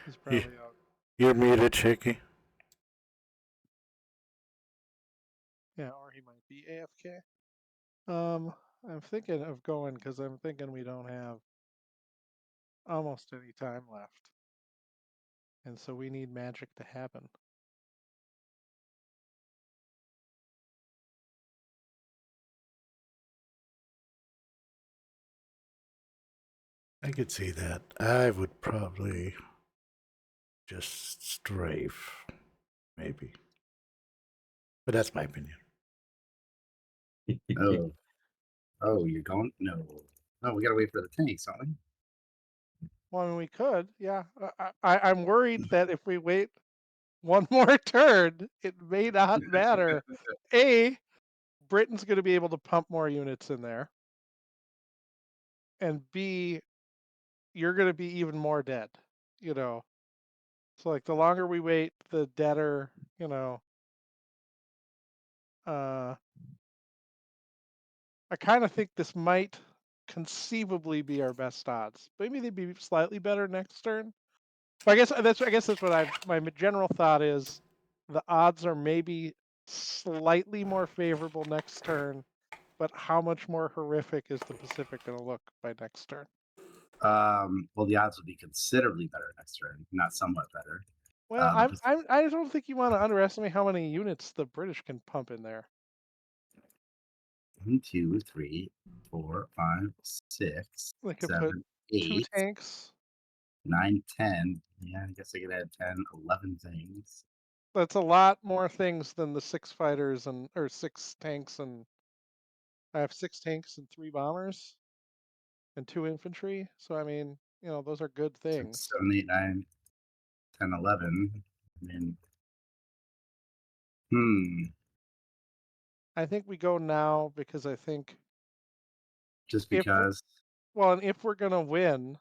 He's probably out. You're muted, Shaky. Yeah, or he might be AFK. I'm thinking of going because I'm thinking we don't have almost any time left. And so we need magic to happen. I could see that. I would probably just strafe, maybe. But that's my opinion. Oh, you're going? No. No, we gotta wait for the tanks, don't we? Well, I mean, we could, yeah. I'm worried that if we wait one more turn, it may not matter. A, Britain's going to be able to pump more units in there. And B, you're going to be even more dead, you know. So, like, the longer we wait, the deader, you know. I kind of think this might conceivably be our best odds. Maybe they'd be slightly better next turn. But I guess that's what my general thought is. The odds are maybe slightly more favorable next turn, but how much more horrific is the Pacific going to look by next turn? Well, the odds would be considerably better next turn, not somewhat better. Well, I don't think you want to underestimate how many units the British can pump in there. 1, 2, 3, 4, 5, 6, They could 7, put 2 8, tanks. 9, 10. Yeah, I guess I could add 10, 11 things. That's a lot more things than the 6 fighters or 6 tanks, and I have 6 tanks and 3 bombers and 2 infantry. So I mean, you know, those are good 6, things. 7, 8, 9, 10, 11. I mean, I think we go now because I think just if because. well, and if we're gonna win,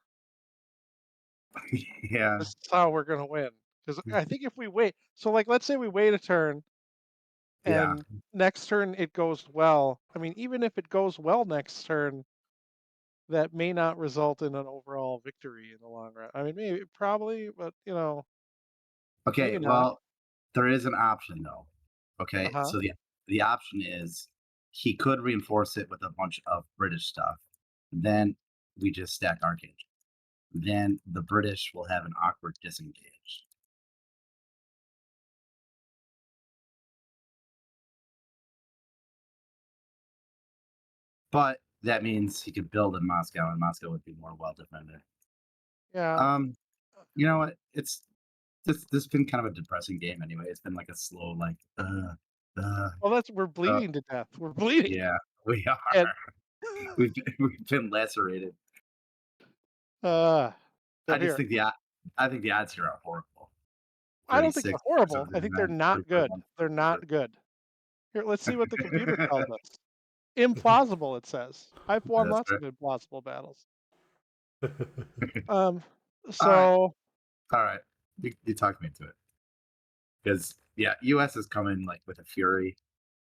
Yeah. this is how we're gonna win. Because I think if we wait, so like let's say we wait a turn, Yeah. and next turn it goes well. I mean, even if it goes well next turn, that may not result in an overall victory in the long run. I mean, maybe probably, but you know, Okay, maybe not. well, there is an option though. Okay, Uh-huh. so the option is he could reinforce it with a bunch of British stuff. Then we just stack archangel. Then the British will have an awkward disengage. But that means he could build in Moscow, and Moscow would be more well defended. Yeah. You know what? It's this has been kind of a depressing game anyway. It's been like a slow, like Well, we're bleeding to death. We're bleeding. yeah, we are. And We've been lacerated. so I just here, think I think the odds here are horrible. I don't think they're 36, horrible. I think they're 79, not 34, good. 1, They're not good. Here, let's see what the computer tells us. Implausible, it says. I've won That's lots right. of implausible battles. All right, So all right. You talked me into it because yeah, U.S. is coming like with a fury.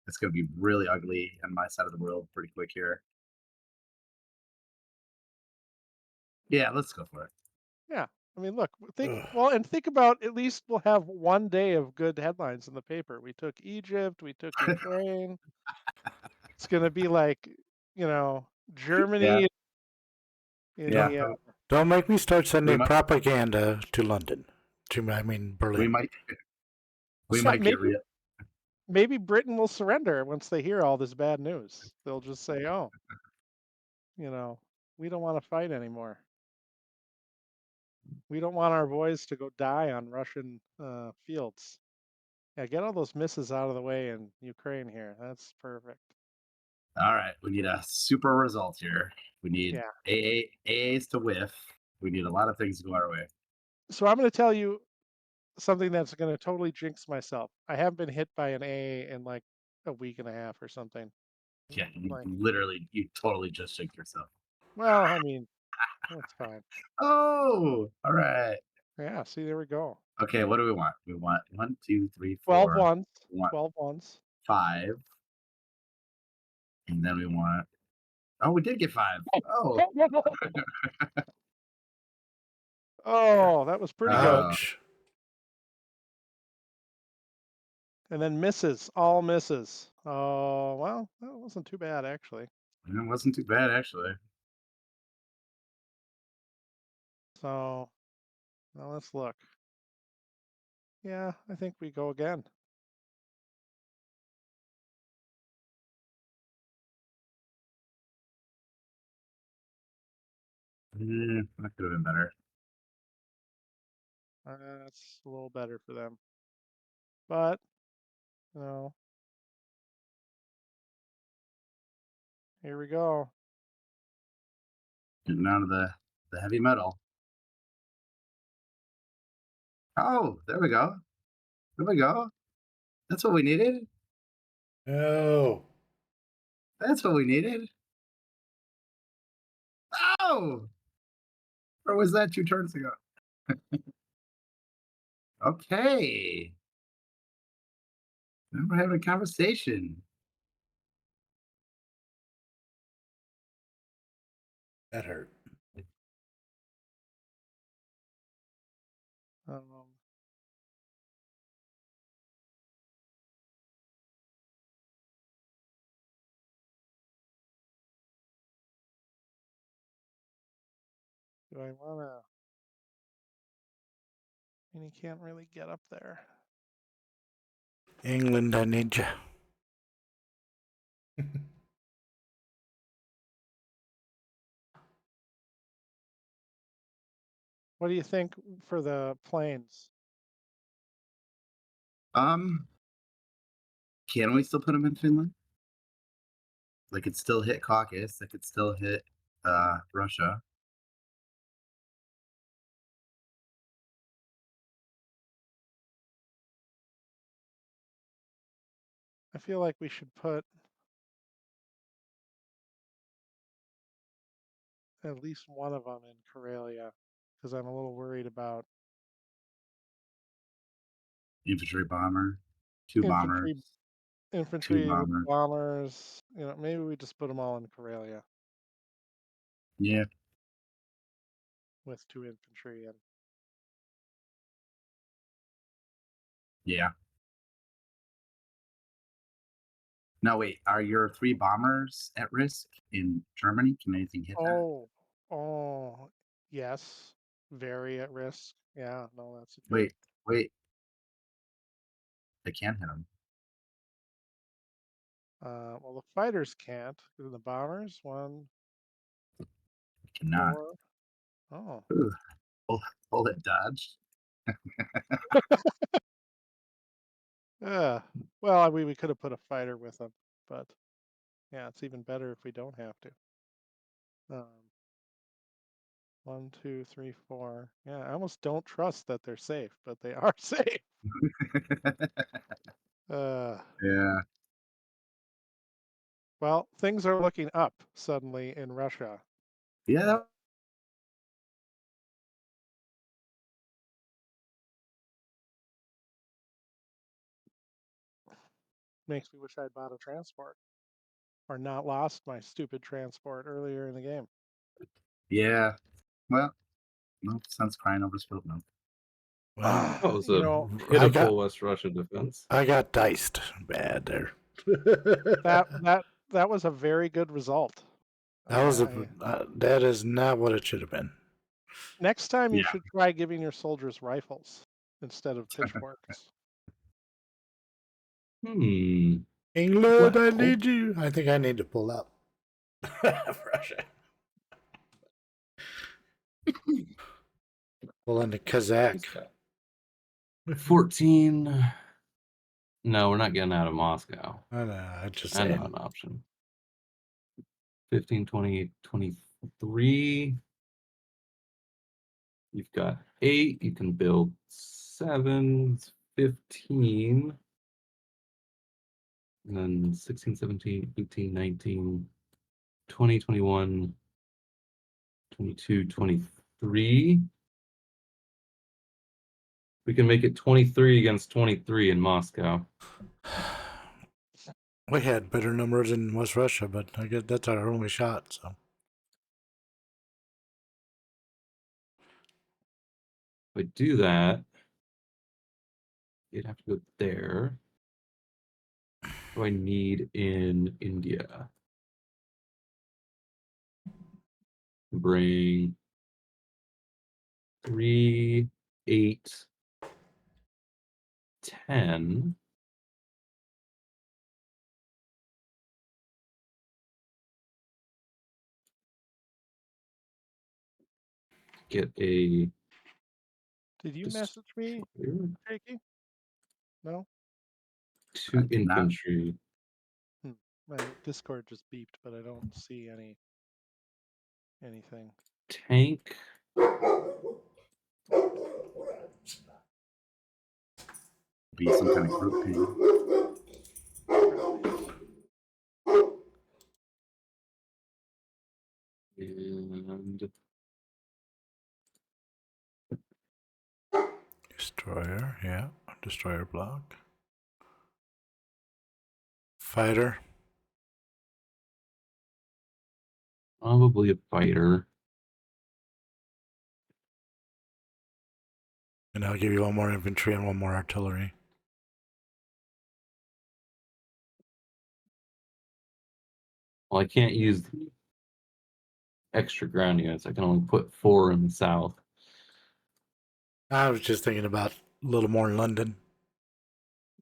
It's going to be really ugly on my side of the world pretty quick here. Yeah, let's go for it. yeah, I mean, look, think about at least we'll have one day of good headlines in the paper. We took Egypt, we took Ukraine. It's gonna be like, Germany in Yeah. the Don't make me start sending might- propaganda to London. We Berlin. might So get maybe- real. maybe Britain will surrender once they hear all this bad news. They'll just say, "Oh, we don't want to fight anymore. We don't want our boys to go die on Russian fields." Yeah, get all those misses out of the way in Ukraine here. That's perfect. All right, we need a super result here. We need Yeah. AAs to whiff. We need a lot of things to go our way. So I'm going to tell you something that's going to totally jinx myself. I haven't been hit by an AA in like a week and a half or something. Yeah, Like, you totally just jinxed yourself. well, I mean, that's fine. Oh, all right. Yeah, see, there we go. Okay, what do we want? We want 1, 2, 3, 12 4. ones. We want 12 ones. 5. And then we want. Oh, we did get 5. Oh. Oh, that was pretty good. Ouch. And then misses, all misses. Oh, well, that wasn't too bad, actually. It wasn't too bad, actually. So, now let's look. Yeah, I think we go again. That could have been better. That's a little better for them. But, here we go. Getting out of the heavy metal. Oh, there we go. There we go. That's what we needed. No. That's what we needed. Oh! Or was that 2 turns ago? Okay. Now we're having a conversation. That hurt. Do I want to? And he can't really get up there. England, I need you. What do you think for the planes? Can we still put them in Finland? They could still hit Caucasus. They could still hit Russia. I feel like we should put at least one of them in Karelia because I'm a little worried about Infantry bomber, 2 bombers. infantry bombers. bombers. Maybe we just put them all in Karelia Yeah. with 2 infantry and Yeah. Now wait, are your 3 bombers at risk in Germany? Can anything hit that? oh, yes, very at risk. Yeah, no, that's a good. Wait. They can hit them. Well, the fighters can't. The bombers, 1, Cannot. 4. Oh, Ooh, bullet dodge. yeah. Well, we could have put a fighter with them, but yeah, it's even better if we don't have to. 1, 2, 3, 4. Yeah, I almost don't trust that they're safe, but they are safe. Yeah. Well, things are looking up suddenly in Russia. Yeah. Makes me wish I'd bought a transport or not lost my stupid transport earlier in the game. Yeah. Well, no sense crying over spilled milk. Well, That was You a know, pitiful West Russia defense. I got diced bad there. that that was a very good result. That was I- that is not what it should have been. Next time you Yeah. should try giving your soldiers rifles instead of pitchforks. England, I Well. need you. I think I need to pull up Russia. Pull into Kazakh. 14. No, we're not getting out of Moscow. I know, I just I know saying. an option. 15, 20, 23. You've got 8. You can build 7. 15. And then 16, 17, 18, 19, 20, 21, 22, 23. We can make it 23 against 23 in Moscow. We had better numbers in West Russia, but I guess that's our only shot. So If I do that, you'd have to go there. What do I need in India? Bring 3, 8, 10. Get a Did you message me, destroyer, Shaky? No? 2 I did not. infantry. My Discord just beeped, but I don't see anything. Tank. Be some kind of group ping. And destroyer, yeah, destroyer block. Fighter. probably a fighter. And I'll give you one more infantry and one more artillery. Well, I can't use the extra ground units. I can only put 4 in the south. I was just thinking about a little more in London.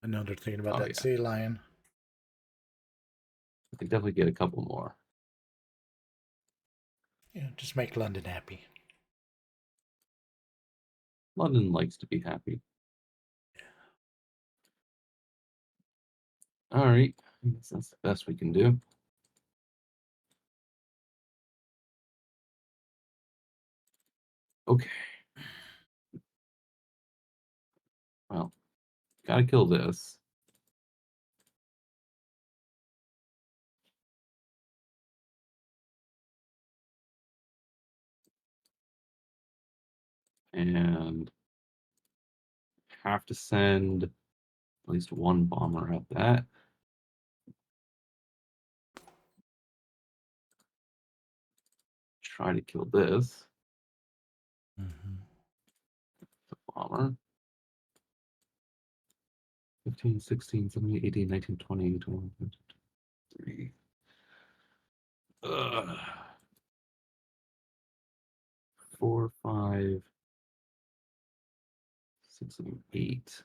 I know they're thinking about Oh, that yeah. sea lion. I could definitely get a couple more. Yeah, just make London happy. London likes to be happy. All right. I guess that's the best we can do. Okay. Well, gotta kill this. And have to send at least one bomber at that. Try to kill this. Mm-hmm. The bomber. 15, 16, 17, 18, 19, 20, 21, 23. Ugh. 4, 5, 6, 7, 8.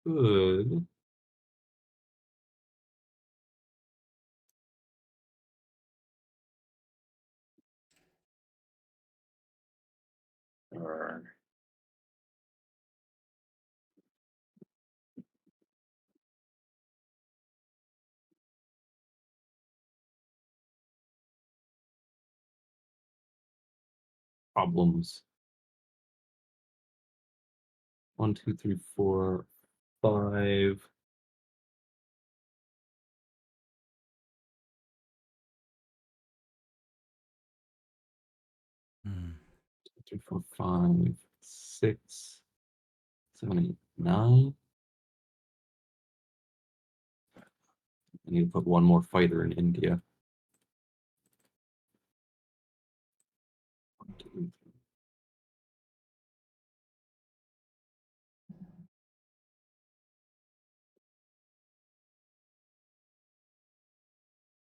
Good. Problems. 1, 2, 3, 4, 5. 2, 4, 5, 6, 7, 8, 9. I need to put one more fighter in India. 1, 2, 3.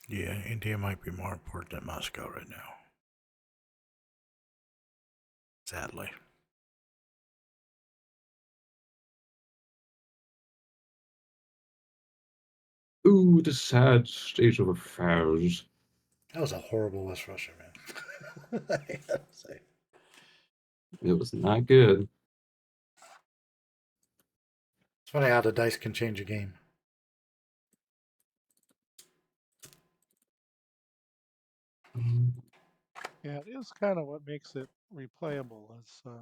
Yeah, India might be more important than Moscow right now. Sadly. Ooh, the sad state of affairs. That was a horrible West Russia, man. I have to say. It was not good. It's funny how the dice can change a game. Yeah, it is kind of what makes it replayable is the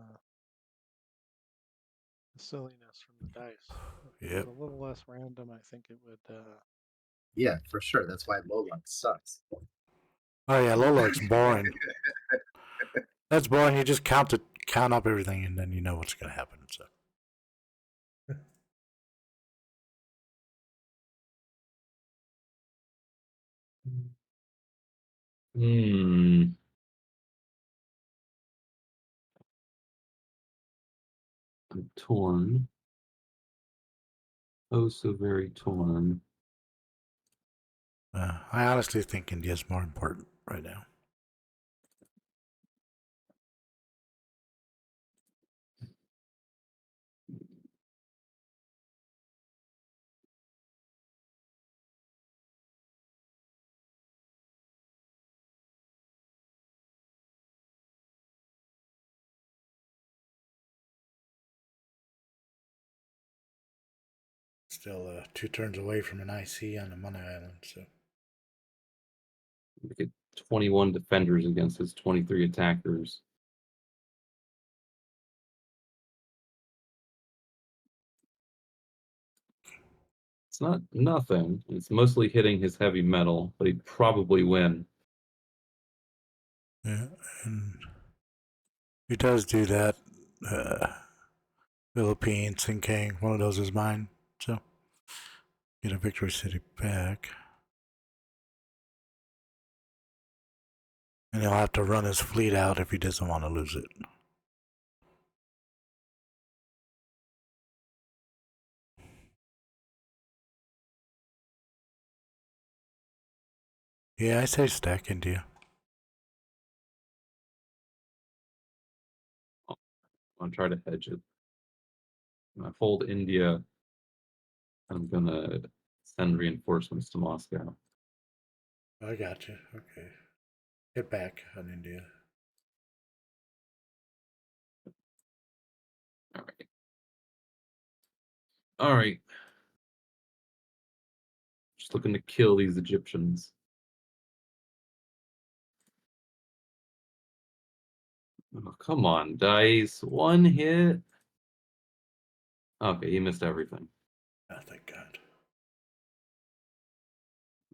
silliness from the dice. If it was Yep. a little less random, I think it would. Yeah, for sure. That's why Lowlight sucks. Oh yeah, Lolak's boring. That's boring. You just count up everything, and then you know what's going to happen. So. Hmm. I'm torn. Oh, so very torn. I honestly think India's more important right now. Still 2 turns away from an IC on the Money Island. So. We get 21 defenders against his 23 attackers. It's not nothing. It's mostly hitting his heavy metal, but he'd probably win. Yeah, and he does do that. Philippines, King, one of those is mine. So get a victory city back. And he'll have to run his fleet out if he doesn't want to lose it. Yeah, I say stack India. I'll try to hedge it. When I hold India, I'm gonna send reinforcements to Moscow. I got you. Okay. Get back on India. All right. All right. Just looking to kill these Egyptians. Oh, come on, dice. One hit. Okay, he missed everything. Oh, thank God.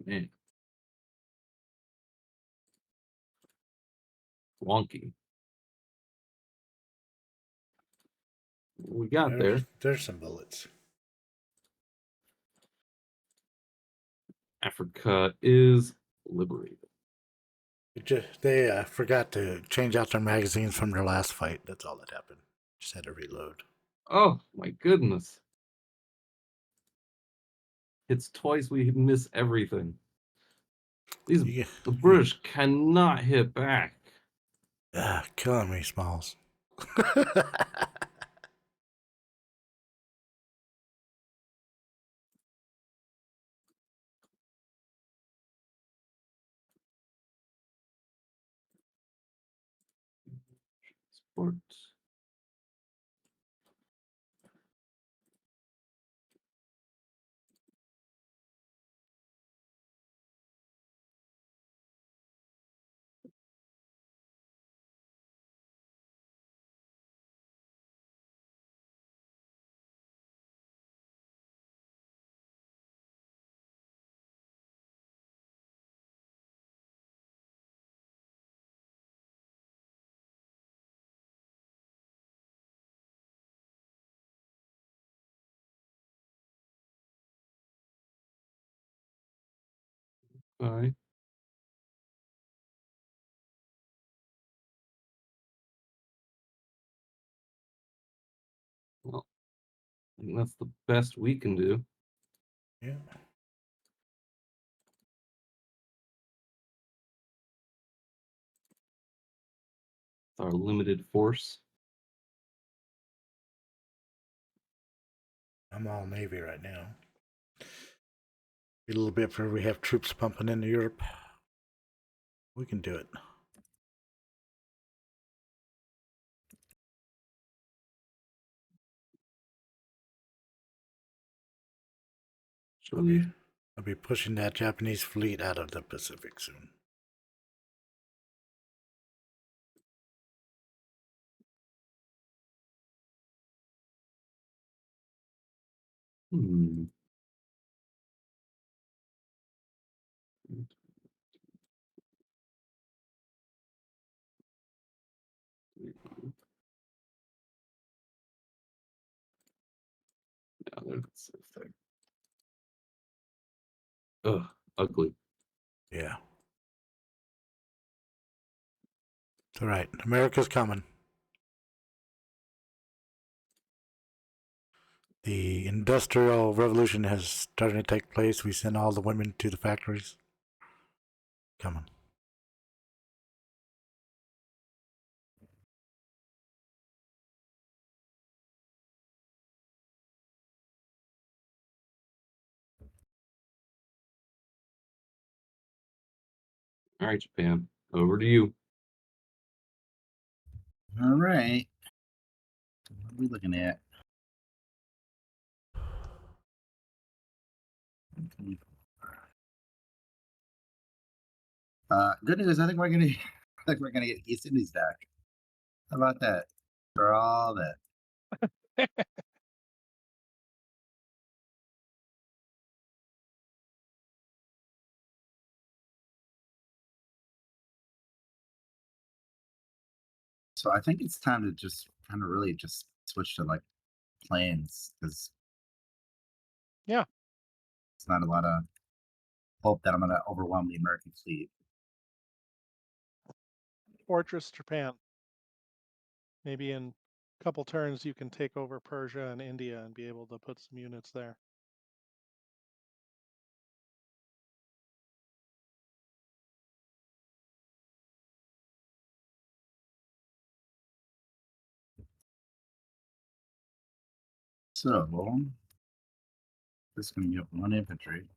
Man. Wonky. We got there. There's some bullets. Africa is liberated. They forgot to change out their magazines from their last fight. That's all that happened. Just had to reload. Oh, my goodness. It's twice we miss everything. The British cannot hit back. Killing me, Smalls. Sports. Bye. Well, I think that's the best we can do. Yeah. Our limited force. I'm all Navy right now. A little bit for we have troops pumping into Europe. We can do it. I'll be pushing that Japanese fleet out of the Pacific soon. Hmm. Yeah, that's the thing. Ugh, ugly. Yeah. It's all right. America's coming. The Industrial Revolution has started to take place. We send all the women to the factories. Coming. All right, Japan. Over to you. All right. What are we looking at? Good news. I think we're gonna. I think we're gonna get East Indies back. How about that? For all that. So I think it's time to just kind of really just switch to like planes because Yeah. it's not a lot of hope that I'm gonna overwhelm the American fleet. Fortress Japan. Maybe in a couple turns you can take over Persia and India and be able to put some units there. So this is gonna get one infantry.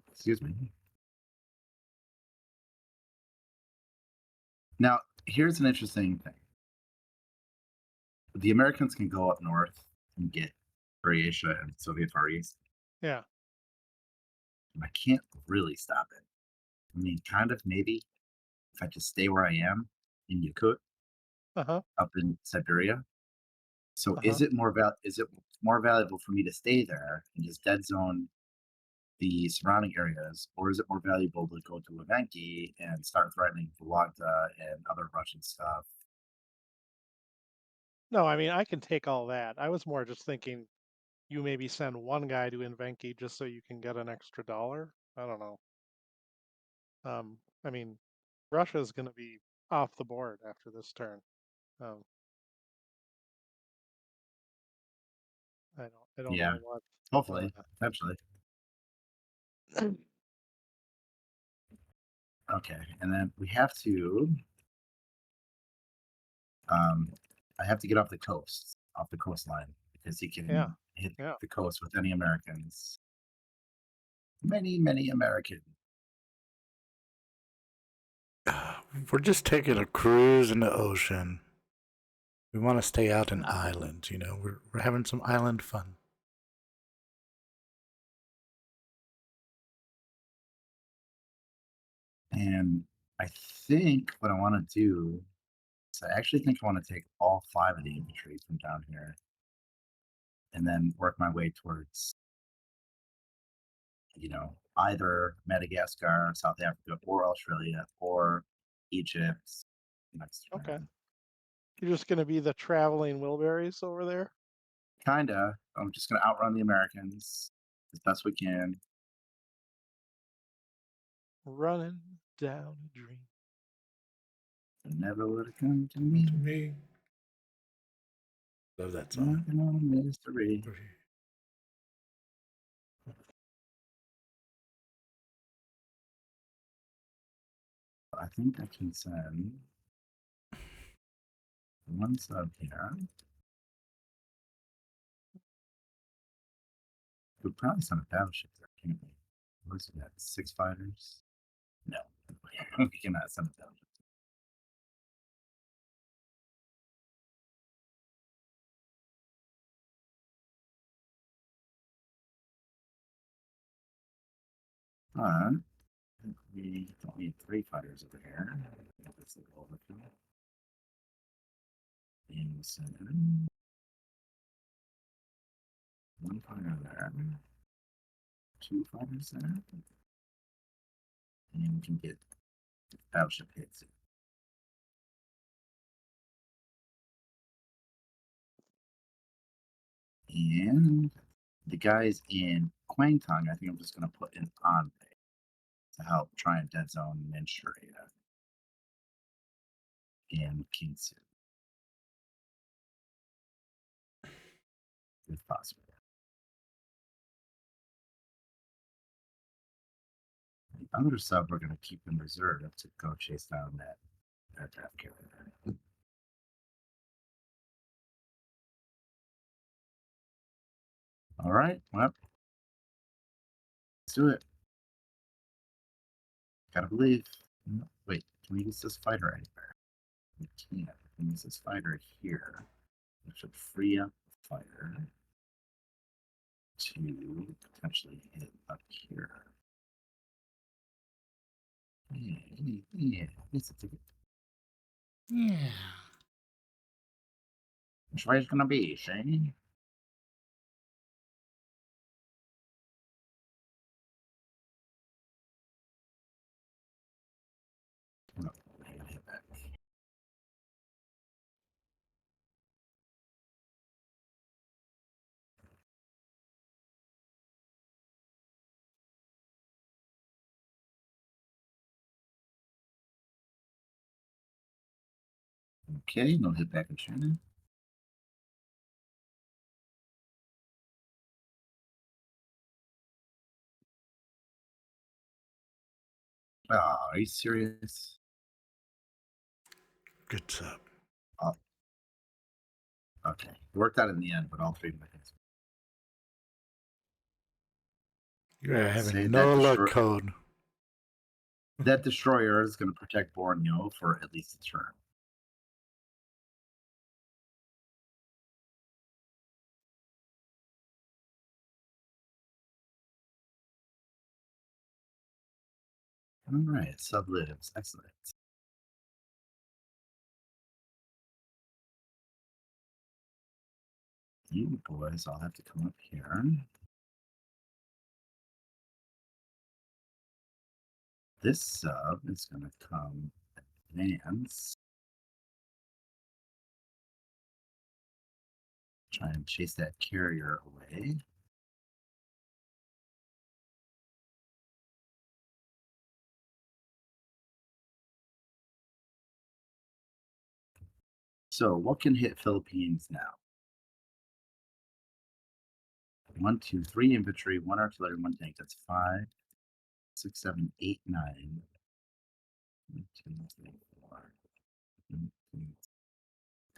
Excuse me. Now, here's an interesting thing. The Americans can go up north and get Croatia and Soviet Far East. Yeah. I can't really stop it. I mean, kind of maybe if I just stay where I am in Yakut, Uh-huh. up in Siberia. So Uh-huh. is it more valuable for me to stay there and just dead zone the surrounding areas, or is it more valuable to go to Levanki and start threatening Vologda and other Russian stuff? No, I mean I can take all that. I was more just thinking you maybe send one guy to Invenki just so you can get an extra dollar. I don't know. I mean, Russia is going to be off the board after this turn. Um, I don't Yeah, know what. hopefully, eventually. Okay, and then we have to. I have to get off the coastline, because he can hit Yeah. the coast with any Americans. Many Americans. We're just taking a cruise in the ocean. We want to stay out in islands, you know. We're having some island fun. And I think what I want to do is I actually think I want to take all 5 of the infantry from down here and then work my way towards, either Madagascar, South Africa, or Australia, or Egypt next Okay. turn. You're just going to be the traveling Wilburys over there? Kinda. I'm just going to outrun the Americans as best we can. running down a dream. It never would have come to To me. me. Love that song. Knocking on a mystery. I think I can send one sub here. We'd probably send a battleship there, can't we? What's that? 6 fighters? No, we cannot send a battleship. But we don't need 3 fighters over here. That's the overkill. And we'll send 1 fighter there. 2 fighters there. And we can get battleship hits. And the guys in Kwangtung, I think I'm just going to put in Anbe to help try and dead zone Manchuria and Kinsu, if possible. The other sub we're going to keep in reserve to go chase down that aircraft carrier. All right, well, let's do it. Gotta believe. Wait, can we use this fighter anywhere? We can't. We can use this fighter here, which should free up the fighter to potentially hit up here. Yeah, it's a ticket. Yeah. Which way it's gonna be, see? Oh, I gotta hit that. Okay, no hit back in China. Oh, are you serious? Good sub. Oh. Okay. It worked out in the end, but all 3 of my things. You're Say having that no luck destroy- code. That destroyer is going to protect Borneo for at least a turn. All right, sub lives. Excellent. You boys all have to come up here. This sub is going to come advance. Try and chase that carrier away. So, what can hit Philippines now? 1, 2, 3 infantry, 1 artillery, 1 tank. That's 5, 6, 7, 8, 9. 1, 2, 3, 4.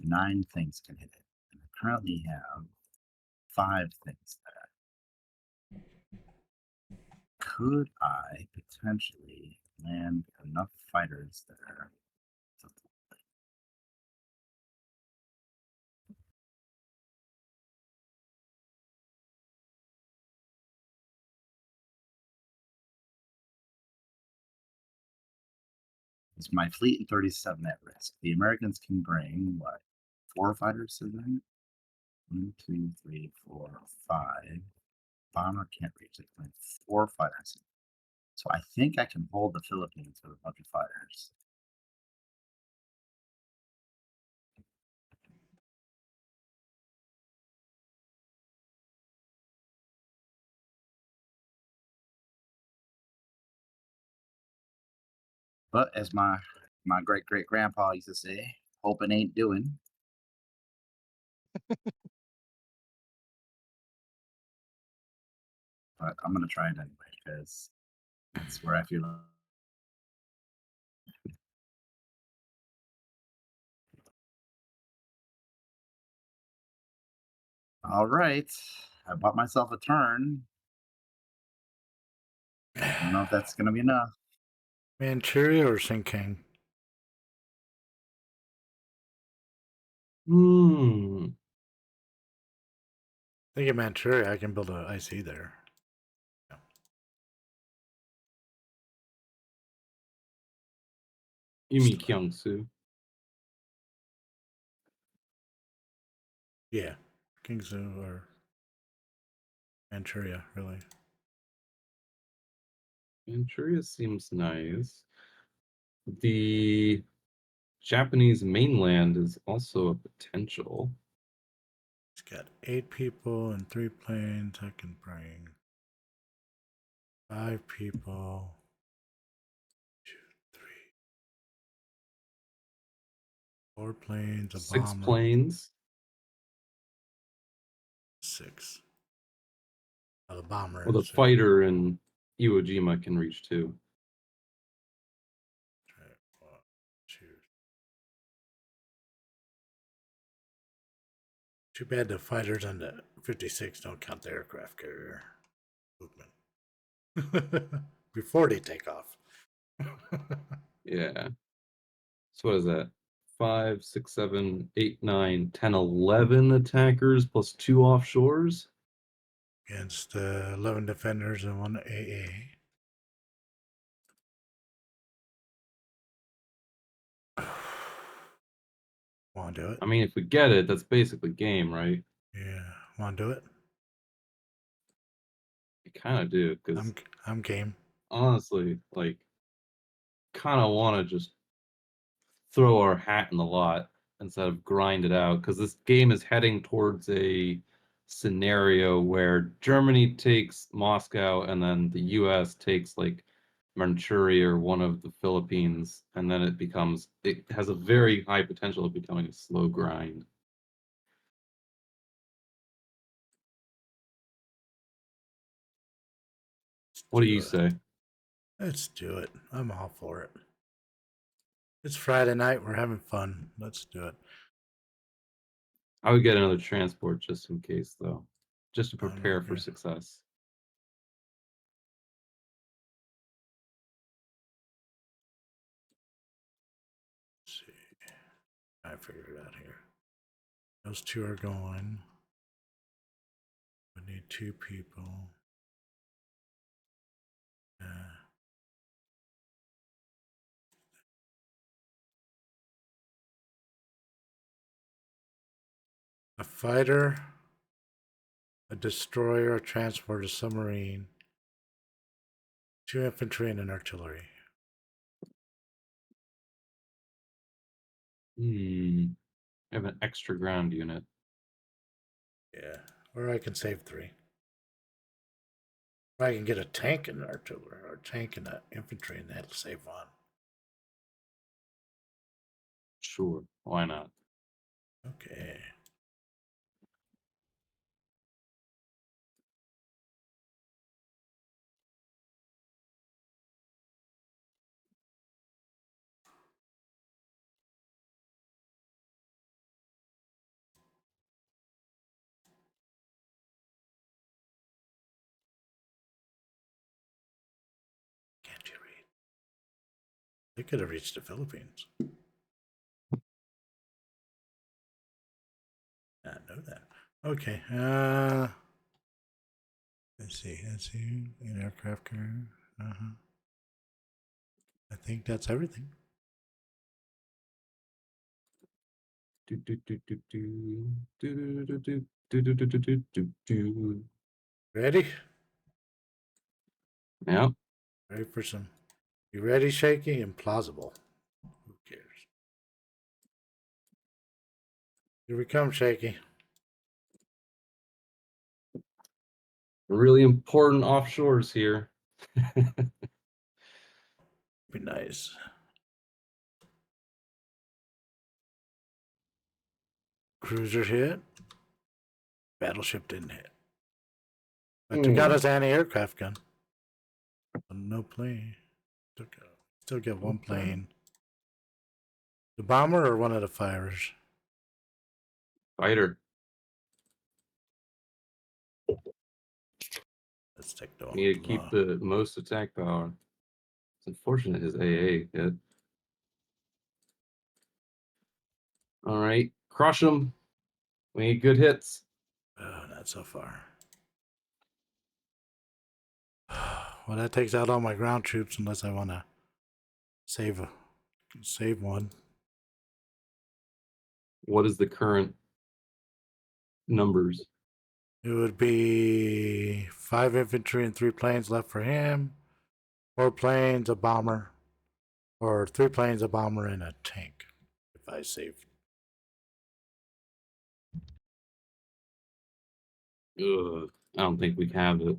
9 things can hit it. And I currently have 5 things there. Could I potentially land enough fighters there? Is my fleet in 37 at risk? The Americans can bring what? 4 fighters to them? 1, 2, 3, 4, 5. Bomber can't reach it. 4 fighters. So I think I can hold the Philippines with a bunch of fighters. But as my great grandpa used to say, hoping ain't doing. But I'm gonna try it anyway because that's where I feel. All right, I bought myself a turn. I don't know if that's gonna be enough. Manchuria or sinking? I think in Manchuria, I can build an IC there. You mean Kyungsu? Yeah, Kingsu or Manchuria, really. Manchuria seems nice. The Japanese mainland is also a potential. It's got 8 people and 3 planes. I can bring 5 people. 2, 3, 4 planes, a 6 bomber. planes. 6. Oh, the bomber. Well, the So fighter in Iwo Jima can reach too. 1, 2. Too bad the fighters on the 56 don't count the aircraft carrier movement before they take off. Yeah. So what is that? 5, 6, 7, 8, 9, 10, 11 attackers plus 2 offshores. Against 11 defenders and 1 AA. Want to do it? I mean, if we get it, that's basically game, right? Yeah. Want to do it? I kind of do, because I'm game. honestly, like, kind of want to just throw our hat in the lot instead of grind it out, because this game is heading towards a scenario where Germany takes Moscow and then the US takes like Manchuria or one of the Philippines, and then it has a very high potential of becoming a slow grind. What do you say? Let's do it. I'm all for it. It's Friday night. We're having fun. Let's do it. I would get another transport just in case, though, just to prepare for Okay. success. Let's see. I figured it out here. Those 2 are going. We need 2 people. A fighter, a destroyer, a transport, a submarine, 2 infantry, and an artillery. I have an extra ground unit. Yeah, or I can save 3. Or I can get a tank and an artillery, or a tank and an infantry, and that'll save 1. Sure, why not? Okay. Can't you read? They could have reached the Philippines. I know that. Okay. Let's see. An aircraft carrier. I think that's everything. Ready? Yeah. Ready for some? You ready, shaky? Implausible. Who cares? Here we come, shaky. Really important offshores here. Be nice. Cruiser hit. Battleship didn't hit. But you got his anti-aircraft gun. No plane. Still get one plane. The bomber or one of the fighters? Fighter. Let's take the Need to keep the most attack power. It's unfortunate his AA hit. All right, crush him. We need good hits. Oh, not so far. Well, that takes out all my ground troops unless I want to save one. What is the current numbers? It would be 5 infantry and 3 planes left for him. 4 planes, a bomber, or 3 planes, a bomber, and a tank. If I save. Ugh, I don't think we have it.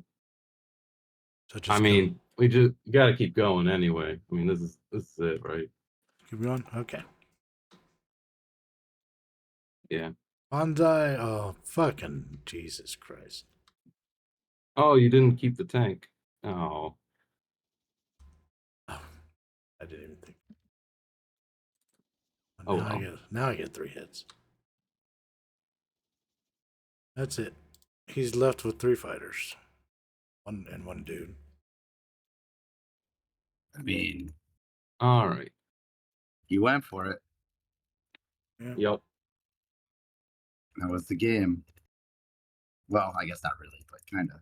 So just I mean, we just got to keep going anyway. I mean, this is it, right? keep going. Okay. Yeah. Bonsai. Oh, fucking Jesus Christ. Oh, you didn't keep the tank. Oh. I didn't even think. Oh, Now, well. now I get 3 hits. That's it. He's left with 3 fighters. One dude. I mean, All right. you went for it. Yeah. Yep. That was the game. Well, I guess not really, but kind of.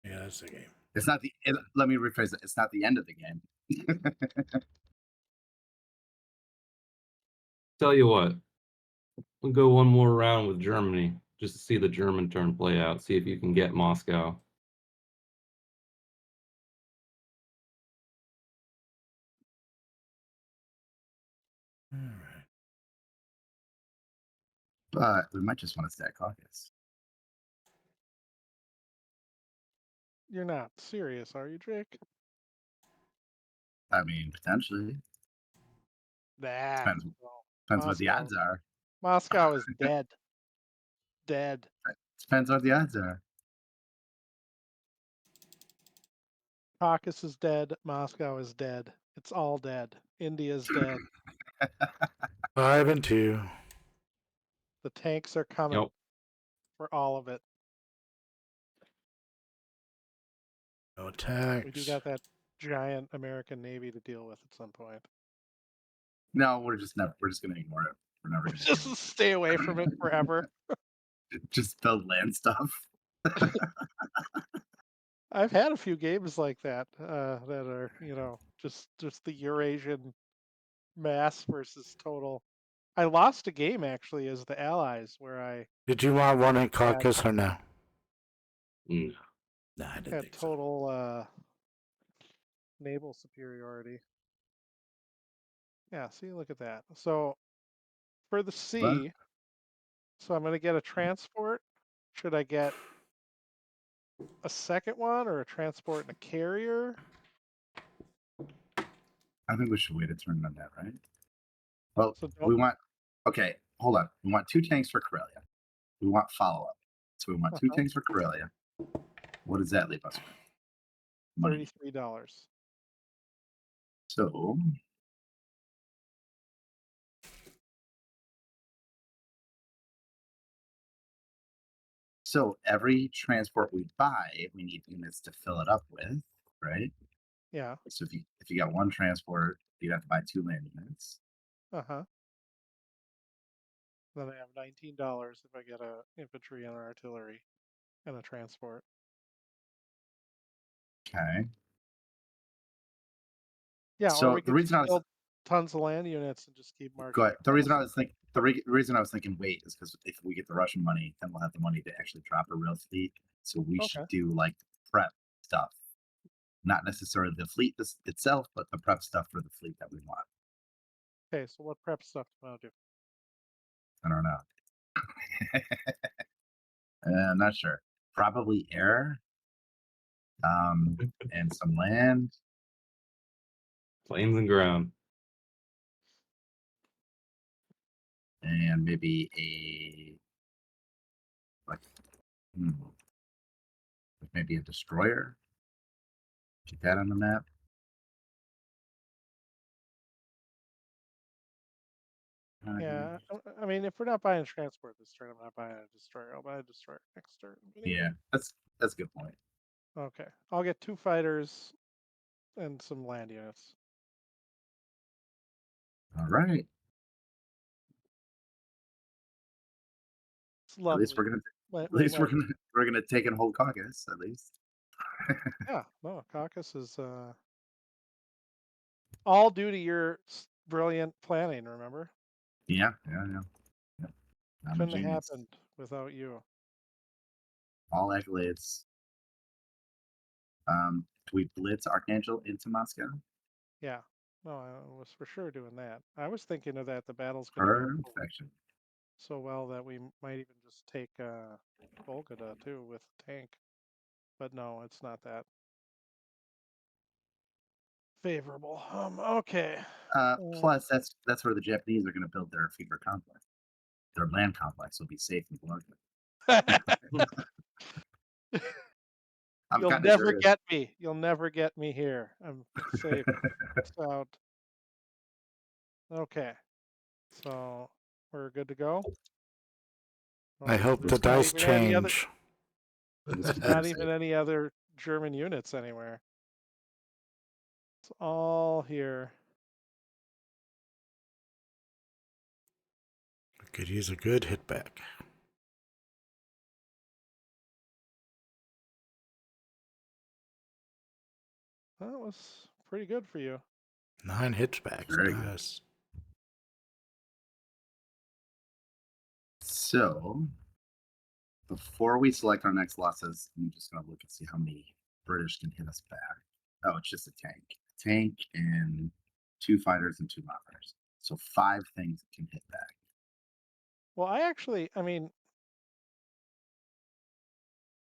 Yeah, that's the game. It's not the. Let me rephrase it. It's not the end of the game. Tell you what. We'll go one more round with Germany just to see the German turn play out. See if you can get Moscow. All right. But we might just want to stack caucus. You're not serious, are you, Jake? I mean, potentially. Nah. Depends, no. depends what the Moscow. odds are. Moscow is dead. Dead. Depends what the odds are. Caucasus is dead. Moscow is dead. It's all dead. India's dead. 5 and 2. The tanks are coming Yep. for all of it. No attacks. We do got that giant American Navy to deal with at some point. No, we're just gonna ignore it. We're never gonna Just stay away from it forever. just build land stuff. I've had a few games like that that are, just the Eurasian mass versus total. I lost a game actually as the Allies where I Did you want one in caucus or no? No. No, I didn't had think so. total naval superiority. Yeah, see, look at that. So for the sea, so I'm going to get a transport. Should I get a second one or a transport and a carrier? I think we should wait a turn on that, right? Well, So we want. Okay, hold on. We want 2 tanks for Karelia. We want follow-up. So we want 2 tanks for Karelia. What does that leave us with? Money. $33. So every transport we buy, we need units to fill it up with, right? Yeah. So if you got 1 transport, you'd have to buy 2 land units. Uh-huh. Then I have $19 if I get a infantry and artillery and a transport. Okay. Yeah, So or we the could reason I was build tons of land units and just keep marching. go ahead. The reason I across. was reason I was thinking wait is because if we get the Russian money, then we'll have the money to actually drop a real fleet. So we should do like prep stuff, not necessarily the fleet itself, but the prep stuff for the fleet that we want. Okay, so what prep stuff do you want to do? I don't know. I'm not sure. Probably air, and some land. Planes and ground. and maybe a like maybe a destroyer. Keep that on the map. Yeah, I mean, if we're not buying transport this turn, I'm not buying a destroyer. I'll buy a destroyer next turn. But anyway. Yeah, that's a good point. Okay, I'll get 2 fighters and some land units. All right. It's lovely. At least we're gonna Wait, we're gonna take and hold caucus at least. Yeah, no, caucus is all due to your brilliant planning. Remember, Yeah. I'm a couldn't have genius. happened without you. All accolades. Do we blitz Archangel into Moscow? Yeah, no, I was for sure doing that. I was thinking of that. The battle's going to go Perfection. so well that we might even just take Volgada too with tank. But no, it's not that favorable. Okay. Plus, that's where the Japanese are going to build their fever complex. Their land complex will be safe and blooded. I'm You'll kinda never curious. get me. You'll never get me here. I'm safe. It's out. Okay. So we're good to go. I hope the there's not dice even any other- change. Not even any other German units anywhere. It's all here. We could use a good hit back. That was pretty good for you. 9 hits backs, Very good. guys. So, before we select our next losses, I'm just going to look and see how many British can hit us back. Oh, it's just a tank. A tank and 2 fighters and 2 moppers. So 5 things can hit back. Well, I mean,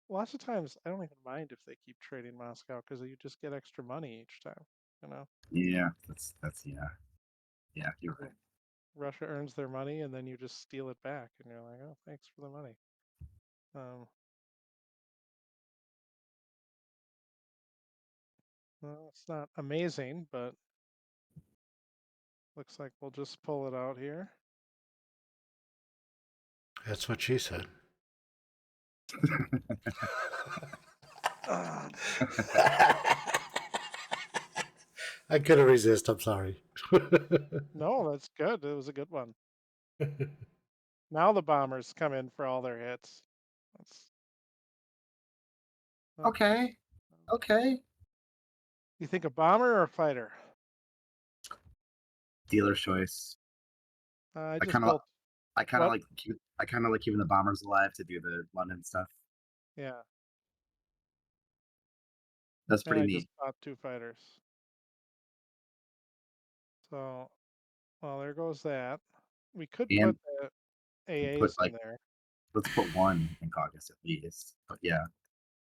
lots of times I don't even mind if they keep trading Moscow because you just get extra money each time, you know? Yeah, that's yeah, you're right. Russia earns their money and then you just steal it back and you're like, oh, thanks for the money. Well, it's not amazing, but looks like we'll just pull it out here. That's what she said. I couldn't resist. I'm sorry. No, that's good. It was a good one. Now the bombers come in for all their hits. Okay. Okay. You think a bomber or a fighter? Dealer's choice. I I just kind of what? like keeping the bombers alive to do the London stuff. Yeah. That's And pretty I neat. just bought 2 fighters. So, well, there goes that. We could And put the put AAs in like there. let's put 1 in caucus at least. But yeah.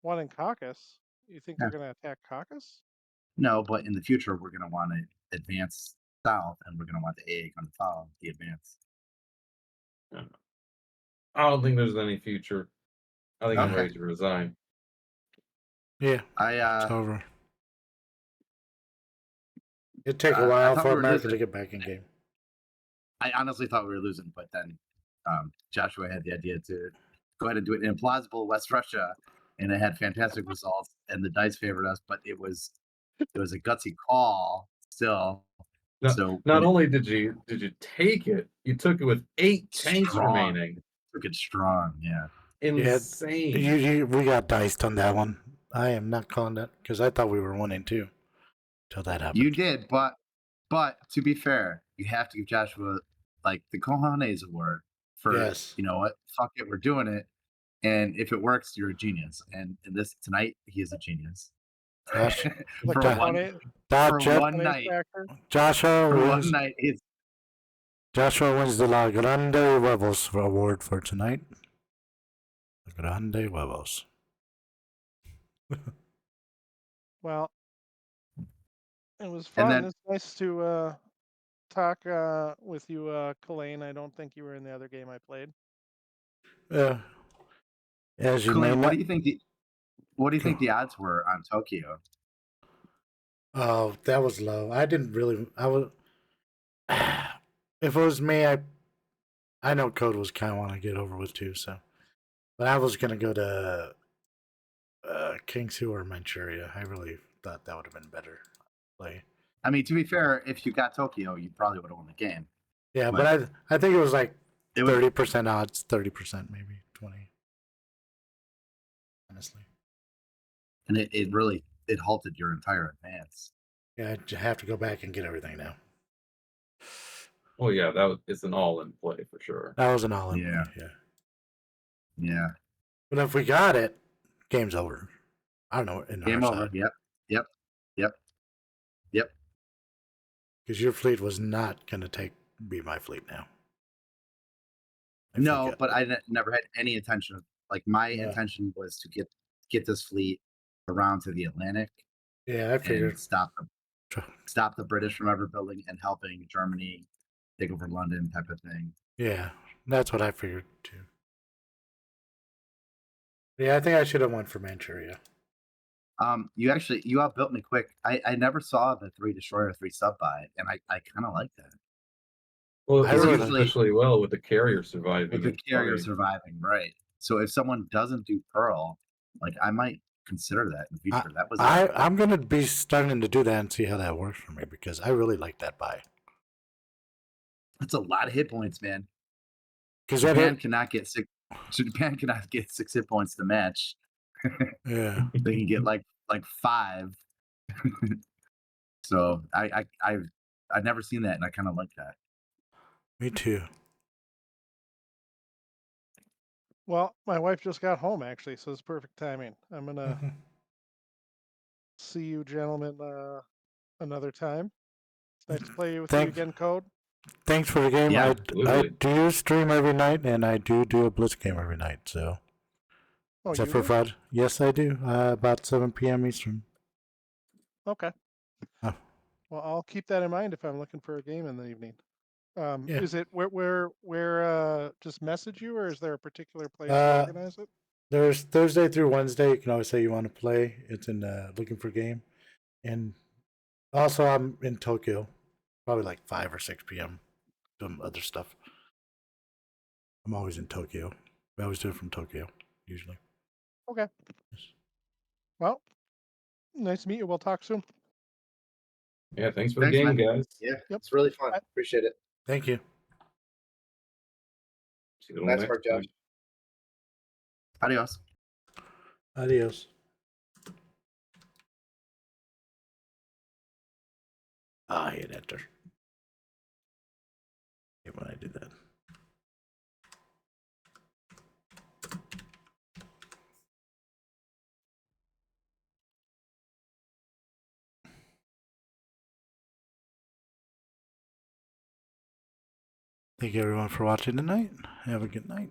1 in caucus. You think Yeah. they're going to attack caucus? No, but in the future we're gonna want to advance south and we're gonna want the AA come to follow the advance. I don't think there's any future. I think I'm Okay. ready to resign. Yeah, I it's over. It'd take a I while thought for we were America losing. to get back in game. I honestly thought we were losing, but then Joshua had the idea to go ahead and do it in implausible West Russia, and it had fantastic results, and the dice favored us, but it was a gutsy call still. No, So not only did you take it, you took it with 8 tanks Strong. remaining. took it strong, yeah. Insane. We got diced on that one. I am not calling that because I thought we were 1-2 till that happened. You did, but to be fair, you have to give Joshua like the cojones award for Yes. you know what, fuck it, we're doing it, and if it works, you're a genius. And this tonight, he is a genius. Josh, The for Josh- one Josh- one night, Joshua for wins. one night, it's Joshua wins the La Grande Huevos award for tonight. La Grande Huevos. Well, it was And fun. then- It's nice to talk with you, Khullane. I don't think you were in the other game I played. As you may Khullane, know, what do you think the odds were on Tokyo? oh, that was low. I didn't really. I was. If it was me, I know Code was kind of want to get over with too. So, but I was gonna go to Kingsu or Manchuria. I really thought that would have been better play. I mean, to be fair, if you got Tokyo, you probably would have won the game. Yeah, but I think it was like It was 30% odds, 30% maybe 20. Honestly, and it really halted your entire advance. yeah, I have to go back and get everything now. Oh yeah, it's an all-in play for sure. That was an all-in Yeah. play, yeah. Yeah. But if we got it, game's over. I don't know. In Game our over. side, Yep. because your fleet was not gonna be my fleet now. I No, forget. but I never had any intention of my Yeah. intention was to get this fleet around to the Atlantic Yeah, I figured. and stop the British from ever building and helping Germany take over London type of thing. Yeah, that's what I figured too. Yeah, I think I should have went for Manchuria. You outbuilt me quick. I never saw the 3 destroyer 3 sub buy, and I kind of like that. Well, I it really works like- especially well with the carrier surviving. With the and carrier probably- surviving, right? So if someone doesn't do Pearl, I might consider that in the future. That was I'm gonna be starting to do that and see how that works for me because I really like that buy. that's a lot of hit points, man. Because Japan cannot get 6 hit points to match. yeah, They can get like 5. So I've never seen that, and I kind of like that. me too. Well, my wife just got home actually, so it's perfect timing. I'm gonna see you gentlemen another time. It's nice to play with you Thanks. again, Code. Thanks for the game. Yeah, I absolutely. do stream every night, and I do a blitz game every night. So Oh, is that you for do? FUD? Yes, I do. About 7 p.m. Eastern. Okay. Oh. Well, I'll keep that in mind if I'm looking for a game in the evening. Yeah. Is it where just message you, or is there a particular place to Uh, organize it? There's Thursday through Wednesday. You can always say you want to play. It's in looking for game, and also I'm in Tokyo, probably like 5 or 6 p.m. doing other stuff. I'm always in Tokyo. I always do it from Tokyo usually. Okay. Yes. Well, nice to meet you. We'll talk soon. Yeah, thanks for the Thanks, game, man. guys. Yeah, Yep. it's really fun. Bye. Appreciate it. Thank you. See you Nice next work, time. Josh. Adios. Adios. I hit enter. Hate when I do that. Thank you everyone for watching tonight. Have a good night.